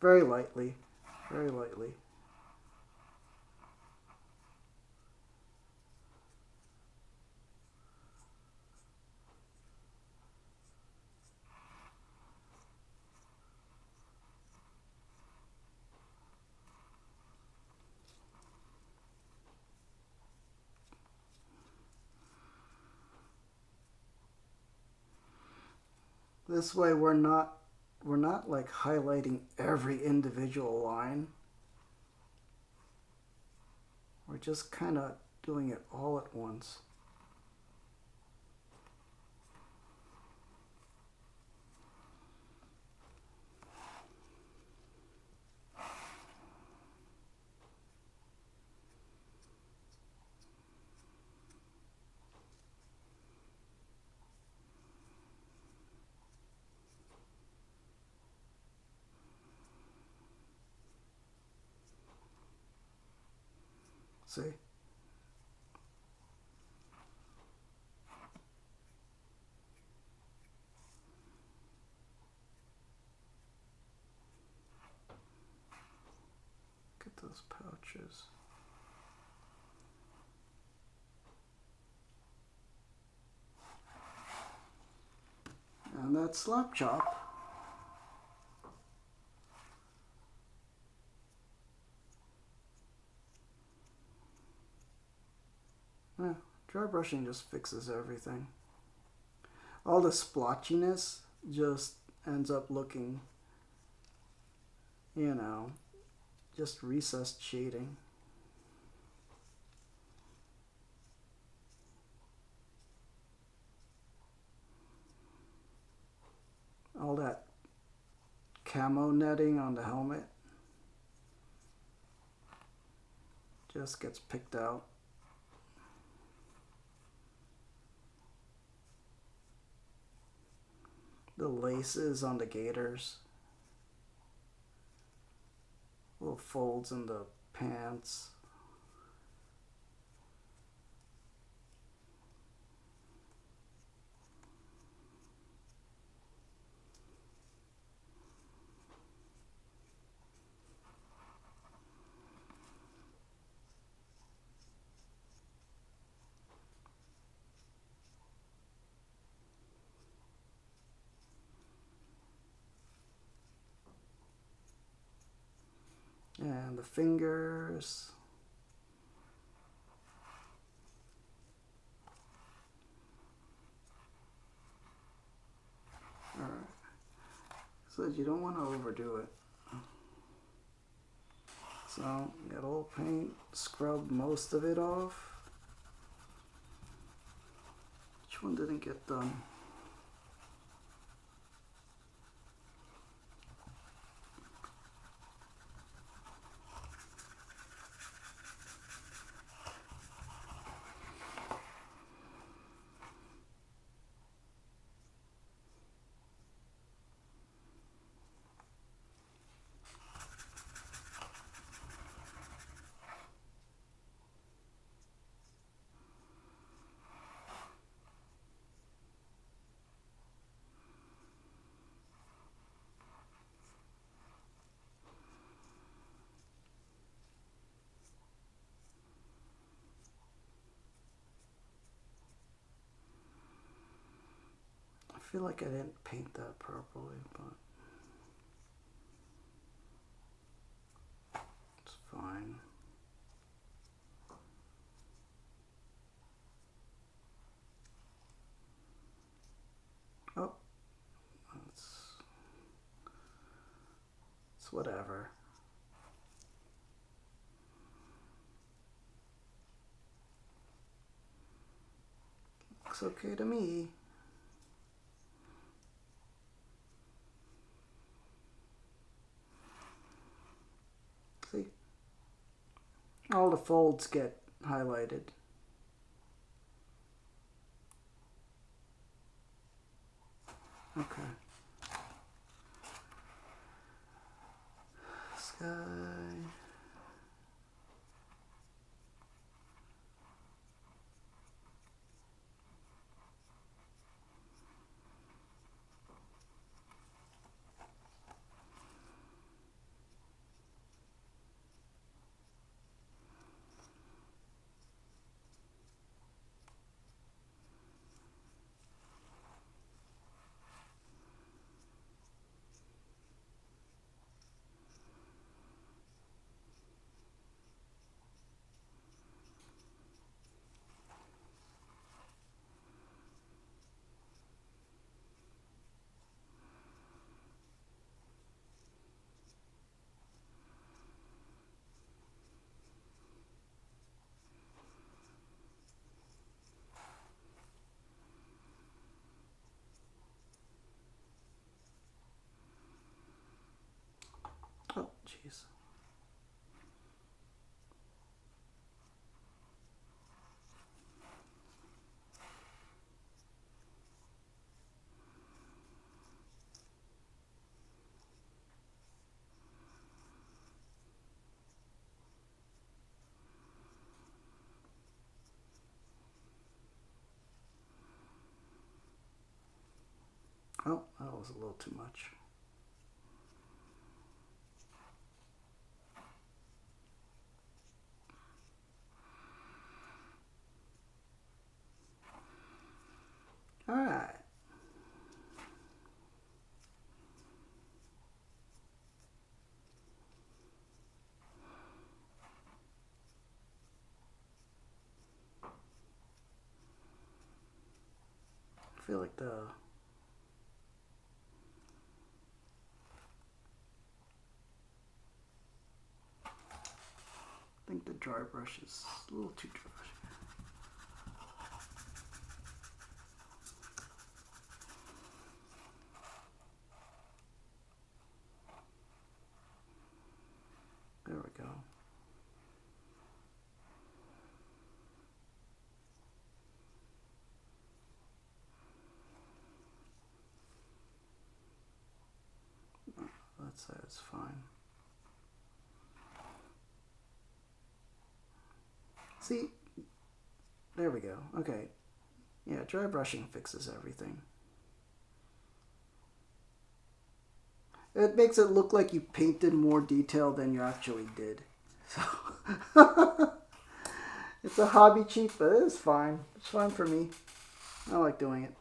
very lightly, very lightly. This way we're not like highlighting every individual line. We're just kind of doing it all at once. See? Get those pouches. And that slap chop. Yeah, dry brushing just fixes everything. All the splotchiness just ends up looking, you know, just recessed shading. All that camo netting on the helmet just gets picked out. The laces on the gaiters, little folds in the pants. And the fingers. Alright. So you don't want to overdo it. So get a little paint, scrub most of it off. Which one didn't get done? I feel like I didn't paint that properly, but it's fine. Oh, it's It's whatever. Looks okay to me. See? All the folds get highlighted. Okay. Sky. Oh, jeez. Oh, that was a little too much. All right. I feel like I think the dry brush is a little too dry. There we go. That side's fine. See, there we go. Okay. Yeah, dry brushing fixes everything. It makes it look like you painted more detail than you actually did. So it's a hobby cheat, but it's fine. It's fine for me. I like doing it.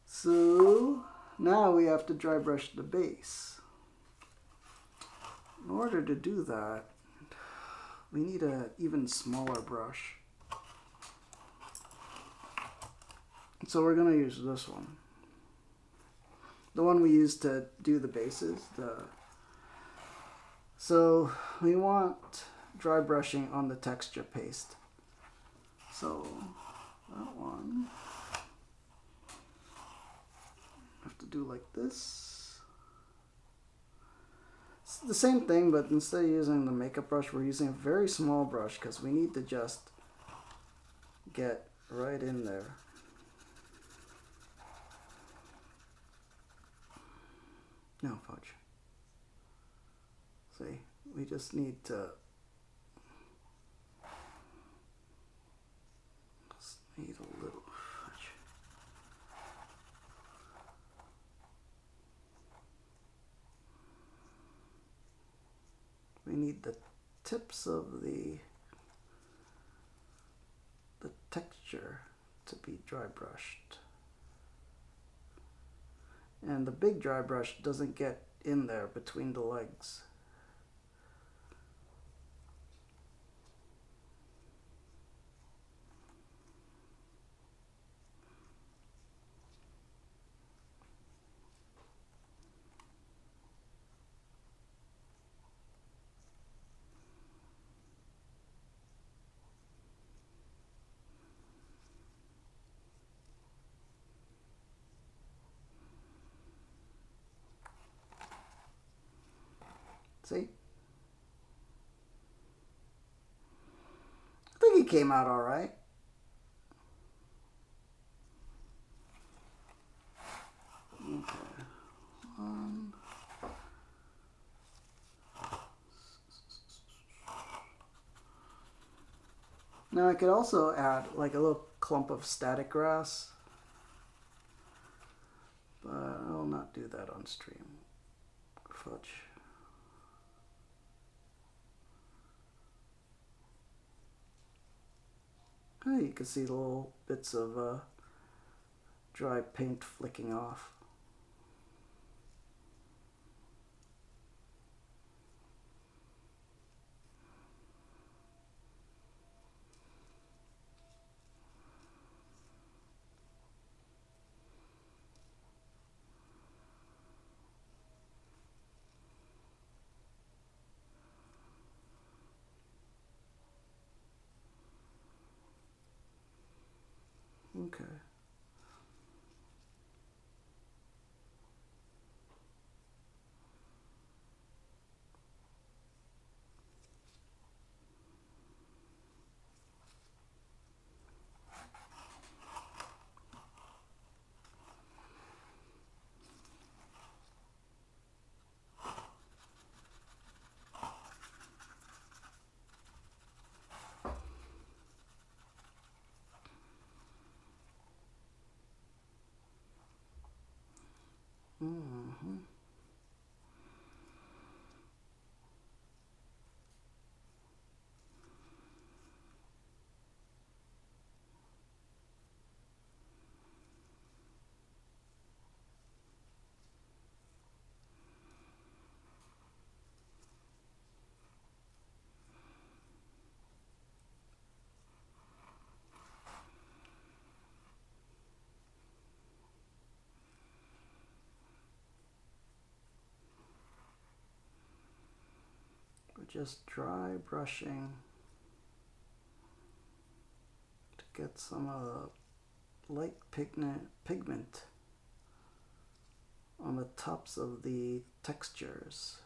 So now we have to dry brush the base. In order to do that, we need an even smaller brush. So we're going to use this one. The one we use to do the bases. So we want dry brushing on the texture paste. So that one, I have to do like this. It's the same thing, but instead of using the makeup brush, we're using a very small brush because we need to just get right in there. No, fudge. See, we just need to need a little fudge. We need the tips of the texture to be dry brushed. And the big dry brush doesn't get in there between the legs. See? I think he came out all right. Okay. Now I could also add like a little clump of static grass, but I'll not do that on stream. Fudge. Oh, you can see little bits of dry paint flicking off. Okay. Mm-hmm. We're just dry brushing to get some light pigment on the tops of the textures.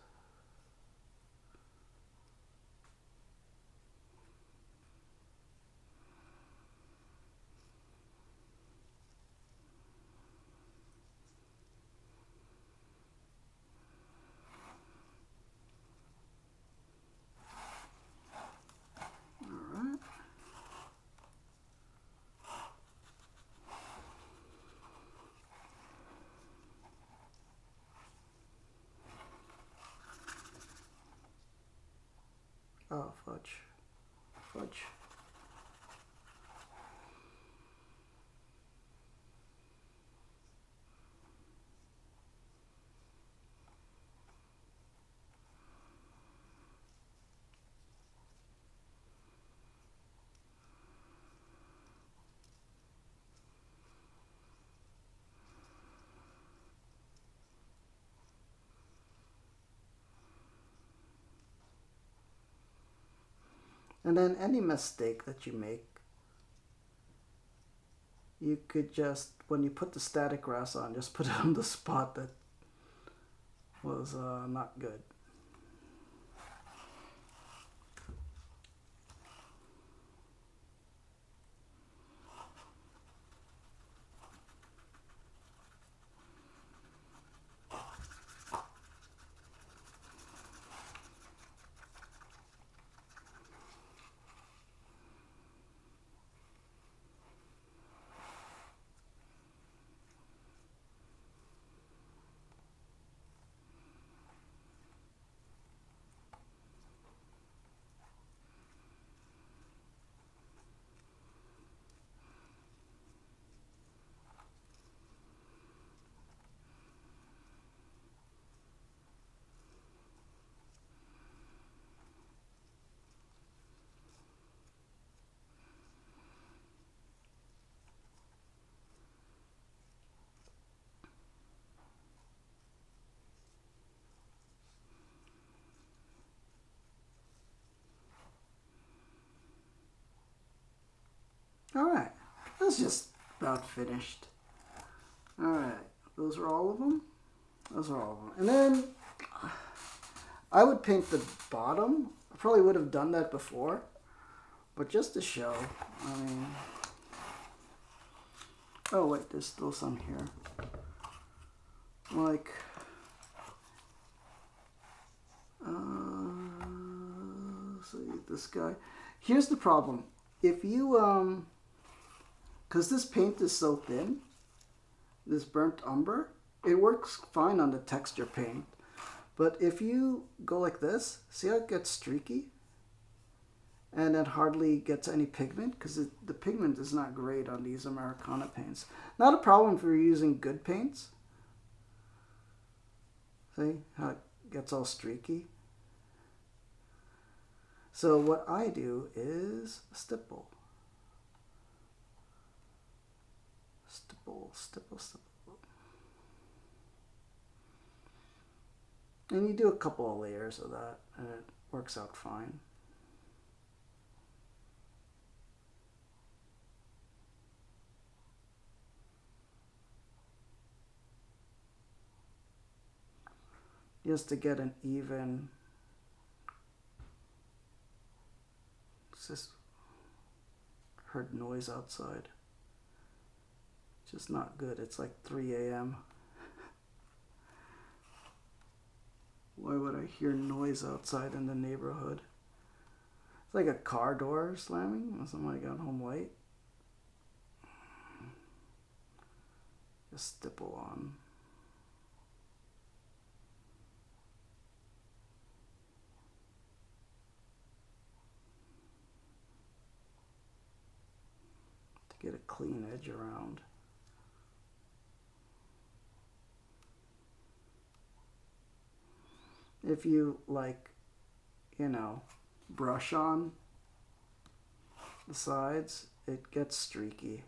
Oh, fudge. Fudge. And then any mistake that you make, you could just, when you put the static grass on, just put it on the spot that was not good. Alright, that's just about finished. Alright, those are all of them? Those are all of them. And then I would paint the bottom. I probably would have done that before, but just to show. I mean, oh wait, there's still some here. Like, see this guy. Here's the problem. If you, because this paint is so thin, this burnt umber, it works fine on the texture paint. But if you go like this, see how it gets streaky? And it hardly gets any pigment, because the pigment is not great on these Americana paints. Not a problem if you're using good paints. See how it gets all streaky? So what I do is stipple. Stipple, stipple, stipple. And you do a couple of layers of that, and it works out fine. Just to get an even. Just heard noise outside. Just not good. It's like 3 a.m. Why would I hear noise outside in the neighborhood? It's like a car door slamming. Somebody got home late. Just stipple on. To get a clean edge around. If you like, you know, brush on the sides, it gets streaky.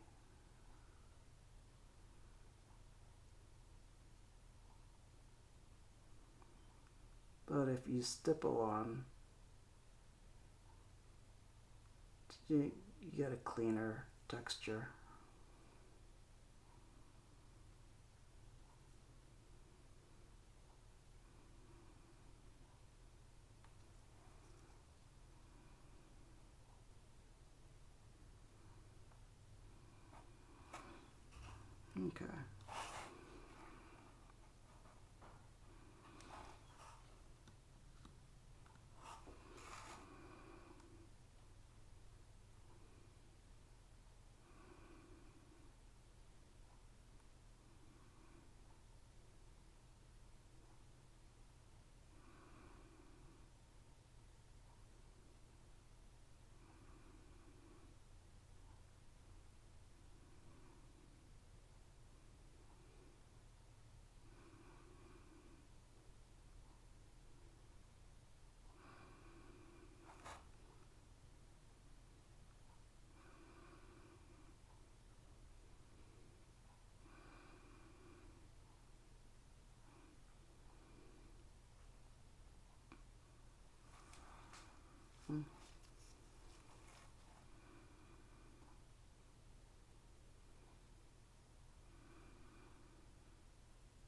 But if you stipple on, you get a cleaner texture. Okay.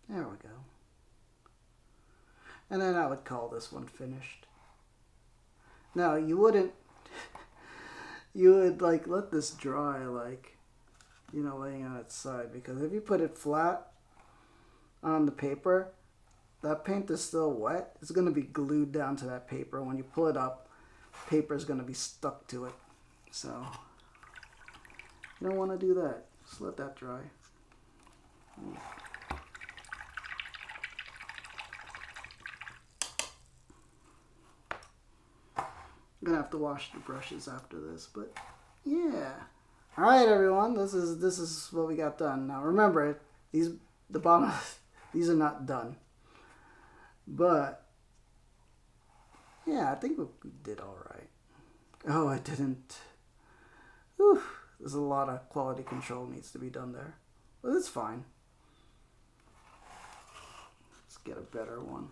There we go. And then I would call this one finished. Now you wouldn't, you would like let this dry, like, you know, laying on its side, because if you put it flat on the paper, that paint is still wet. It's going to be glued down to that paper. When you pull it up, paper is going to be stuck to it. So you don't want to do that. Just let that dry. I'm gonna have to wash the brushes after this, but yeah. All right, everyone. This is what we got done. Now remember, the bottom these are not done, but yeah, I think we did all right. Oh, I didn't. Whew, there's a lot of quality control needs to be done there, but it's fine. Let's get a better one.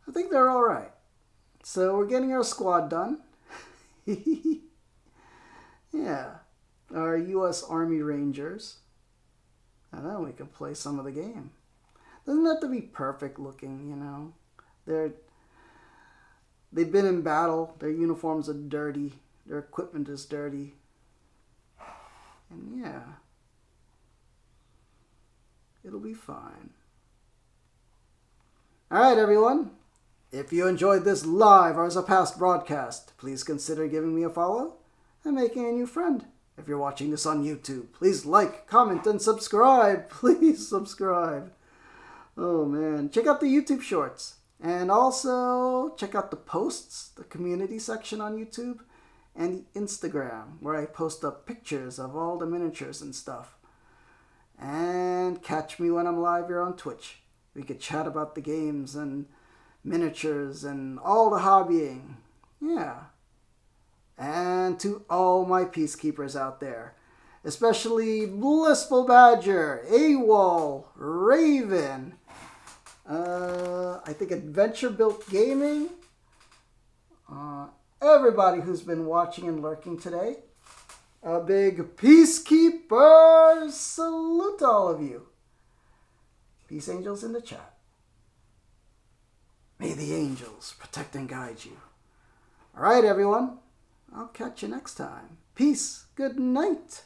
I think they're all right. So we're getting our squad done. Yeah, our U.S. Army Rangers. And then we can play some of the game. Doesn't have to be perfect looking, you know. They've been in battle. Their uniforms are dirty. Their equipment is dirty. And yeah, it'll be fine. Alright, everyone. If you enjoyed this live or as a past broadcast, please consider giving me a follow and making a new friend. If you're watching this on YouTube, please like, comment, and subscribe. Please subscribe. Oh, man. Check out the YouTube shorts. And also, check out the posts, the community section on YouTube, and the Instagram, where I post up pictures of all the miniatures and stuff. And catch me when I'm live here on Twitch. We could chat about the games and miniatures and all the hobbying. Yeah. And to all my peacekeepers out there, especially Blissful Badger, AWOL, Raven, I think Adventure Built Gaming, everybody who's been watching and lurking today, a big peacekeeper salute to all of you. Peace angels in the chat. May the angels protect and guide you. All right, everyone. I'll catch you next time. Peace. Good night.